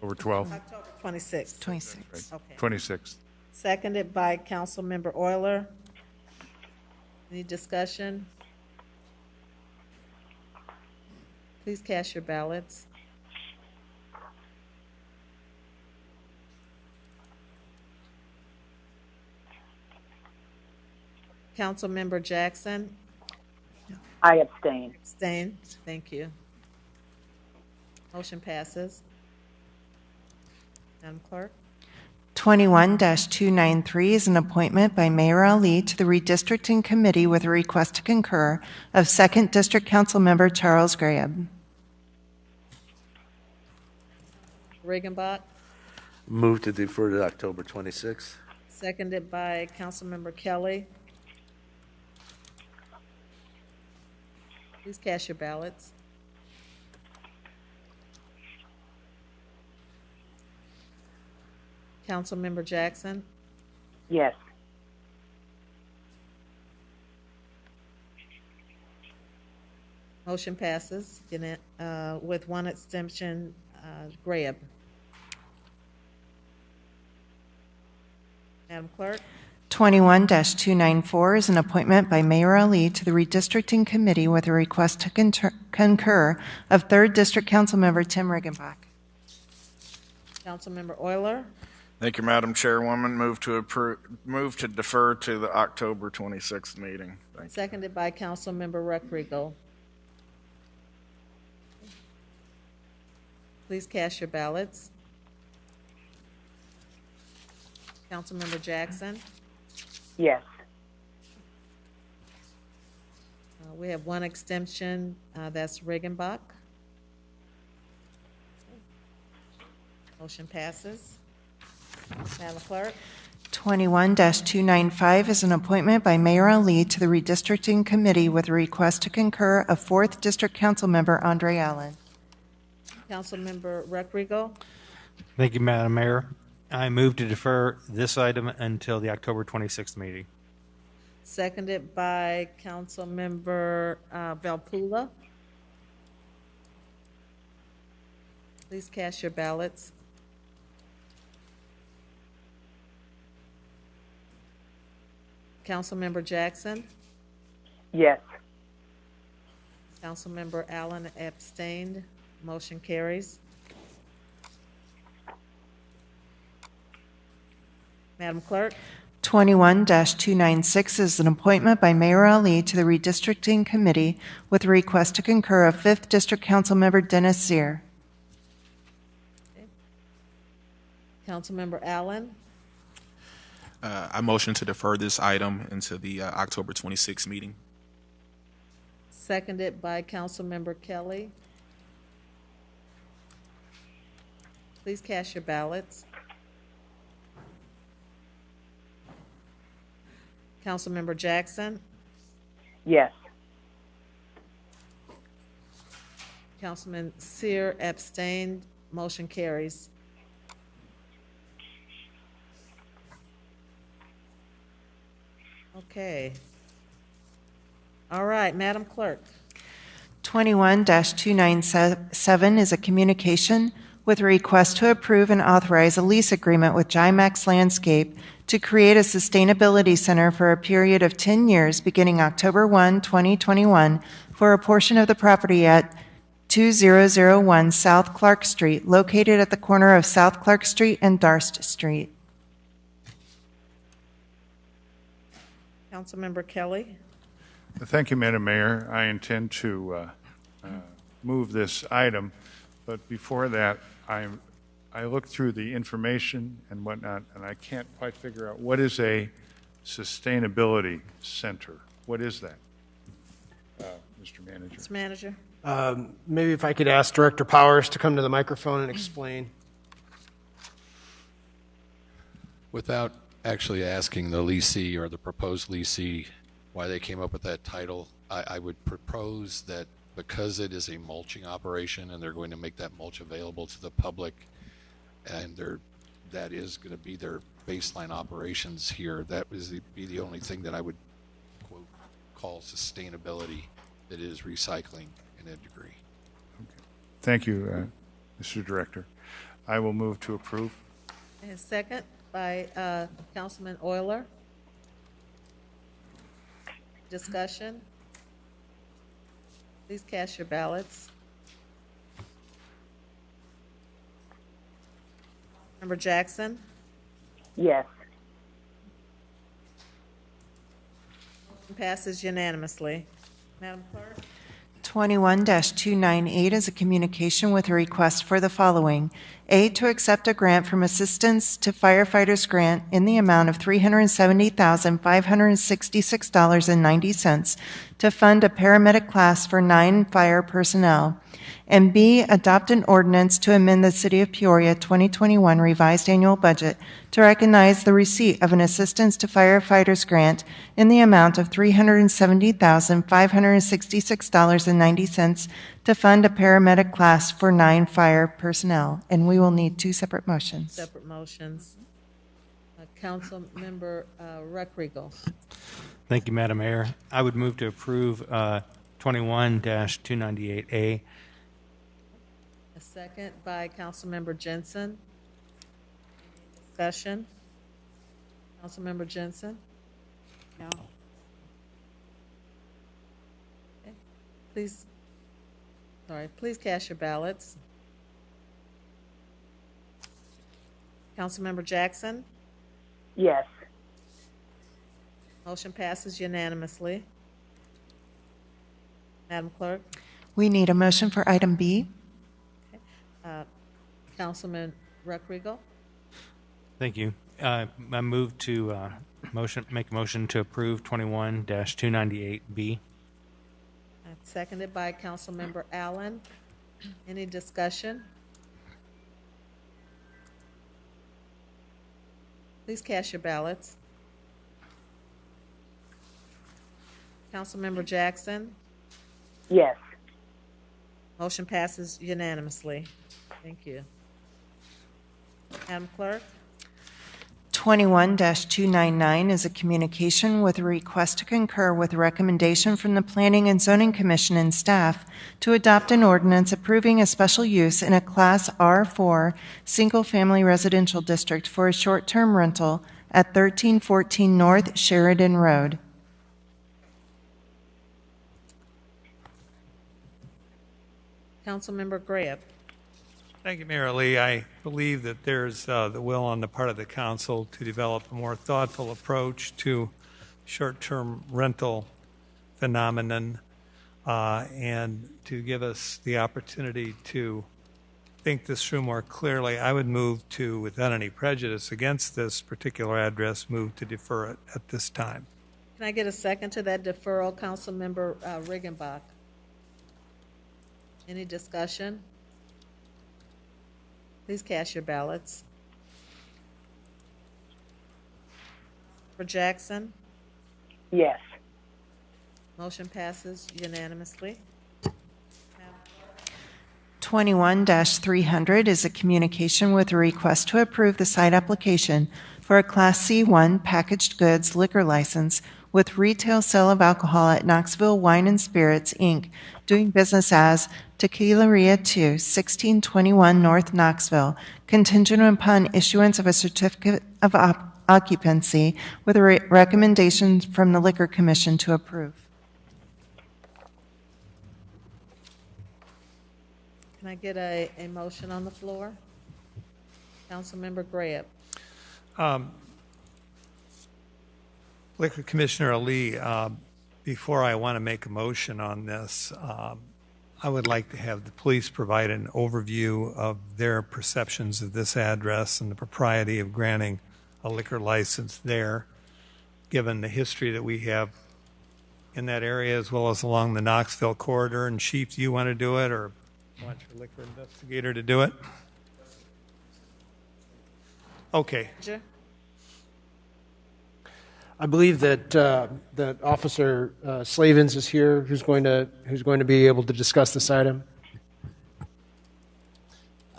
Over 12? October 26th. 26. Okay. 26. Seconded by Councilmember Euler. Any discussion? Please cast your ballots. Councilmember Jackson. I abstain. Abstain. Thank you. Motion passes. Madam Clerk. 21-293 is an appointment by Mayor Ali to the Redistricting Committee with a request to concur of 2nd District Council Member Charles Graham. Regenbach. Move to defer to October 26th. Seconded by Councilmember Kelly. Please cast your ballots. Councilmember Jackson. Yes. Motion passes with one abstention, Graham. Madam Clerk. 21-294 is an appointment by Mayor Ali to the Redistricting Committee with a request to concur of 3rd District Council Member Tim Riggenbach. Councilmember Euler. Thank you, Madam Chairwoman. Move to defer to the October 26th meeting. Thank you. Seconded by Councilmember Reckriegel. Please cast your ballots. Councilmember Jackson. Yes. We have one extension, that's Regenbach. Motion passes. Madam Clerk. 21-295 is an appointment by Mayor Ali to the Redistricting Committee with a request to concur of 4th District Council Member Andre Allen. Councilmember Reckriegel. Thank you, Madam Mayor. I move to defer this item until the October 26th meeting. Seconded by Councilmember Valpula. Please cast your ballots. Councilmember Jackson. Yes. Councilmember Allen abstained. Motion carries. Madam Clerk. 21-296 is an appointment by Mayor Ali to the Redistricting Committee with a request to concur of 5th District Council Member Dennis Sear. Councilmember Allen. I motion to defer this item into the October 26th meeting. Seconded by Councilmember Kelly. Please cast your ballots. Councilmember Jackson. Yes. Councilman Sear abstained. Motion carries. Okay. All right, Madam Clerk. 21-297 is a communication with a request to approve and authorize a lease agreement with Jimax Landscape to create a sustainability center for a period of 10 years beginning October 1, 2021 for a portion of the property at 2001 South Clark Street, located at the corner of South Clark Street and Darst Street. Councilmember Kelly. Thank you, Madam Mayor. I intend to move this item, but before that, I looked through the information and whatnot, and I can't quite figure out what is a sustainability center. What is that? Mr. Manager. Mr. Manager. Maybe if I could ask Director Powers to come to the microphone and explain. Without actually asking the leasee or the proposed leasee why they came up with that title, I would propose that because it is a mulching operation and they're going to make that mulch available to the public, and that is going to be their baseline operations here, that be the only thing that I would quote call sustainability, that is recycling in a degree. Okay. Thank you, Mr. Director. I will move to approve. And second by Councilman Euler. Discussion. Please cast your ballots. Member Jackson. Yes. Motion passes unanimously. Madam Clerk. 21-298 is a communication with a request for the following. A, to accept a grant from Assistance to Firefighters Grant in the amount of $370,566.90 to fund a paramedic class for 9 fire personnel. And B, adopt an ordinance to amend the City of Peoria 2021 revised annual budget to recognize the receipt of an Assistance to Firefighters Grant in the amount of $370,566.90 to fund a paramedic class for 9 fire personnel. And we will need 2 separate motions. Separate motions. Council Member Reckriegel. Thank you, Madam Mayor. I would move to approve 21-298A. A second by Councilmember Jensen. Discussion. Councilmember Jensen. No. Okay. Please cast your ballots. Councilmember Jackson. Yes. Motion passes unanimously. Madam Clerk. We need a motion for item B. Councilman Reckriegel. Thank you. I move to make a motion to approve 21-298B. Seconded by Councilmember Allen. Any discussion? Please cast your ballots. Councilmember Jackson. Yes. Motion passes unanimously. Thank you. Madam Clerk. 21-299 is a communication with a request to concur with a recommendation from the Planning and Zoning Commission and staff to adopt an ordinance approving a special use in a Class R4 single-family residential district for a short-term rental at 1314 North Sheridan Road. Councilmember Graham. Thank you, Mayor Lee. I believe that there's the will on the part of the council to develop a more thoughtful approach to short-term rental phenomenon and to give us the opportunity to think this through more clearly. I would move to, without any prejudice against this particular address, move to defer it at this time. Can I get a second to that deferral, Councilmember Riggenbach? Any discussion? Please cast your ballots. For Jackson. Yes. Motion passes unanimously. 21-300 is a communication with a request to approve the site application for a Class C1 packaged goods liquor license with retail sale of alcohol at Knoxville Wine and Spirits, Inc., doing business as Tequileria 2, 1621 North Knoxville, contingent upon issuance of a certificate of occupancy with a recommendation from the Liquor Commission to approve. Can I get a motion on the floor? Councilmember Graham. Liquor Commissioner Ali, before I want to make a motion on this, I would like to have the police provide an overview of their perceptions of this address and the propriety of granting a liquor license there, given the history that we have in that area as well as along the Knoxville corridor. And Chief, do you want to do it or want your liquor investigator to do it? Okay. Manager? I believe that Officer Slavens is here, who's going to be able to discuss this item.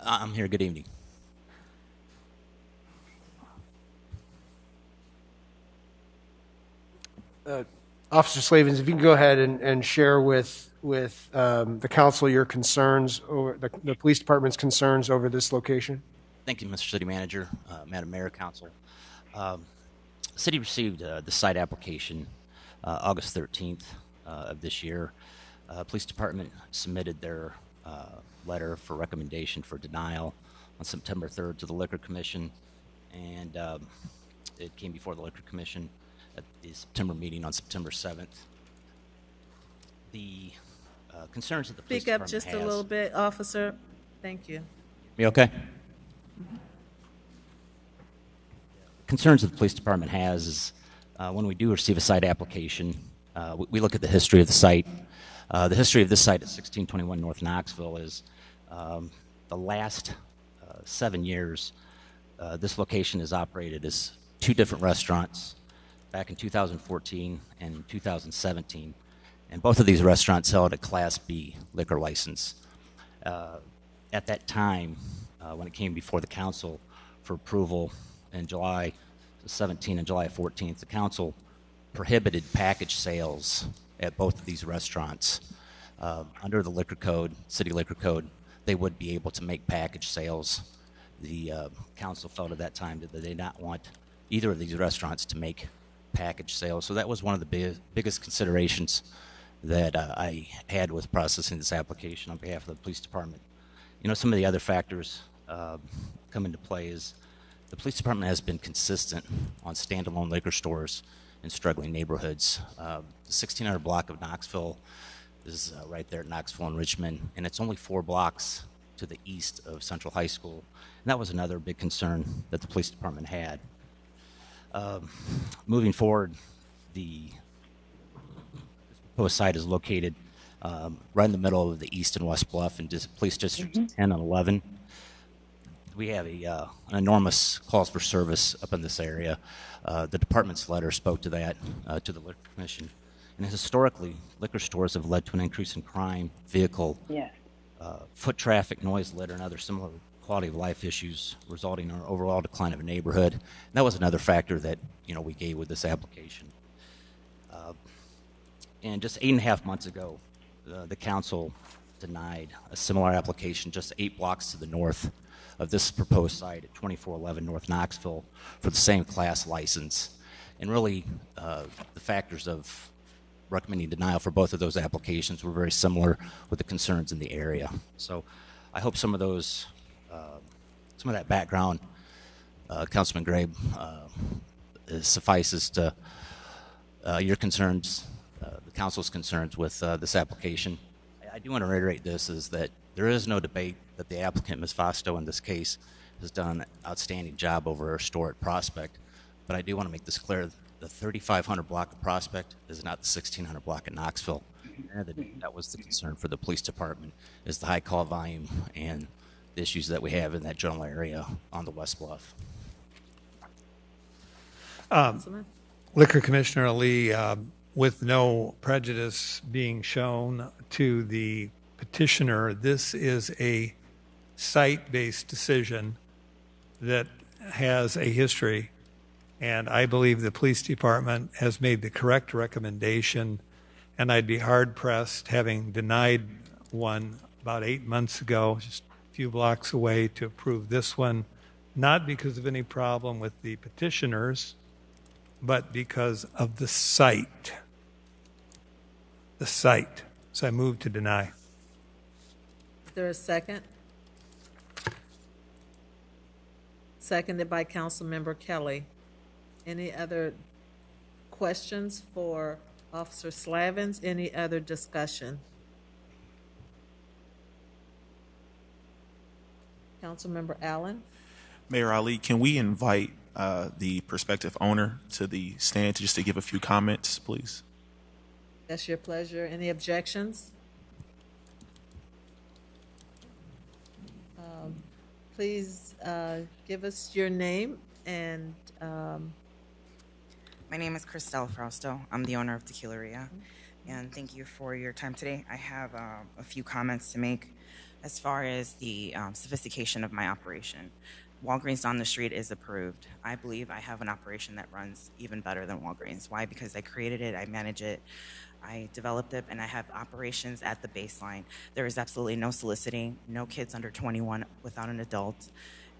I'm here. Good evening. Officer Slavens, if you can go ahead and share with the council your concerns, or the police department's concerns over this location. Thank you, Mr. City Manager, Madam Mayor, Council. The city received the site application August 13th of this year. Police department submitted their letter for recommendation for denial on September 3rd to the Liquor Commission, and it came before the Liquor Commission at the September meeting on September 7th. The concerns that the police Speak up department just has, a little bit, officer. Thank you. You okay? Concerns that the police department has is when we do receive a site application, we look at the history of the site. The history of this site at 1621 North Knoxville is the last 7 years, this location is operated as 2 different restaurants back in 2014 and 2017. And both of these restaurants held a Class B liquor license. At that time, when it came before the council for approval in July 17 and July 14th, the council prohibited package sales at both of these restaurants. Under the liquor code, city liquor code, they would be able to make package sales. The council felt at that time that they did not want either of these restaurants to make package sales. So that was one of the biggest considerations that I had with processing this application on behalf of the police department. You know, some of the other factors come into play is the police department has been consistent on standalone liquor stores in struggling neighborhoods. The 1600 block of Knoxville is right there at Knoxville and Richmond, and it's only 4 blocks to the east of Central High School. And that was another big concern that the police department had. Moving forward, the proposed site is located right in the middle of the East and West Bluff and Police Districts 10 and 11. We have an enormous calls for service up in this area. The department's letter spoke to that, to the Liquor Commission. And historically, liquor stores have led to an increase in crime, vehicle, foot traffic, noise, litter, and other similar quality of life issues, resulting in an overall decline of a neighborhood. And that was another factor that, you know, we gave with this application. And just 8.5 months ago, the council denied a similar application just 8 blocks to the north of this proposed site at 2411 North Knoxville for the same class license. And really, the factors of recommending denial for both of those applications were very similar with the concerns in the area. So I hope some of those, some of that background, Councilman Grabe, suffices to your concerns, the council's concerns with this application. I do want to reiterate this, is that there is no debate that the applicant, Ms. Fosto, in this case, has done an outstanding job over her store at Prospect. But I do want to make this clear, the 3500 block of Prospect is not the 1600 block at Knoxville. That was the concern for the police department, is the high call volume and the issues that we have in that general area on the West Bluff. Liquor Commissioner Lee, with no prejudice being shown to the petitioner, this is a site-based decision that has a history, and I believe the police department has made the correct recommendation, and I'd be hard-pressed, having denied one about 8 months ago, just a few blocks away, to approve this one, not because of any problem with the petitioners, but because of the site. The site. So I move to deny. Is there a second? Seconded by Councilmember Kelly. Any other questions for Officer Slavens? Any other discussion? Councilmember Allen? Mayor Ali, can we invite the prospective owner to the stand just to give a few comments, please? That's your pleasure. Any objections? Please give us your name and My name is Christelle Frausto. I'm the owner of Tequileria, and thank you for your time today. I have a few comments to make as far as the sophistication of my operation. Walgreens down the street is approved. I believe I have an operation that runs even better than Walgreens. Why? Because I created it, I manage it, I developed it, and I have operations at the baseline. There is absolutely no soliciting, no kids under 21 without an adult.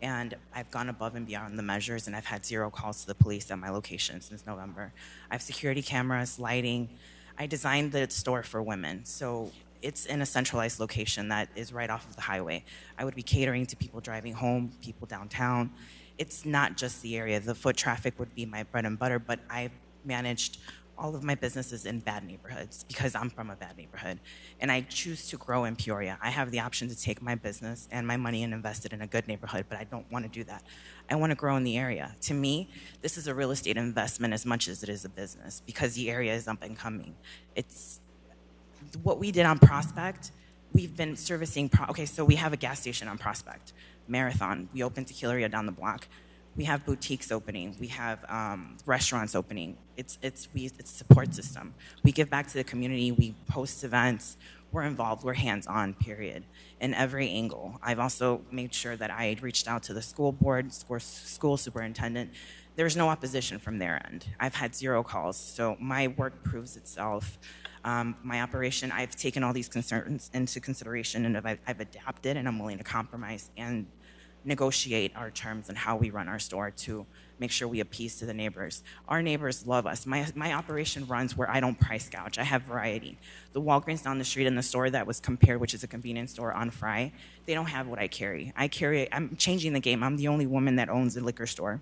And I've gone above and beyond the measures, and I've had 0 calls to the police at my location since November. I have security cameras, lighting. I designed the store for women, so it's in a centralized location that is right off of the highway. I would be catering to people driving home, people downtown. It's not just the area. The foot traffic would be my bread and butter, but I've managed all of my businesses in bad neighborhoods because I'm from a bad neighborhood. And I choose to grow in Peoria. I have the option to take my business and my money and invest it in a good neighborhood, but I don't want to do that. I want to grow in the area. To me, this is a real estate investment as much as it is a business because the area is up and coming. It's what we did on Prospect. We've been servicing, okay, so we have a gas station on Prospect, Marathon. We opened Tequileria down the block. We have boutiques opening. We have restaurants opening. It's a support system. We give back to the community. We host events. We're involved. We're hands-on, period, in every angle. I've also made sure that I reached out to the school board, school superintendent. There's no opposition from their end. I've had 0 calls, so my work proves itself. My operation, I've taken all these concerns into consideration, and I've adapted, and I'm willing to compromise and negotiate our terms and how we run our store to make sure we appease to the neighbors. Our neighbors love us. My operation runs where I don't price gouge. I have variety. The Walgreens down the street and the store that was compared, which is a convenience store on Fry, they don't have what I carry. I'm changing the game. I'm the only woman that owns a liquor store.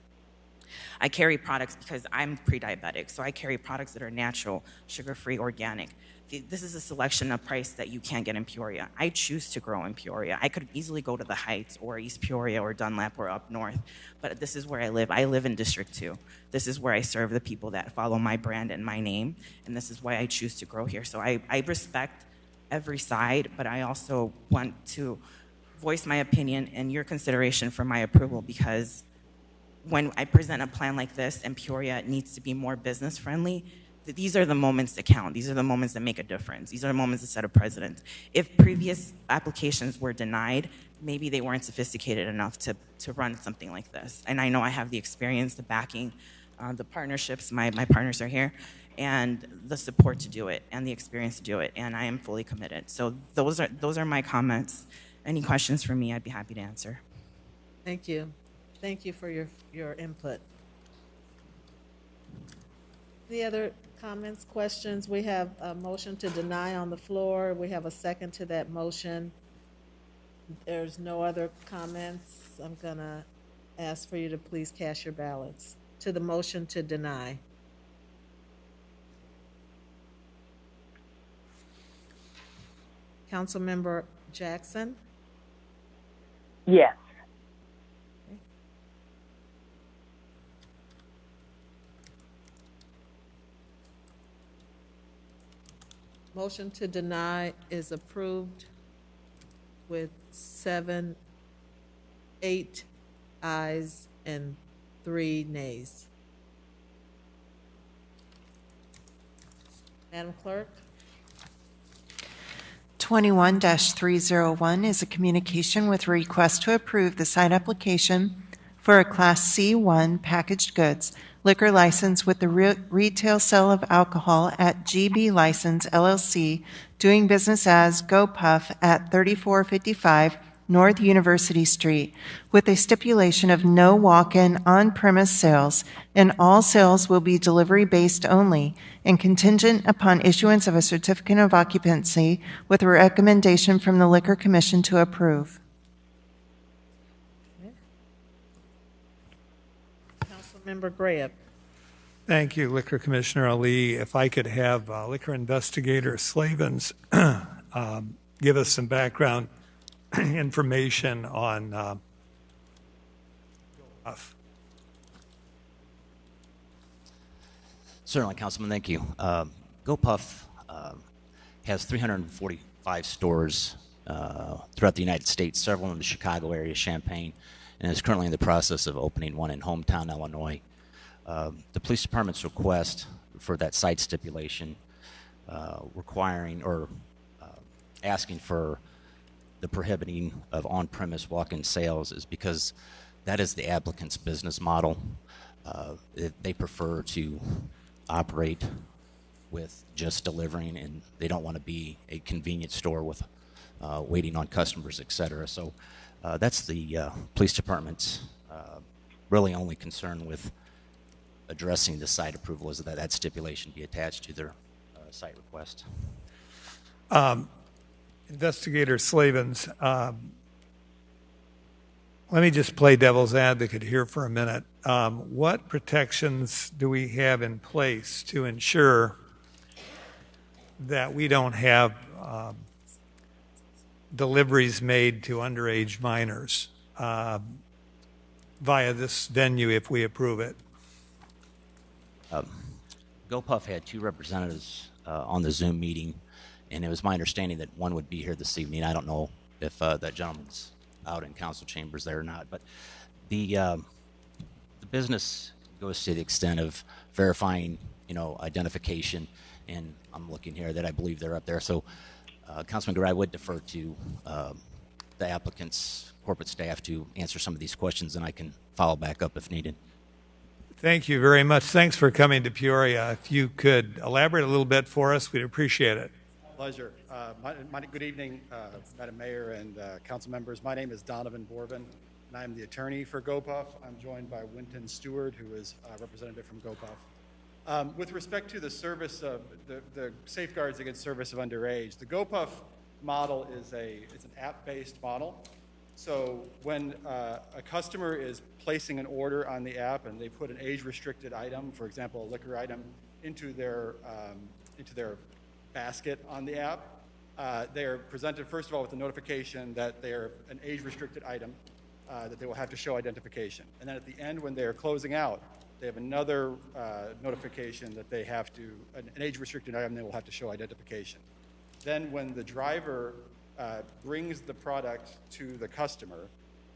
I carry products because I'm pre-diabetic, so I carry products that are natural, sugar-free, organic. This is a selection of price that you can't get in Peoria. I choose to grow in Peoria. I could easily go to the Heights or East Peoria or Dunlap or up north, but this is where I live. I live in District 2. This is where I serve the people that follow my brand and my name, and this is why I choose to grow here. So I respect every side, but I also want to voice my opinion and your consideration for my approval because when I present a plan like this and Peoria needs to be more business friendly, these are the moments that count. These are the moments that make a difference. These are the moments that set a precedent. If previous applications were denied, maybe they weren't sophisticated enough to run something like this. And I know I have the experience, the backing, the partnerships, my partners are here, and the support to do it, and the experience to do it, and I am fully committed. So those are my comments. Any questions for me, I'd be happy to answer. thank you. Thank you for your input. Any other comments, questions? We have a motion to deny on the floor. We have a second to that motion. There's no other comments. I'm gonna ask for you to please cast your ballots to the motion to deny. Councilmember Jackson? Yes. Motion to deny is approved with 8 ayes and 3 nays. Madam Clerk? 21-301 is a communication with a request to approve the site application for a Class C1 packaged goods liquor license with the retail sale of alcohol at GB License LLC, doing business as Go Puff at 3455 North University Street, with a stipulation of no walk-in on-premise sales, and all sales will be delivery-based only, and contingent upon issuance of a certificate of occupancy with a recommendation from the Liquor Commission to approve. Councilmember Graham? Thank you, Liquor Commissioner Ali. If I could have Liquor Investigator Slavens give us some background information on Puff. Certainly, Councilman, thank you. Go Puff has 345 stores throughout the United States, several in the Chicago area, Champaign, and is currently in the process of opening one in hometown Illinois. The police department's request for that site stipulation requiring or asking for the prohibiting of on-premise walk-in sales is because that is the applicant's business model. They prefer to operate with just delivering, and they don't want to be a convenience store with waiting on customers, et cetera. So that's the police department's really only concern with addressing the site approval, is that that stipulation be attached to their site request. Investigator Slavens, let me just play devil's advocate here for a minute. What protections do we have in place to ensure that we don't have deliveries made to underage minors via this venue if we approve it? GoPuff had two representatives on the Zoom meeting, and it was my understanding that one would be here this evening. I don't know if that gentleman's out in council chambers there or not, but the business goes to the extent of verifying, identification, and I'm looking here that I believe they're up there. So, Councilman Gray, I would defer to the applicant's corporate staff to answer some of these questions, and I can follow back up if needed. Thank you very much. Thanks for coming to Peoria. If you could elaborate a little bit for us, we'd appreciate it. Pleasure. Good evening, Madam Mayor and council members. My name is Donovan Borvin, and I'm the attorney for GoPuff. I'm joined by Winton Stewart, who is a representative from GoPuff. With respect to the service of the safeguards against service of underage, the GoPuff model is it's an app-based model. So when a customer is placing an order on the app and they put an age-restricted item, for example, a liquor item, into their basket on the app, they are presented, first of all, with a notification that they are an age-restricted item, that they will have to show identification. And then at the end, when they are closing out, they have another notification that they have to, an age-restricted item, they will have to show identification. Then when the driver brings the product to the customer,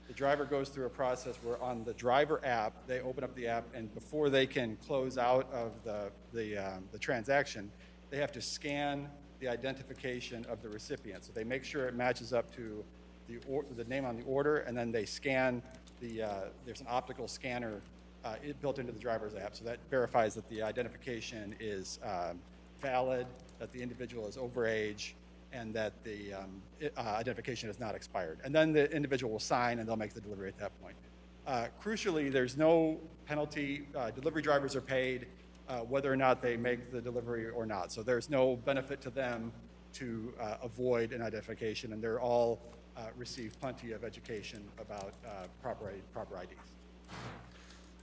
the driver goes through a process where on the driver app, they open up the app, and before they can close out of the transaction, they have to scan the identification of the recipient. So they make sure it matches up to the name on the order, and then they scan there's an optical scanner built into the driver's app. So that verifies that the identification is valid, that the individual is overage, and that the identification is not expired. And then the individual will sign, and they'll make the delivery at that point. Crucially, there's no penalty. Delivery drivers are paid whether or not they make the delivery or not. So there's no benefit to them to avoid an identification, and they're all receive plenty of education about proper IDs.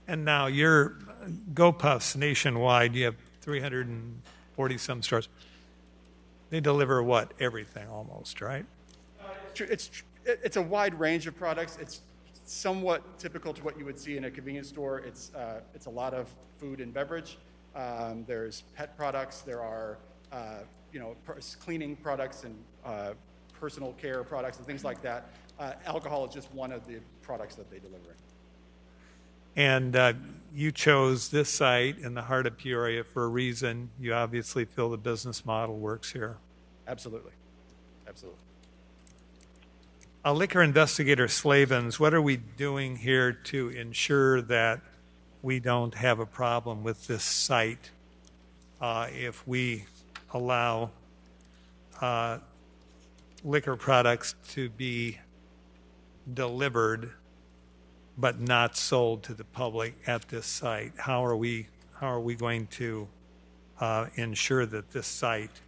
And now your GoPuffs nationwide, you have 340 some stores. They deliver what? Everything almost, right? It's a wide range of products. It's somewhat typical to what you would see in a convenience store. It's a lot of food and beverage. There's pet products. There are cleaning products and personal care products and things like that. Alcohol is just one of the products that they deliver. And you chose this site in the heart of Peoria for a reason. You obviously feel the business model works here. Absolutely. Absolutely. Liquor investigator Slavens, what are we doing here to ensure that we don't have a problem with this site if we allow liquor products to be delivered but not sold to the public at this site? How are we going to ensure that this site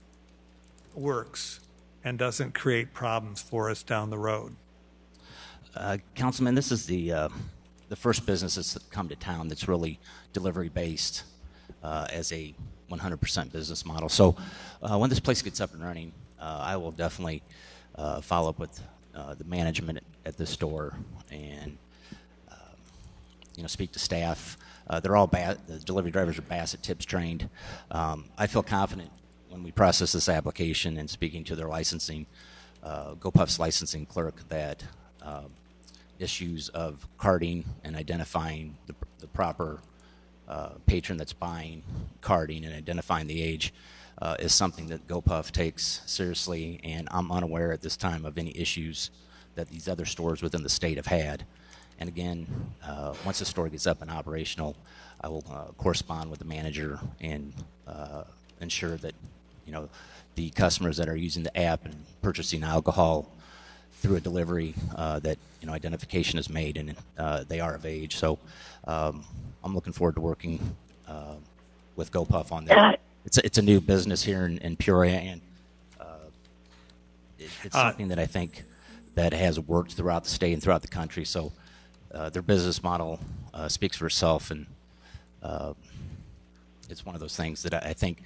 works and doesn't create problems for us down the road? Councilman, this is the first business that's come to town that's really delivery based as a 100% business model. So when this place gets up and running, I will definitely follow up with the management at the store and speak to staff. They're all the delivery drivers are Bassett Tips trained. I feel confident when we process this application and speaking to their licensing, GoPuff's licensing clerk, that issues of carding and identifying the proper patron that's buying carding and identifying the age is something that GoPuff takes seriously, and I'm unaware at this time of any issues that these other stores within the state have had. And again, once the store gets up and operational, I will correspond with the manager and ensure that, you know, the customers that are using the app and purchasing alcohol through a delivery, that, you know, identification is made and they are of age. So I'm looking forward to working with GoPuff on that. It's a new business here in Peoria, and it's something that I think that has worked throughout the state and throughout the country. So their business model speaks for itself, and it's one of those things that I think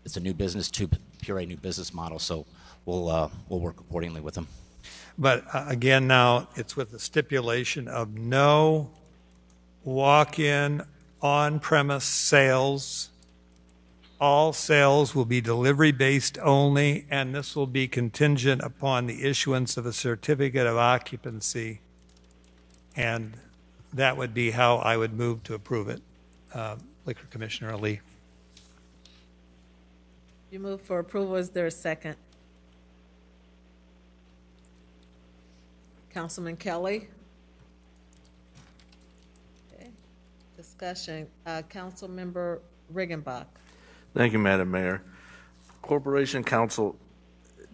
it's a new business to Peoria, new business model. So we'll work accordingly with them. But again, now it's with the stipulation of no walk-in on-premise sales. All sales will be delivery-based only, and this will be contingent upon the issuance of a certificate of occupancy. And that would be how I would move to approve it. Liquor Commissioner Ali. You move for approval. Is there a second? Councilman Kelly? Okay. Discussion. Councilmember Riggenbach. Thank you, Madam Mayor. Corporation Counsel,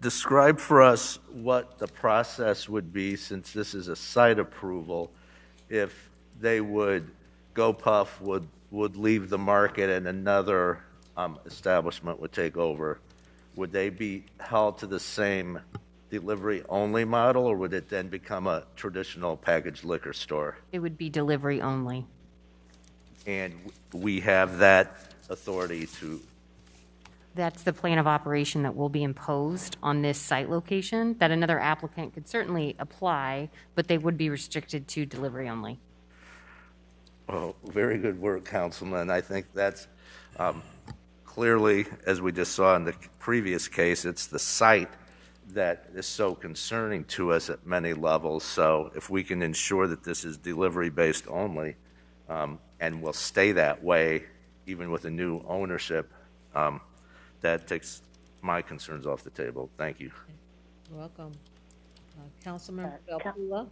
describe for us what the process would be, since this is a site approval, if they would, GoPuff would leave the market and another establishment would take over. Would they be held to the same delivery-only model, or would it then become a traditional packaged liquor store? It would be delivery only. And we have that authority to... That's the plan of operation that will be imposed on this site location, that another applicant could certainly apply, but they would be restricted to delivery only. Oh, very good work, Councilman. I think that's clearly, as we just saw in the previous case, it's the site that is so concerning to us at many levels. So if we can ensure that this is delivery-based only, and will stay that way even with a new ownership, that takes my concerns off the table. Thank you. You're welcome. Councilmember Belpula?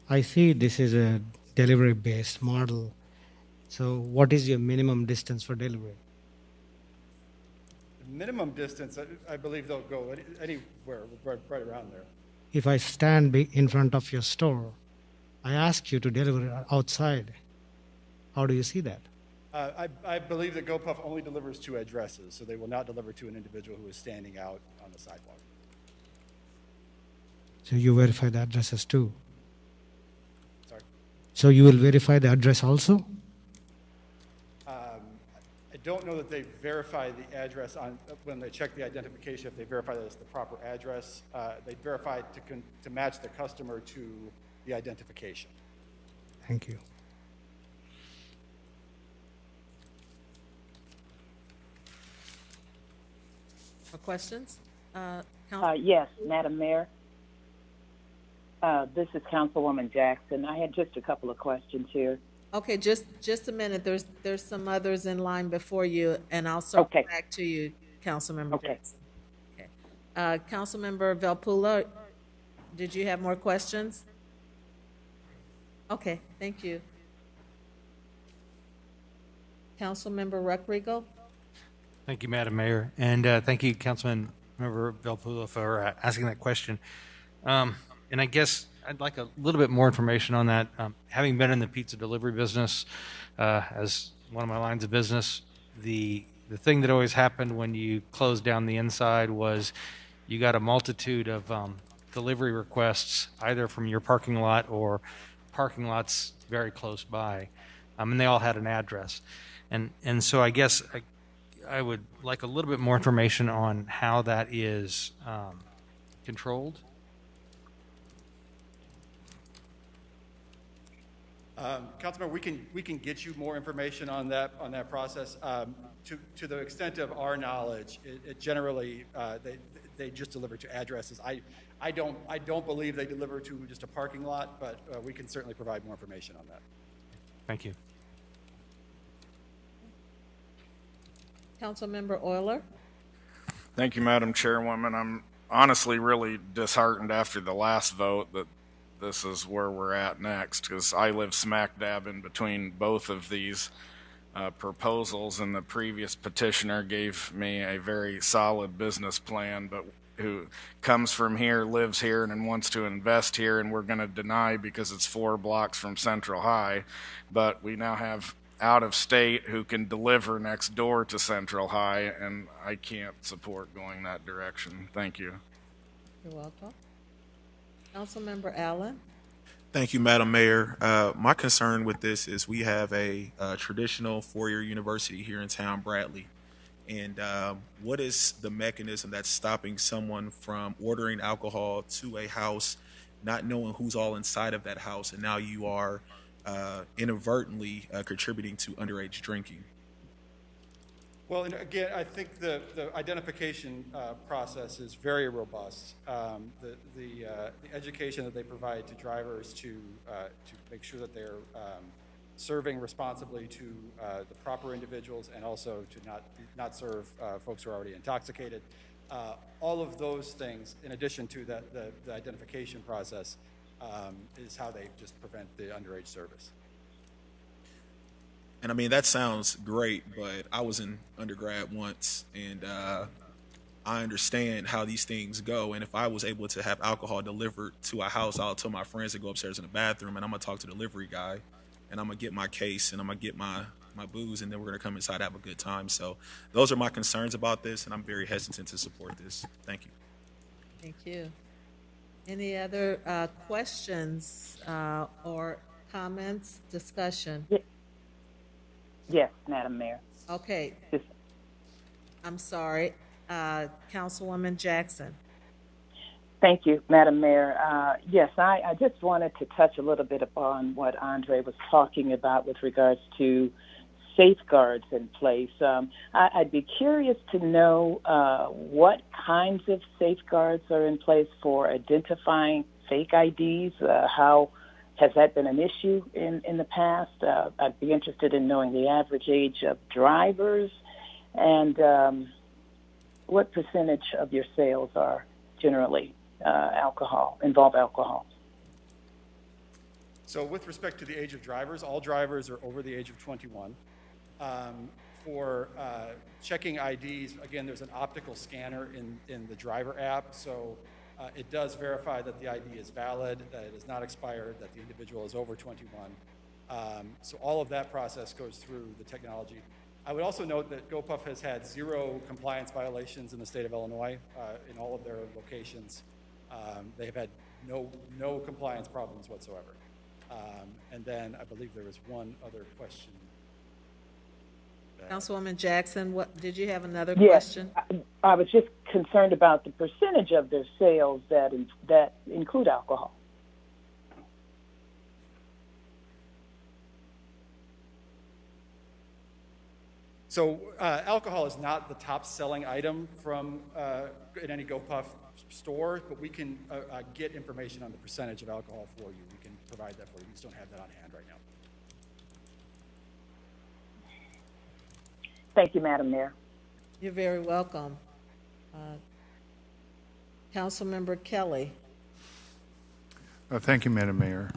I see this is a delivery-based model. So what is your minimum distance for delivery? Minimum distance, I believe they'll go anywhere right around there. If I stand in front of your store, I ask you to deliver outside. How do you see that? I believe that GoPuff only delivers to addresses, so they will not deliver to an individual who is standing out on the sidewalk. So you verify the addresses too? Sorry? So you will verify the address also? I don't know that they verify the address when they check the identification, if they verify that it's the proper address. They verify to match the customer to the identification. Thank you. For questions? Yes, Madam Mayor. This is Councilwoman Jackson. I had just a couple of questions here. Okay, just a minute. There's some others in line before you, and I'll circle back to you, Councilmember Jackson. Okay. Councilmember Velpula, did you have more questions? Okay, thank you. Councilmember Ruckriegel? Thank you, Madam Mayor, and thank you, Councilman Member Velpula, for asking that question. And I guess I'd like a little bit more information on that. Having been in the pizza delivery business as one of my lines of business, the thing that always happened when you closed down the inside was you got a multitude of delivery requests, either from your parking lot or parking lots very close by, and they all had an address. And so I guess I would like a little bit more information on how that is controlled. Councilmember, we can get you more information on that process. to the extent of our knowledge, it generally, they just deliver to addresses. I don't believe they deliver to just a parking lot, but we can certainly provide more information on that. Thank you. Councilmember Euler. Thank you, Madam Chairwoman. I'm honestly really disheartened after the last vote that this is where we're at next, because I live smack dab in between both of these proposals, and the previous petitioner gave me a very solid business plan, but who comes from here, lives here, and then wants to invest here, and we're going to deny because it's 4 blocks from Central High. But we now have out of state who can deliver next door to Central High, and I can't support going that direction. Thank you. You're welcome. Councilmember Allen. Thank you, Madam Mayor. My concern with this is we have a traditional four-year university here in town, Bradley. And what is the mechanism that's stopping someone from ordering alcohol to a house, not knowing who's all inside of that house, and now you are inadvertently contributing to underage drinking? Well, and again, I think the identification process is very robust. The education that they provide to drivers to make sure that they're serving responsibly to the proper individuals, and also to not serve folks who are already intoxicated. All of those things, in addition to the identification process, is how they just prevent the underage service. And I mean, that sounds great, but I was in undergrad once, and I understand how these things go. And if I was able to have alcohol delivered to a house, I'll tell my friends to go upstairs in the bathroom, and I'm going to talk to the delivery guy, and I'm going to get my case, and I'm going to get my booze, and then we're going to come inside and have a good time. So those are my concerns about this, and I'm very hesitant to support this. Thank you. Thank you. Any other questions or comments, discussion? Yes, Madam Mayor. Okay. I'm sorry. Councilwoman Jackson. Thank you, Madam Mayor. Yes, I just wanted to touch a little bit upon what Andre was talking about with regards to safeguards in place. I'd be curious to know what kinds of safeguards are in place for identifying fake IDs. How has that been an issue in the past? I'd be interested in knowing the average age of drivers, and what percentage of your sales are generally involve alcohol. So with respect to the age of drivers, all drivers are over the age of 21. For checking IDs, again, there's an optical scanner in the driver app, so it does verify that the ID is valid, that it is not expired, that the individual is over 21. So all of that process goes through the technology. I would also note that GoPuff has had 0 compliance violations in the state of Illinois in all of their locations. They have had no compliance problems whatsoever. And then I believe there was one other question. Councilwoman Jackson, what did you have another Yes, question? I was just concerned about the percentage of their sales that include alcohol. So alcohol is not the top selling item from in any GoPuff store, but we can get information on the percentage of alcohol for you. We can provide that for you. We just don't have that on hand right now. Thank you, Madam Mayor. You're very welcome. Councilmember Kelly. Thank you, Madam Mayor.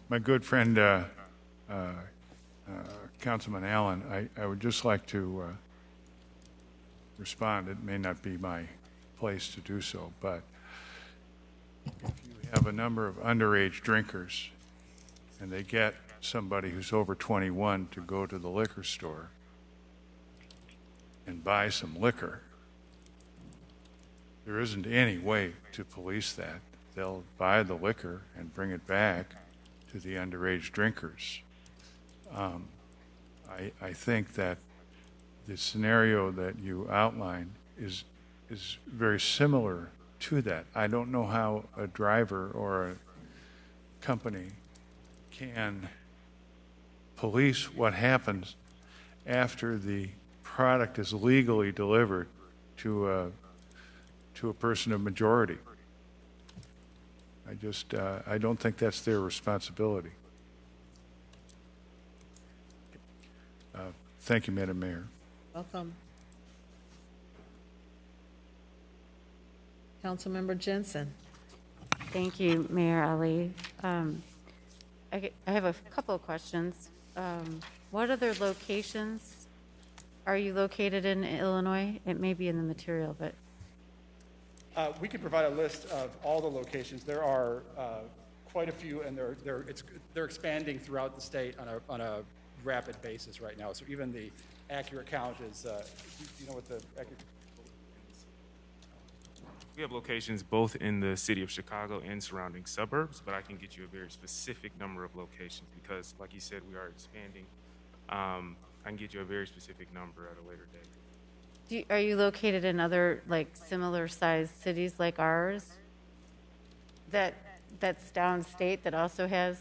My good friend, Councilman Allen, I would just like to respond. It may not be my place to do so, but if you have a number of underage drinkers and they get somebody who's over 21 to go to the liquor store and buy some liquor, there isn't any way to police that. They'll buy the liquor and bring it back to the underage drinkers. I think that the scenario that you outlined is very similar to that. I don't know how a driver or a company can police what happens after the product is legally delivered to a person of majority. I don't think that's their responsibility. Thank you, Madam Mayor. Welcome. Councilmember Jensen. Thank you, Mayor Ali. I have a couple of questions. What other locations are you located in Illinois? It may be in the material, but. We can provide a list of all the locations. There are quite a few, and they're expanding throughout the state on a rapid basis right now. So even the accurate count is, do you know what the accurate? We have locations both in the city of Chicago and surrounding suburbs, but I can get you a very specific number of locations because, like you said, we are expanding. I can get you a very specific number at a later date. Are you located in other like similar sized cities like ours? That's downstate that also has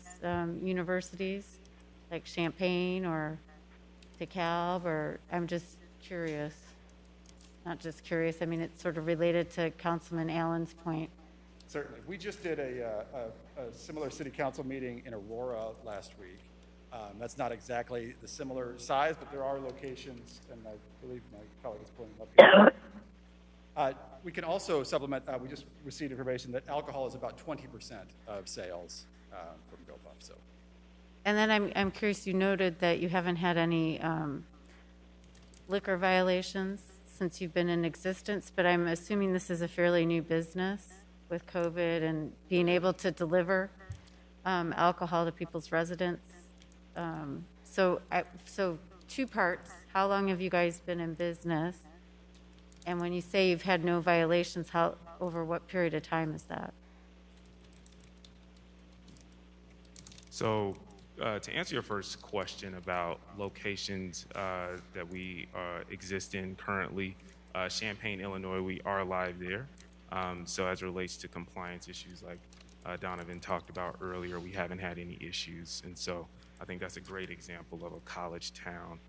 universities like Champaign or DeKalb, or I'm just curious. Not just curious, I mean, it's sort of related to Councilman Allen's point. Certainly. We just did a similar city council meeting in Aurora last week. That's not exactly the similar size, but there are locations, and I believe my colleague is pointing up here. We can also supplement, we just received information that alcohol is about 20% of sales from GoPuff. So. And then I'm curious, you noted that you haven't had any liquor violations since you've been in existence, but I'm assuming this is a fairly new business with COVID and being able to deliver alcohol to people's residents. So two parts. How long have you guys been in business? And when you say you've had no violations, over what period of time is that? So to answer your first question about locations that we exist in currently, Champaign, Illinois, we are live there. So as it relates to compliance issues like Donovan talked about earlier, we haven't had any issues. And so I think that's a great example of a college town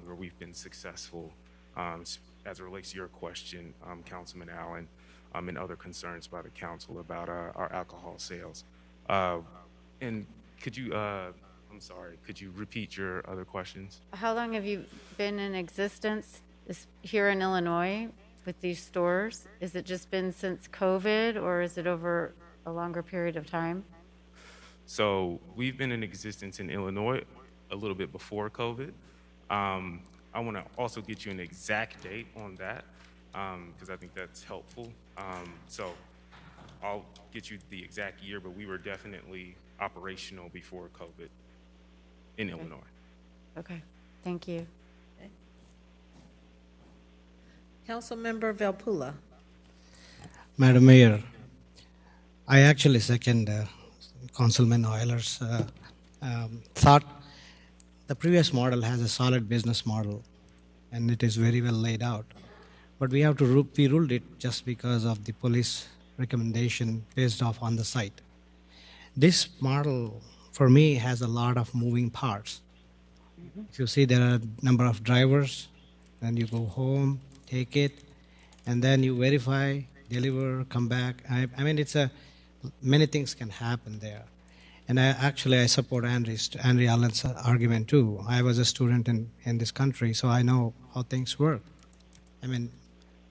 where we've been successful as it relates to your question, Councilman Allen, and other concerns by the council about our alcohol sales. And could you, I'm sorry, could you repeat your other questions? How long have you been in existence here in Illinois with these stores? Is it just been since COVID, or is it over a longer period of time? So we've been in existence in Illinois a little bit before COVID. I want to also get you an exact date on that because I think that's helpful. So I'll get you the exact year, but we were definitely operational before COVID in Illinois. Okay, thank you. Okay. Councilmember Velpula. Madam Mayor, I actually second Councilman Euler's thought. The previous model has a solid business model, and it is very well laid out. But we have to we ruled it just because of the police recommendation based off on the site. This model, for me, has a lot of moving parts. If you see there are a number of drivers, then you go home, take it, and then you verify, deliver, come back. I mean, many things can happen there. And I support Andrew Allen's argument too. I was a student in this country, so I know how things work. I mean,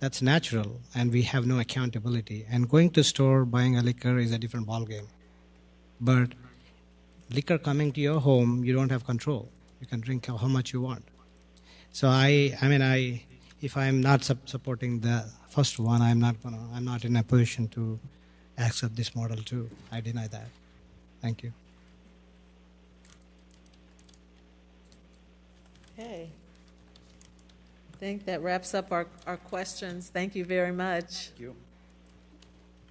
that's natural, and we have no accountability. And going to store, buying a liquor is a different ballgame. But liquor coming to your home, you don't have control. You can drink how much you want. So if I'm not supporting the first one, I'm not in a position to accept this model too. I deny that. Thank you. Okay. I think that wraps up our questions. Thank you very much. Thank you.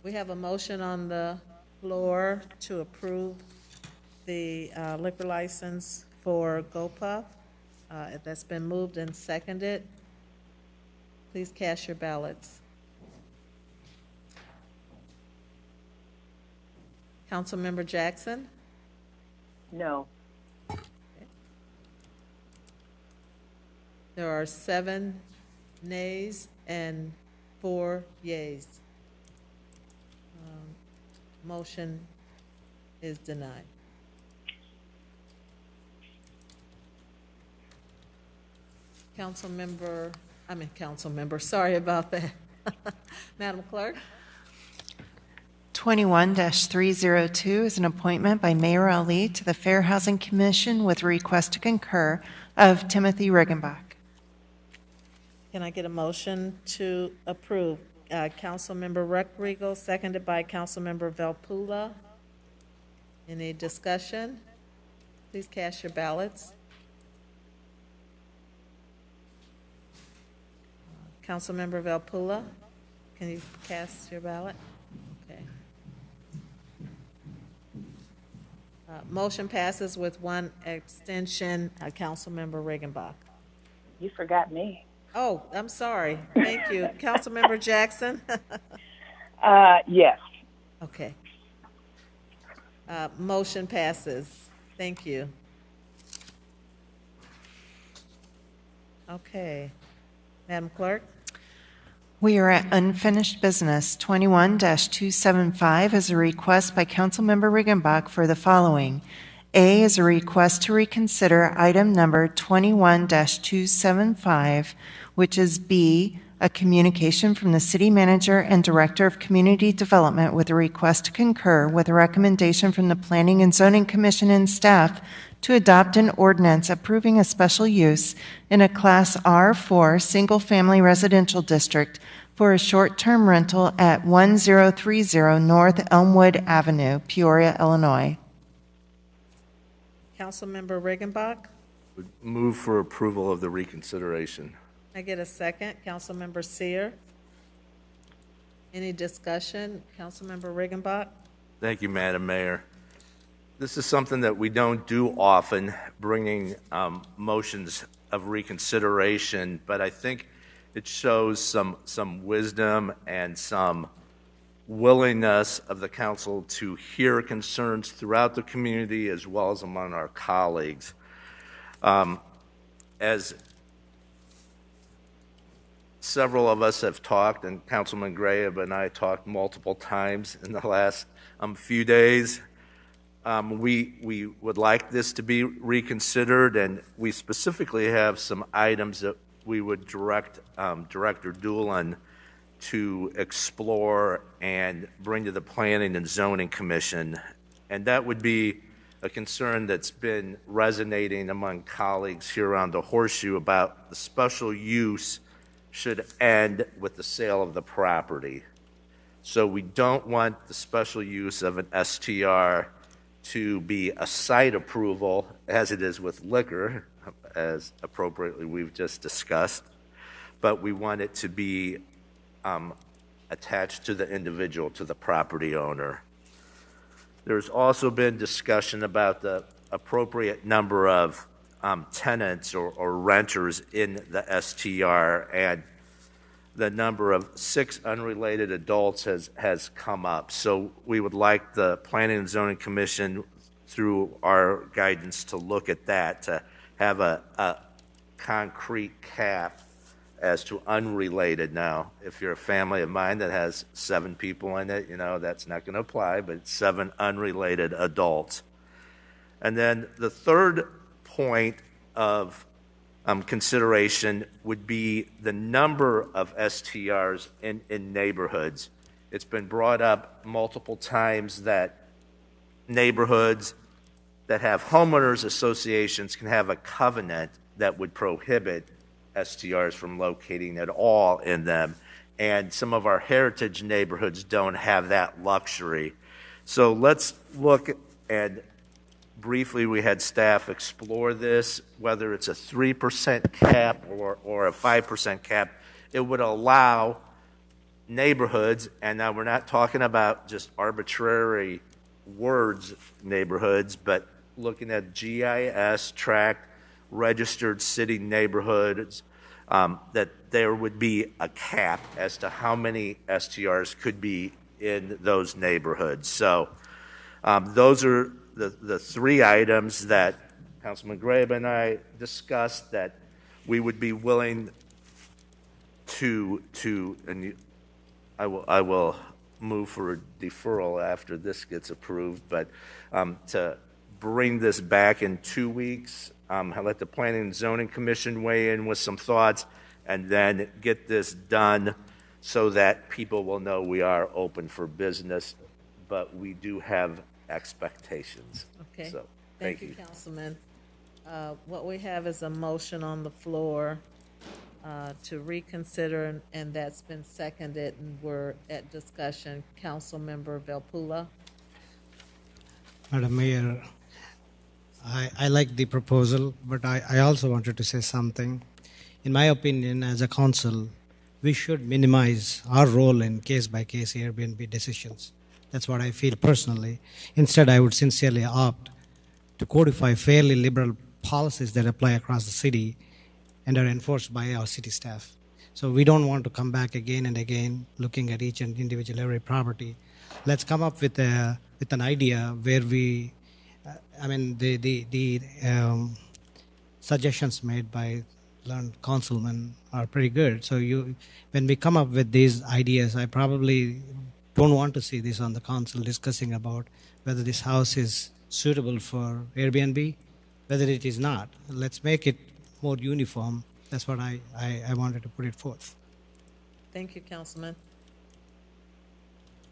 We have a motion on the floor to approve the liquor license for GoPuff. That's been moved and seconded. Please cast your ballots. Councilmember Jackson? No. There are 7 nays and 4 yeas. Motion is denied. Councilmember, sorry about that. Madam Clerk? 21-302 is an appointment by Mayor Ali to the Fair Housing Commission with a request to concur of Timothy Riggenbach. Can I get a motion to approve? Councilmember Reckriegel, seconded by Councilmember Velpula. Any discussion? Please cast your ballots. Councilmember Velpula, can you cast your ballot? Okay. Motion passes with 1 abstention. Councilmember Riggenbach. You forgot me. Oh, I'm sorry. Thank you. Councilmember Jackson? Yes. Okay. Motion passes. Thank you. Okay. Madam Clerk? We are at unfinished business. 21-275 is a request by Councilmember Riggenbach for the following. A is a request to reconsider item number 21-275, which is B, a communication from the City Manager and Director of Community Development with a request to concur with a recommendation from the Planning and Zoning Commission and staff to adopt an ordinance approving a special use in a Class R4 single-family residential district for a short-term rental at 1030 North Elmwood Avenue, Peoria, Illinois. Councilmember Riggenbach? Move for approval of the reconsideration. I get a second. Councilmember Seer? Any discussion? Councilmember Riggenbach? Thank you, Madam Mayor. This is something that we don't do often, bringing motions of reconsideration, but I think it shows some wisdom and some willingness of the council to hear concerns throughout the community as well as among our colleagues. As several of us have talked, and Councilman Graham and I talked multiple times in the last few days, we would like this to be reconsidered, and we specifically have some items that we would direct Director Doolin to explore and bring to the Planning and Zoning Commission. And that would be a concern that's been resonating among colleagues here around the Horseshoe about the special use should end with the sale of the property. So we don't want the special use of an STR to be a site approval, as it is with liquor, as appropriately we've just discussed, but we want it to be attached to the individual, to the property owner. There's also been discussion about the appropriate number of tenants or renters in the STR, and the number of 6 unrelated adults has come up. So we would like the Planning and Zoning Commission, through our guidance, to look at that, to have a concrete cap as to unrelated. Now, if you're a family of mine that has 7 people in it, that's not going to apply, but it's 7 unrelated adults. And then the third point of consideration would be the number of STRs in neighborhoods. It's been brought up multiple times that neighborhoods that have homeowners associations can have a covenant that would prohibit STRs from locating at all in them. And some of our heritage neighborhoods don't have that luxury. So let's look, and briefly we had staff explore this, whether it's a 3% cap or a 5% cap. It would allow neighborhoods, and now we're not talking about just arbitrary words neighborhoods, but looking at GIS tract registered city neighborhoods, that there would be a cap as to how many STRs could be in those neighborhoods. So those are the 3 items that Councilman Grabe and I discussed that we would be willing to and I will move for a deferral after this gets approved, but to bring this back in 2 weeks, let the Planning and Zoning Commission weigh in with some thoughts, and then get this done so that people will know we are open for business, but we do have expectations. Okay. So, Thank you, Councilman. What we have is a motion on the floor to reconsider, and that's been seconded, and we're at discussion. Councilmember Velpula. Madam Mayor, I like the proposal, but I also wanted to say something. In my opinion, as a council, we should minimize our role in case-by-case Airbnb decisions. That's what I feel personally. Instead, I would sincerely opt to codify fairly liberal policies that apply across the city and are enforced by our city staff. So we don't want to come back again and again looking at each and individual every property. Let's come up with an idea where we, the suggestions made by learned councilmen are pretty good. So when we come up with these ideas, I probably don't want to see this on the council discussing about whether this house is suitable for Airbnb, whether it is not. Let's make it more uniform. That's what I wanted to put it forth. Thank you, Councilman.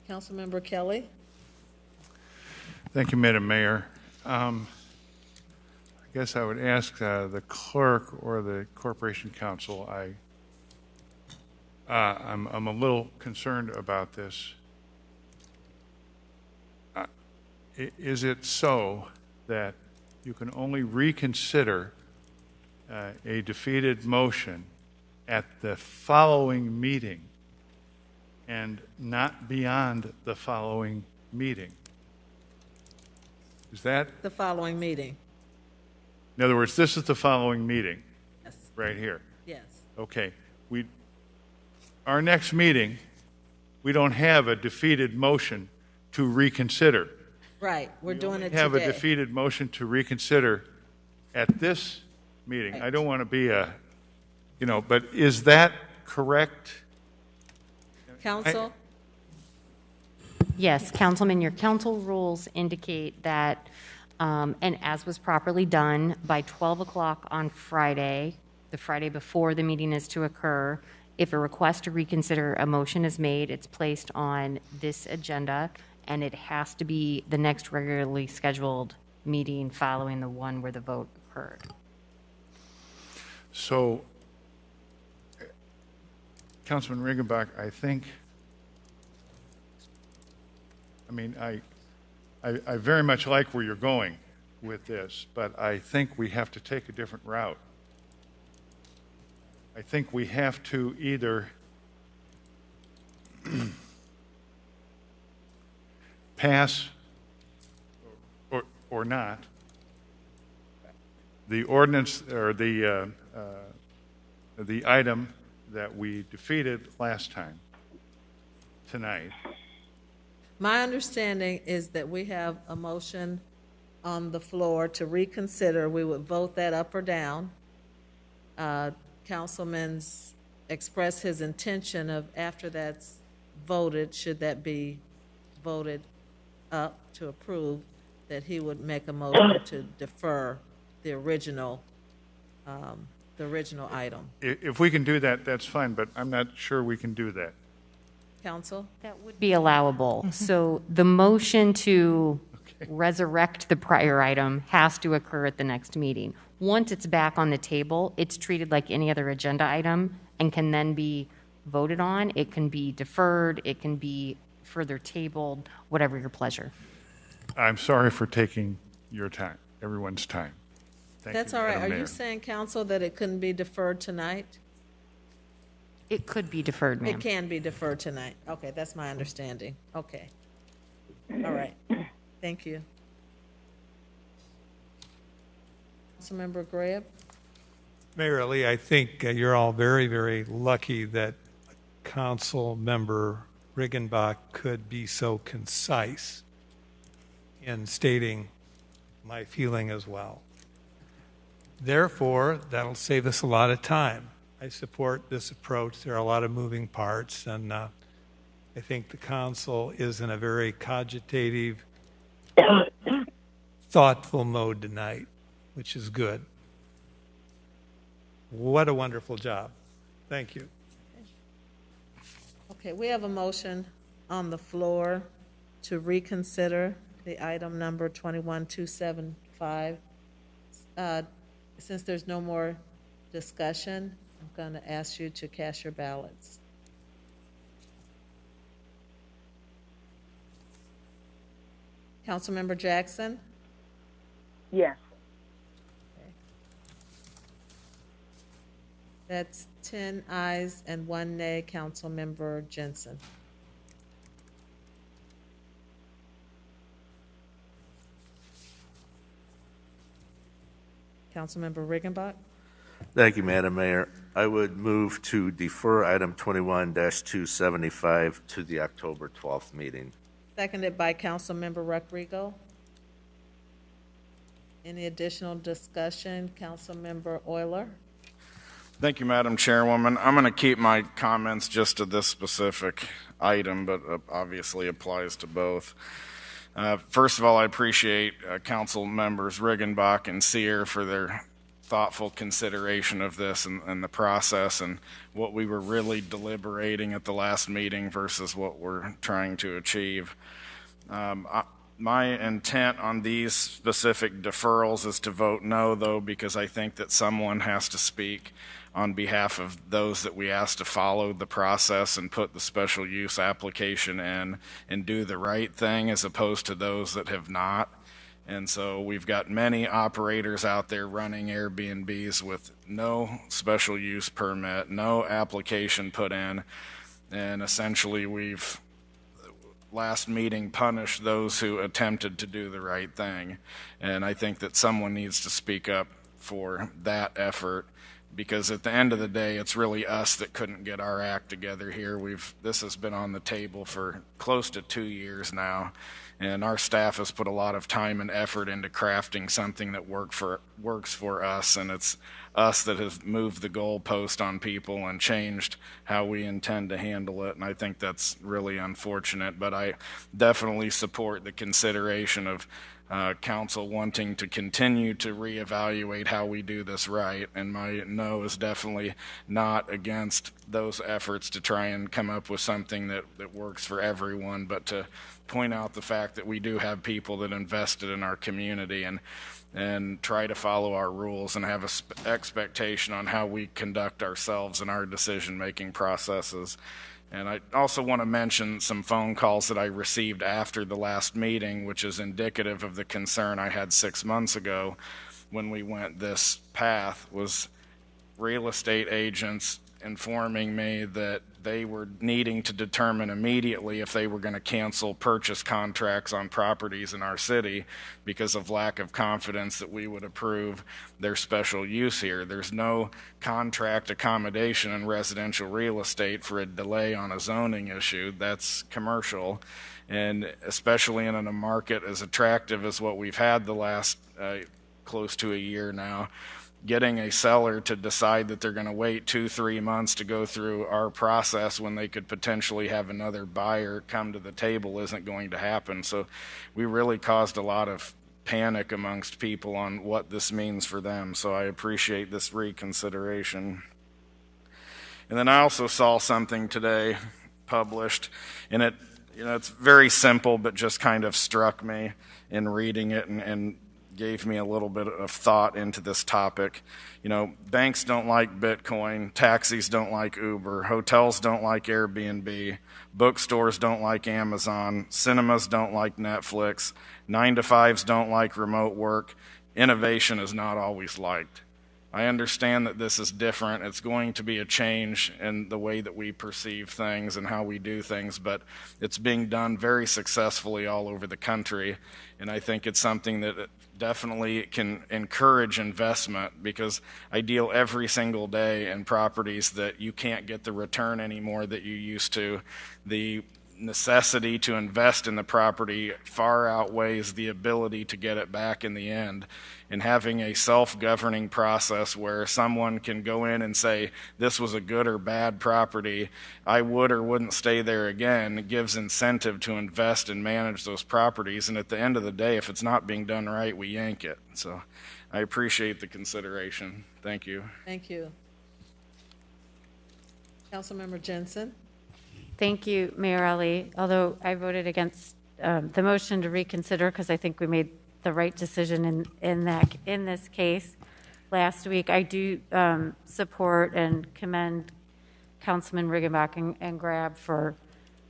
Councilmember Kelly. Thank you, Madam Mayor. I guess I would ask the clerk or the Corporation Council. I'm a little concerned about this. Is it so that you can only reconsider a defeated motion at the following meeting and not beyond the following meeting? Is that? The following meeting. In other words, this is the following meeting. Yes. Right here. Yes. Okay. Our next meeting, we don't have a defeated motion to reconsider. Right. We're doing it We have a today. defeated motion to reconsider at this meeting. I don't want to be but is that correct? Council? Yes, Councilman, your council rules indicate that, and as was properly done, by 12 o'clock on Friday, the Friday before the meeting is to occur, if a request to reconsider a motion is made, it's placed on this agenda, and it has to be the next regularly scheduled meeting following the one where the vote occurred. So, Councilman Riggenbach, I very much like where you're going with this, but I think we have to take a different route. I think we have to either pass or not the ordinance or the item that we defeated last time tonight. My understanding is that we have a motion on the floor to reconsider. We would vote that up or down. Councilman's expressed his intention of, after that's voted, should that be voted up to approve, that he would make a motion to defer the original item. If we can do that, that's fine, but I'm not sure we can do that. Council? That would be allowable. So the motion to resurrect the prior item has to occur at the next meeting. Once it's back on the table, it's treated like any other agenda item and can then be voted on. It can be deferred, it can be further tabled, whatever your pleasure. I'm sorry for taking your time, everyone's time. Thank That's you, all right. Madam Are you Mayor. saying, Council, that it couldn't be deferred tonight? It could be deferred, ma'am. It can be deferred tonight. Okay, that's my understanding. Okay. All right. Thank you. Councilmember Greb? Mayor Ali, I think you're all very, very lucky that Council Member Riggenbach could be so concise in stating my feeling as well. Therefore, that'll save us a lot of time. I support this approach. There are a lot of moving parts, and I think the council is in a very cogitative, thoughtful mode tonight, which is good. What a wonderful job. Thank you. Okay, we have a motion on the floor to reconsider the item number 21275. Since there's no more discussion, I'm going to ask you to cast your ballots. Councilmember Jackson? Yes. That's 10 ayes and 1 nay. Councilmember Jensen. Councilmember Riggenbach? Thank you, Madam Mayor. I would move to defer item 21-275 to the October 12th meeting. Seconded by Councilmember Rodrigo. Any additional discussion? Councilmember Euler? Thank you, Madam Chairwoman. I'm going to keep my comments just to this specific item, but obviously applies to both. First of all, I appreciate Council members Riggenbach and Sear for their thoughtful consideration of this and the process and what we were really deliberating at the last meeting versus what we're trying to achieve. My intent on these specific deferrals is to vote no, though, because I think that someone has to speak on behalf of those that we asked to follow the process and put the special use application in and do the right thing as opposed to those that have not. And so we've got many operators out there running Airbnbs with no special use permit, no application put in, and essentially we've last meeting punished those who attempted to do the right thing. And I think that someone needs to speak up for that effort, because at the end of the day, it's really us that couldn't get our act together here. This has been on the table for close to 2 years now, and our staff has put a lot of time and effort into crafting something that works for us, and it's us that has moved the goalpost on people and changed how we intend to handle it, and I think that's really unfortunate. But I definitely support the consideration of council wanting to continue to reevaluate how we do this right, and my no is definitely not against those efforts to try and come up with something that works for everyone, but to point out the fact that we do have people that invested in our community and try to follow our rules and have an expectation on how we conduct ourselves in our decision-making processes. And I also want to mention some phone calls that I received after the last meeting, which is indicative of the concern I had 6 months ago when we went this path, was real estate agents informing me that they were needing to determine immediately if they were going to cancel purchase contracts on properties in our city because of lack of confidence that we would approve their special use here. There's no contract accommodation in residential real estate for a delay on a zoning issue. That's commercial. And especially in a market as attractive as what we've had the last close to a year now, getting a seller to decide that they're going to wait 2-3 months to go through our process when they could potentially have another buyer come to the table isn't going to happen. So we really caused a lot of panic amongst people on what this means for them. So I appreciate this reconsideration. And then I also saw something today published, and it's very simple, but just kind of struck me in reading it and gave me a little bit of thought into this topic. Banks don't like Bitcoin, taxis don't like Uber, hotels don't like Airbnb, bookstores don't like Amazon, cinemas don't like Netflix, 9-to-5s don't like remote work. Innovation is not always liked. I understand that this is different. It's going to be a change in the way that we perceive things and how we do things, but it's being done very successfully all over the country, and I think it's something that definitely can encourage investment, because I deal every single day in properties that you can't get the return anymore that you used to. The necessity to invest in the property far outweighs the ability to get it back in the end. And having a self-governing process where someone can go in and say, this was a good or bad property, I would or wouldn't stay there again, gives incentive to invest and manage those properties. And at the end of the day, if it's not being done right, we yank it. So I appreciate the consideration. Thank you. Thank you. Councilmember Jensen. Thank you, Mayor Ali. Although I voted against the motion to reconsider because I think we made the right decision in this case last week, I do support and commend Councilman Riggenbach and Grab for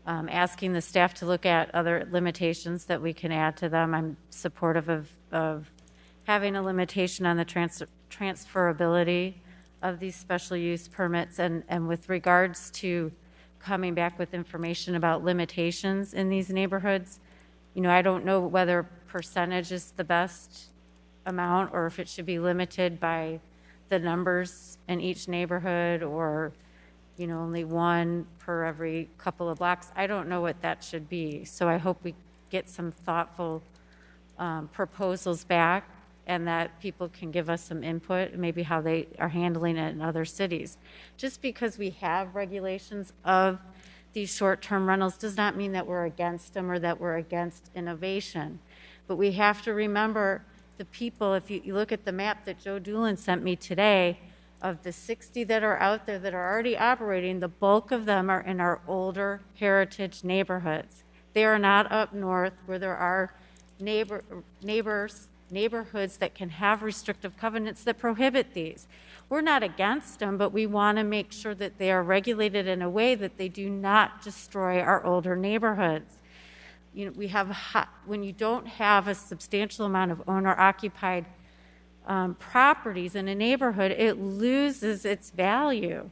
asking the staff to look at other limitations that we can add to them. I'm supportive of having a limitation on the transferability of these special use permits, and with regards to coming back with information about limitations in these neighborhoods, I don't know whether percentage is the best amount or if it should be limited by the numbers in each neighborhood, or only one per every couple of blocks. I don't know what that should be. So I hope we get some thoughtful proposals back, and that people can give us some input, maybe how they are handling it in other cities. Just because we have regulations of these short-term rentals does not mean that we're against them or that we're against innovation. But we have to remember the people. If you look at the map that Joe Doolin sent me today, of the 60 that are out there that are already operating, the bulk of them are in our older heritage neighborhoods. They are not up north where there are neighborhoods that can have restrictive covenants that prohibit these. We're not against them, but we want to make sure that they are regulated in a way that they do not destroy our older neighborhoods. When you don't have a substantial amount of owner-occupied properties in a neighborhood, it loses its value.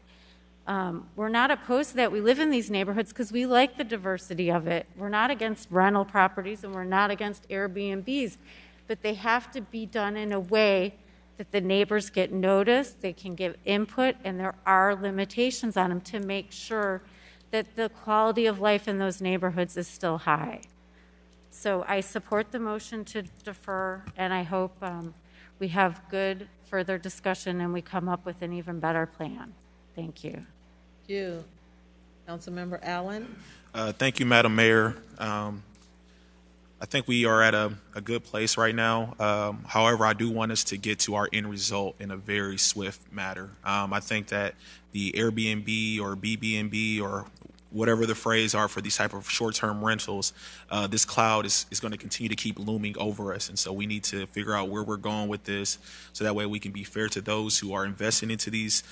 We're not opposed to that. We live in these neighborhoods because we like the diversity of it. We're not against rental properties, and we're not against Airbnbs, but they have to be done in a way that the neighbors get noticed, they can give input, and there are limitations on them to make sure that the quality of life in those neighborhoods is still high. So I support the motion to defer, and I hope we have good further discussion and we come up with an even better plan. Thank you. Thank you. Councilmember Allen. Thank you, Madam Mayor. I think we are at a good place right now. However, I do want us to get to our end result in a very swift manner. I think that the Airbnb or BBNB or whatever the phrase are for these type of short-term rentals, this cloud is going to continue to keep looming over us. And so we need to figure out where we're going with this so that way we can be fair to those who are investing into these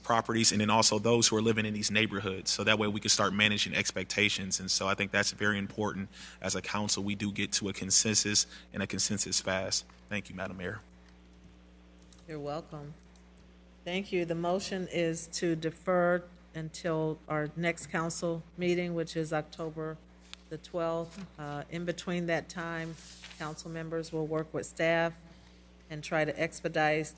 properties, and then also those who are living in these neighborhoods. So that way we can start managing expectations. And so I think that's very important. As a council, we do get to a consensus, and a consensus fast. Thank you, Madam Mayor. You're welcome. Thank you. The motion is to defer until our next council meeting, which is October the 12th. In between that time, council members will work with staff and try to expedite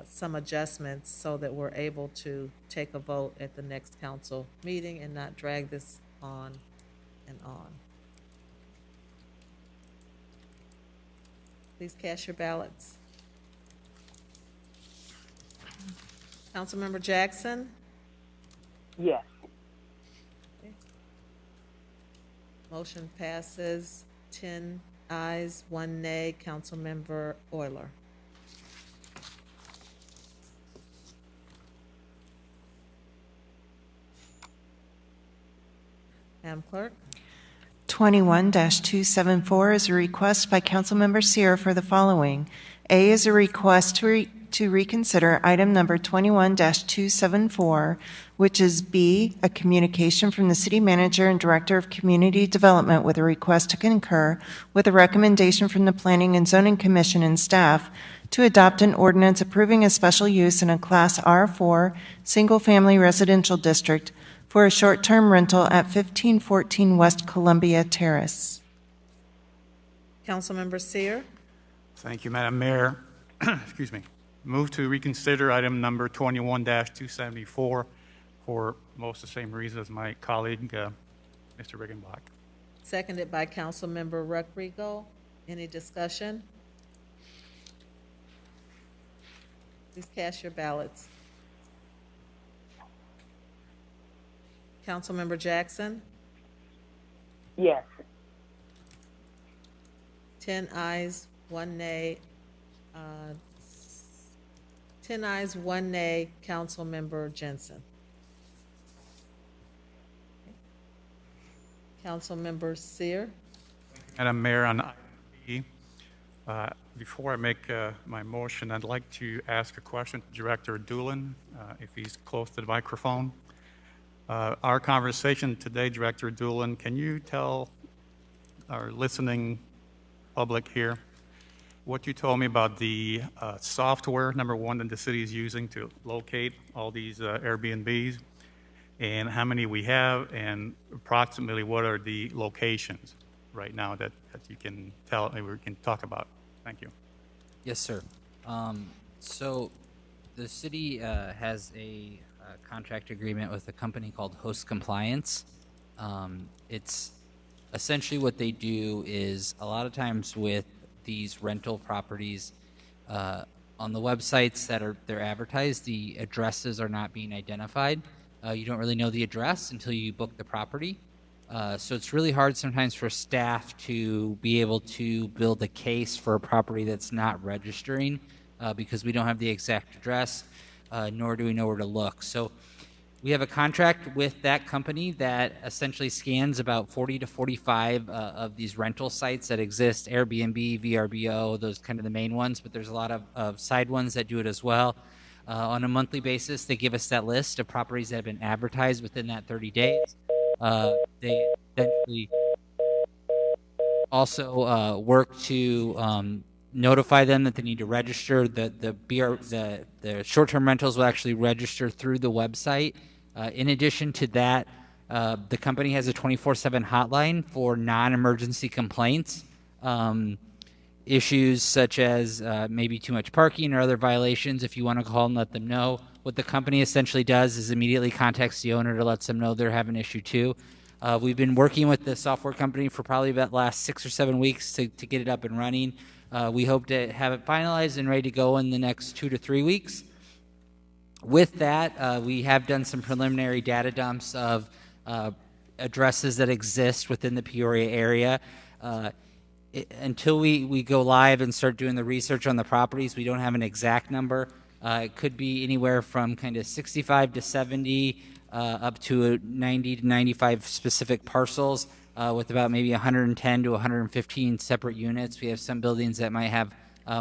some adjustments so that we're able to take a vote at the next council meeting and not drag this on and on. Please cast your ballots. Councilmember Jackson? Yes. Okay. Motion passes 10 ayes, 1 nay. Councilmember Euler. Madam Clerk? 21-274 is a request by Councilmember Sear for the following. A is a request to reconsider item number 21-274, which is B, a communication from the City Manager and Director of Community Development with a request to concur with a recommendation from the Planning and Zoning Commission and staff to adopt an ordinance approving a special use in a Class R4 single-family residential district for a short-term rental at 1514 West Columbia Terrace. Councilmember Sear? Thank you, Madam Mayor. Excuse me. Move to reconsider item number 21-274 for most of the same reasons as my colleague, Mr. Riggenbach. Seconded by Councilmember Rodrigo. Any discussion? Please cast your ballots. Councilmember Jackson? Yes. 10 ayes, 1 nay. 10 ayes, 1 nay. Councilmember Jensen. Councilmember Seer? Madam Mayor, on item B, before I make my motion, I'd like to ask a question to Director Doolin, if he's close to the microphone. Our conversation today, Director Doolin, can you tell our listening public here what you told me about the software, number one, that the city is using to locate all these Airbnbs, and how many we have, and approximately what are the locations right now that you can tell and we can talk about? Thank you. Yes, sir. So the city has a contract agreement with a company called Host Compliance. It's essentially what they do is a lot of times with these rental properties on the websites that they're advertised, the addresses are not being identified. You don't really know the address until you book the property. So it's really hard sometimes for staff to be able to build a case for a property that's not registering because we don't have the exact address, nor do we know where to look. So we have a contract with that company that essentially scans about 40 to 45 of these rental sites that exist, Airbnb, VRBO, those kind of the main ones, but there's a lot of side ones that do it as well. On a monthly basis, they give us that list of properties that have been advertised within that 30 days. They essentially also work to notify them that they need to register. The short-term rentals will actually register through the website. In addition to that, the company has a 24/7 hotline for non-emergency complaints. Issues such as maybe too much parking or other violations, if you want to call and let them know. What the company essentially does is immediately contacts the owner to let them know they're having an issue too. We've been working with the software company for probably about the last 6 or 7 weeks to get it up and running. We hope to have it finalized and ready to go in the next 2 to 3 weeks. With that, we have done some preliminary data dumps of addresses that exist within the Peoria area. Until we go live and start doing the research on the properties, we don't have an exact number. It could be anywhere from kind of 65 to 70 up to 90 to 95 specific parcels with about maybe 110 to 115 separate units. We have some buildings that might have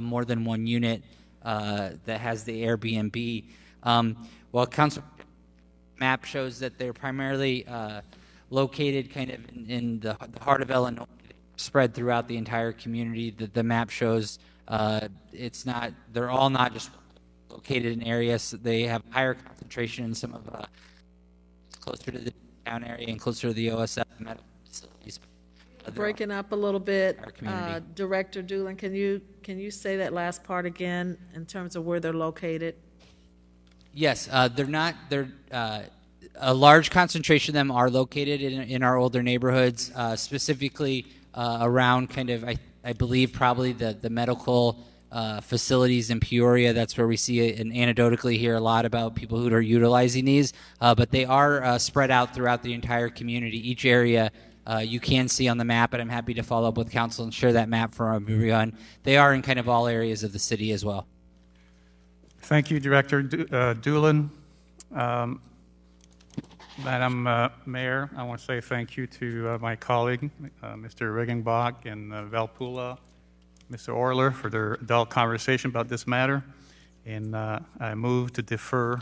more than one unit that has the Airbnb. While council map shows that they're primarily located kind of in the heart of Illinois, spread throughout the entire community. The map shows they're all not just located in areas. They have higher concentration in some of closer to the town area and closer to the OSF medical facilities. Breaking up a little bit, our community. Director Doolin, can you say that last part again in terms of where they're located? Yes, they're a large concentration of them are located in our older neighborhoods, specifically around kind of, I believe, probably the medical facilities in Peoria. That's where we see and anecdotally hear a lot about people who are utilizing these. But they are spread out throughout the entire community. Each area you can see on the map, and I'm happy to follow up with council and share that map for everyone. They are in kind of all areas of the city as well. Thank you, Director Doolin. Madam Mayor, I want to say thank you to my colleague, Mr. Riggenbach and Valpula, Mr. Orler, for their adult conversation about this matter. And I move to defer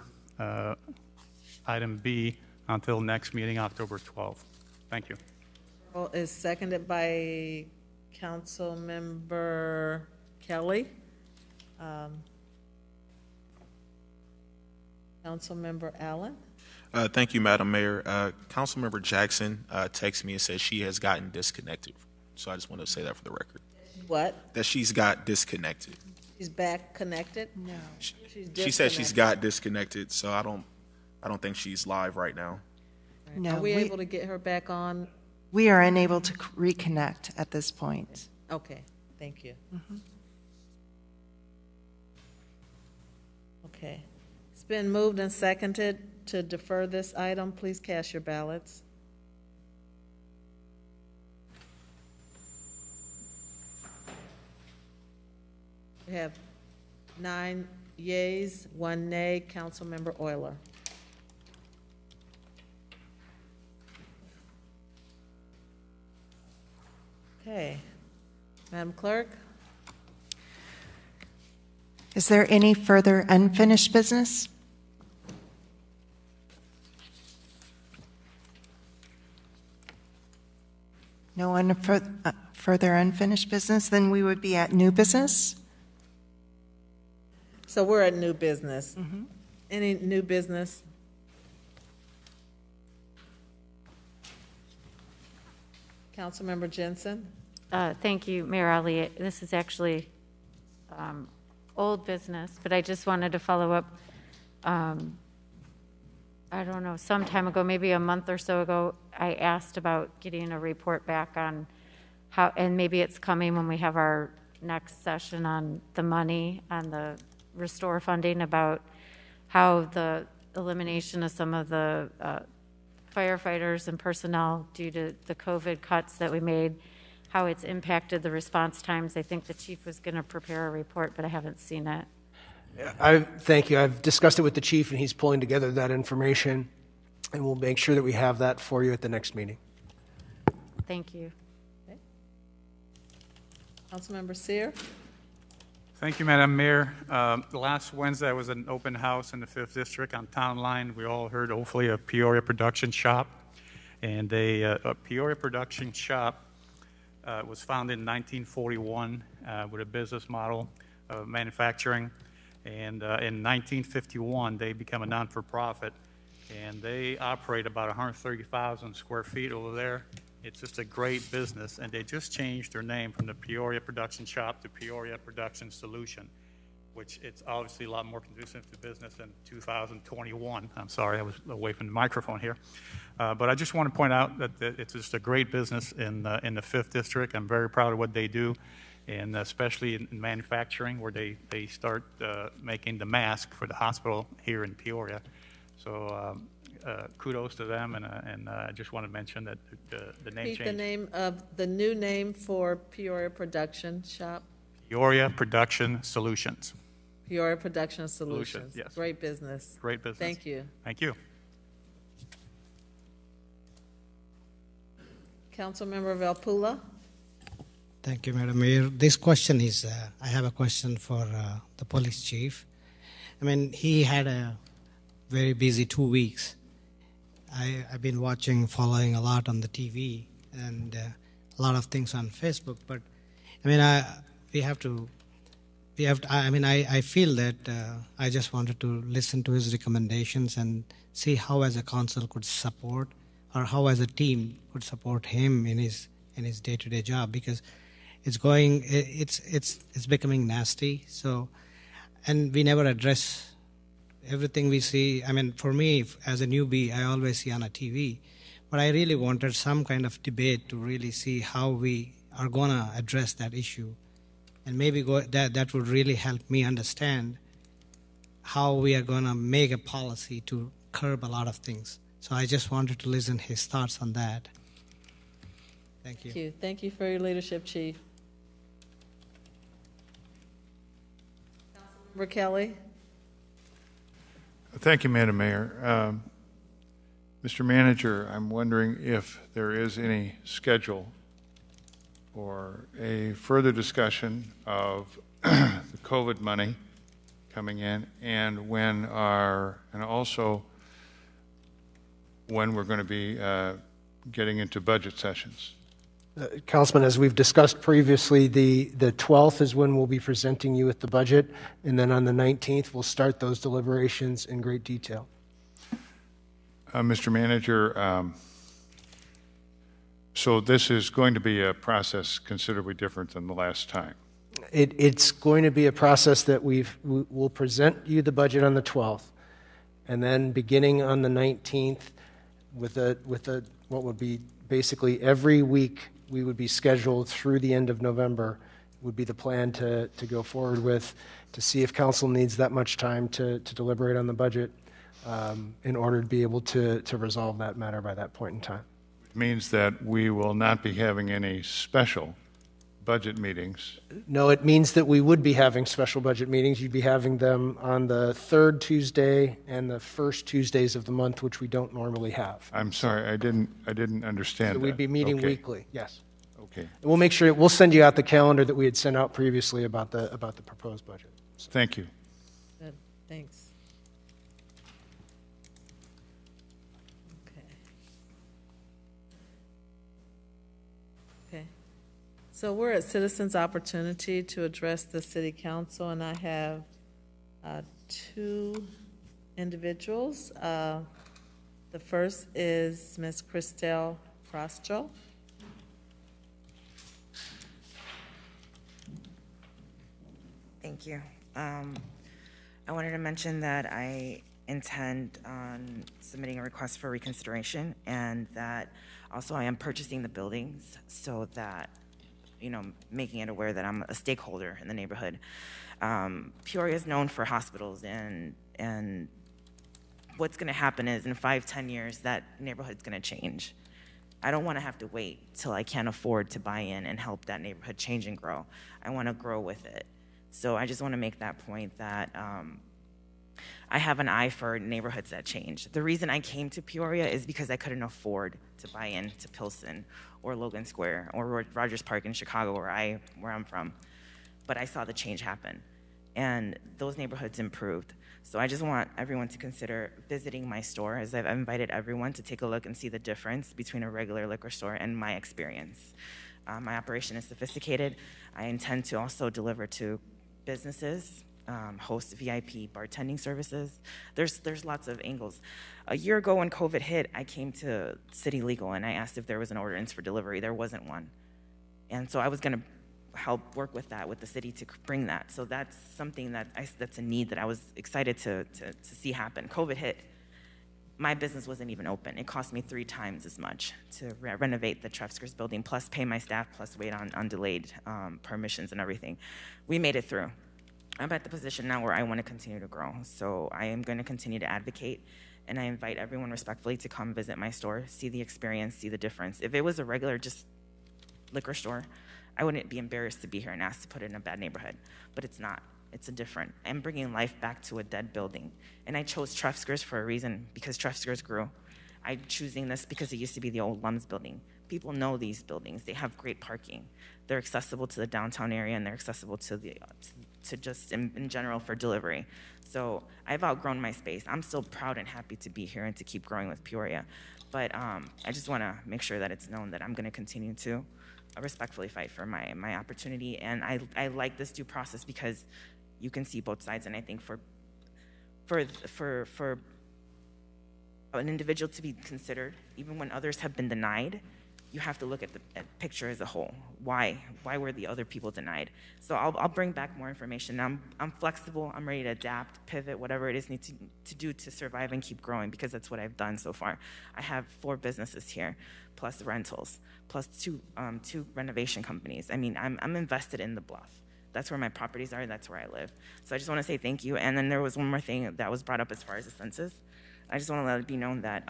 item B until next meeting, October 12th. Thank you. Is seconded by Councilmember Kelly. Councilmember Allen. Thank you, Madam Mayor. Councilmember Jackson texted me and said she has gotten disconnected. So I just want to say that for the record. What? That she's got She's back connected? No. She said she's got disconnected, so I don't I don't think she's live right now. No, Are we able to get her back on? We are unable to reconnect at this point. Okay, thank you. Okay. It's been moved and seconded to defer this item. Please cast your ballots. We have 9 yeas, 1 nay. Councilmember Euler. Okay. Madam Clerk? Is there any further unfinished business? No further unfinished business? Then we would be at new business. So we're at new business. Any new business? Councilmember Jensen? Thank you, Mayor Ali. This is actually old business, but I just wanted to follow up. I don't know, some time ago, maybe a month or so ago, I asked about getting a report back on how, and maybe it's coming when we have our next session on the money, on the restore funding, about how the elimination of some of the firefighters and personnel due to the COVID cuts that we made, how it's impacted the response times. I think the chief was going to prepare a report, but I haven't seen it. Thank you. I've discussed it with the chief, and he's pulling together that information, and we'll make sure that we have that for you at the next meeting. Thank you. Okay. Councilmember Sear? Thank you, Madam Mayor. Last Wednesday was an open house in the 5th District on Town Line. We all heard, hopefully, a Peoria production shop. And a Peoria production shop was founded in 1941 with a business model of manufacturing. And in 1951, they became a non-for-profit, and they operate about 130,000 square feet over there. It's just a great business, and they just changed their name from the Peoria Production Shop to Peoria Production Solution, which it's obviously a lot more conducive to business in 2021. I'm sorry, I was away from the microphone here. But I just want to point out that it's just a great business in the 5th District. I'm very proud of what they do, and especially in manufacturing, where they start making the mask for the hospital here in Peoria. So kudos to them, and I just want to mention that the name Repeat change. the name of the new name for Peoria Production Shop? Peoria Production Solutions. Peoria Production Solutions. Solutions, yes. Great business. Great business. Thank you. Thank you. Councilmember Valpula? Thank you, Madam Mayor. This question is, I have a question for the police chief. I mean, he had a very busy 2 weeks. I've been following a lot on the TV and a lot of things on Facebook, but I mean, I feel that I just wanted to listen to his recommendations and see how as a council could support, or how as a team could support him in his day-to-day job, because it's becoming nasty. So, and we never address everything we see. I mean, for me, as a newbie, I always see on a TV, but I really wanted some kind of debate to really see how we are going to address that issue. And maybe that would really help me understand how we are going to make a policy to curb a lot of things. So I just wanted to listen to his thoughts on that. Thank you. Thank you. Thank you for your leadership, Chief. Councilmember Kelly? Thank you, Madam Mayor. Mr. Manager, I'm wondering if there is any schedule or a further discussion of the COVID money coming in, and also when we're going to be getting into budget sessions. Councilman, as we've discussed previously, the 12th is when we'll be presenting you with the budget, and then on the 19th, we'll start those deliberations in great detail. Mr. Manager, so this is going to be a process considerably different than the last time. It's going to be a process that we'll present you the budget on the 12th, And then beginning on the 19th, with what would be basically every week, we would be scheduled through the end of November, would be the plan to go forward with, to see if council needs that much time to deliberate on the budget in order to be able to resolve that matter by that point in time. Means that we will not be having any special budget meetings. No, it means that we would be having special budget meetings. You'd be having them on the third Tuesday and the first Tuesdays of the month, which we don't normally have. I'm sorry, I didn't understand So that. we'd be meeting Okay. weekly, yes. Okay. And we'll make sure, we'll send you out the calendar that we had sent out previously about the proposed budget. Thank you. Good, thanks. Okay. Okay. So we're at citizens' opportunity to address the city council, and I have two individuals. The first is Ms. Christelle Frostro. Thank you. I wanted to mention that I intend on submitting a request for reconsideration, and that also I am purchasing the buildings, so that, making it aware that I'm a stakeholder in the neighborhood. Peoria is known for hospitals, and what's going to happen is in 5-10 years, that neighborhood's going to change. I don't want to have to wait till I can't afford to buy in and help that neighborhood change and grow. I want to grow with it. So I just want to make that point that I have an eye for neighborhoods that change. The reason I came to Peoria is because I couldn't afford to buy into Pilsen or Logan Square or Rogers Park in Chicago, where I'm from. But I saw the change happen, and those neighborhoods improved. So I just want everyone to consider visiting my store, as I've invited everyone to take a look and see the difference between a regular liquor store and my experience. My operation is sophisticated. I intend to also deliver to businesses, host VIP bartending services. There's lots of angles. A year ago when COVID hit, I came to City Legal and I asked if there was an ordinance for delivery. There wasn't one. And so I was going to help work with that, with the city, to bring that. So that's something that's a need that I was excited to see happen. COVID hit. My business wasn't even open. It cost me 3 times as much to renovate the Trefskers building, plus pay my staff, plus wait on delayed permissions and everything. We made it through. I'm at the position now where I want to continue to grow. So I am going to continue to advocate, and I invite everyone respectfully to come visit my store, see the experience, see the difference. If it was a regular just liquor store, I wouldn't be embarrassed to be here and asked to put it in a bad neighborhood, but it's not. It's a different. I'm bringing life back to a dead building. And I chose Trefskers for a reason, because Trefskers grew. I'm choosing this because it used to be the old Lums building. People know these buildings. They have great parking. They're accessible to the downtown area, and they're accessible to just in general for delivery. So I've outgrown my space. I'm still proud and happy to be here and to keep growing with Peoria. But I just want to make sure that it's known that I'm going to continue to respectfully fight for my opportunity. And I like this due process because you can see both sides. And I think for an individual to be considered, even when others have been denied, you have to look at the picture as a whole. Why were the other people denied? So I'll bring back more information. I'm flexible. I'm ready to adapt, pivot, whatever it is need to do to survive and keep growing, because that's what I've done so far. I have 4 businesses here, plus rentals, plus two renovation companies. I mean, I'm invested in the Bluff. That's where my properties are. That's where I live. So I just want to say thank you. And then there was one more thing that was brought up as far as the census. I just want to let it be known that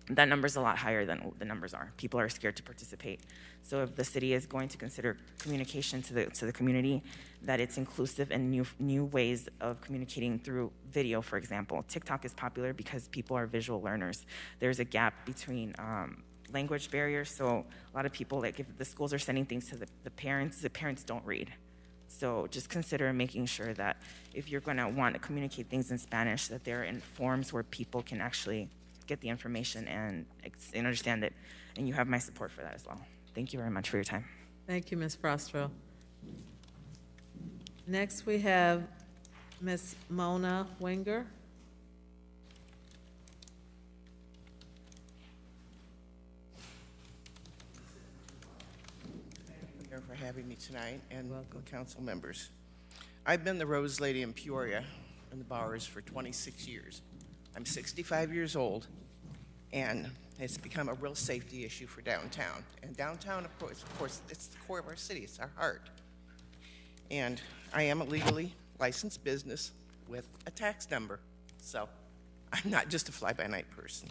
that number's a lot higher than the numbers are. People are scared to participate. So if the city is going to consider communication to the community, that it's inclusive and new ways of communicating through video, for example. TikTok is popular because people are visual learners. There's a gap between language barriers. So a lot of people, like if the schools are sending things to the parents don't read. So just consider making sure that if you're going to want to communicate things in Spanish, that they're in forms where people can actually get the information and understand it. And you have my support for that as well. Thank you very much for your time. Thank you, Ms. Frostro. Next, we have Ms. Mona Wenger. For having me tonight, and welcome council members. I've been the Rose Lady in Peoria and the Bowers for 26 years. I'm 65 years old, and it's become a real safety issue for downtown. And downtown, of course, it's the core of our city. It's our heart. And I am a legally licensed business with a tax number, so I'm not just a fly-by-night person.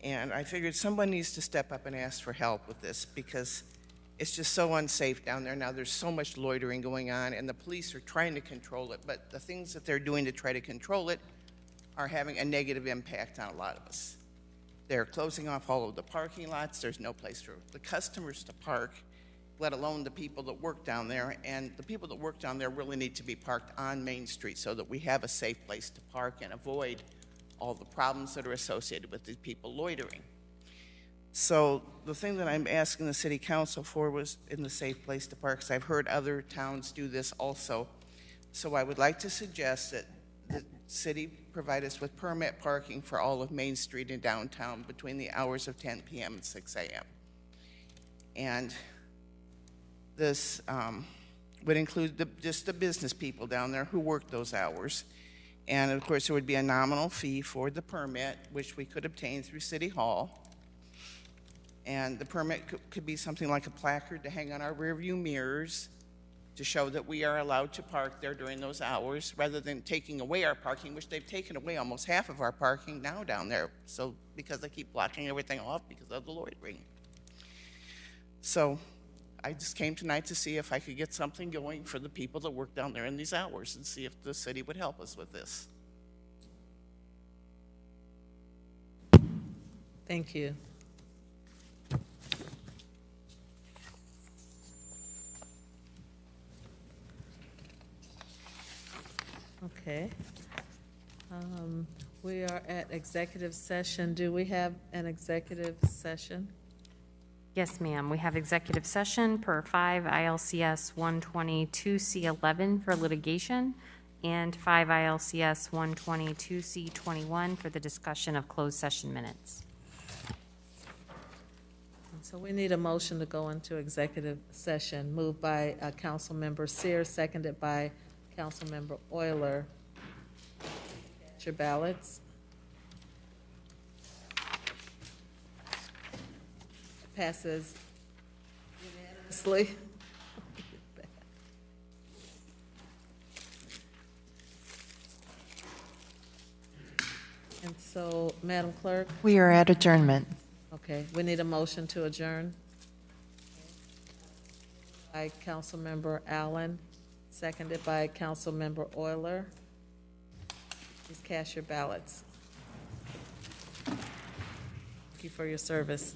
And I figured someone needs to step up and ask for help with this because it's just so unsafe down there. Now there's so much loitering going on, and the police are trying to control it, but the things that they're doing to try to control it are having a negative impact on a lot of us. They're closing off all of the parking lots. There's no place for the customers to park, let alone the people that work down there. And the people that work down there really need to be parked on Main Street so that we have a safe place to park and avoid all the problems that are associated with these people loitering. So the thing that I'm asking the city council for was in the safe place to park, because I've heard other towns do this also. So I would like to suggest that the city provide us with permit parking for all of Main Street in downtown between the hours of 10 p.m. and 6 a.m. And this would include just the business people down there who work those hours. And of course, there would be a nominal fee for the permit, which we could obtain through City Hall. And the permit could be something like a placard to hang on our rearview mirrors to show that we are allowed to park there during those hours, rather than taking away our parking, which they've taken away almost half of our parking now down there. So because they keep blocking everything off because of the loitering. So I just came tonight to see if I could get something going for the people that work down there in these hours and see if the city would help us with this. Thank you. Okay. We are at executive session. Do we have an executive session? Yes, ma'am. We have executive session per 5 ILCS 122C11 for litigation and 5 ILCS 122C21 for the discussion of closed session minutes. So we need a motion to go into executive session, moved by Councilmember Sears, seconded by Councilmember Euler. Get your ballots. Passes unanimously. And so, Madam Clerk? We are at adjournment. Okay, we need a motion to adjourn. By Councilmember Allen, seconded by Councilmember Euler. Please cast your ballots. Thank you for your service.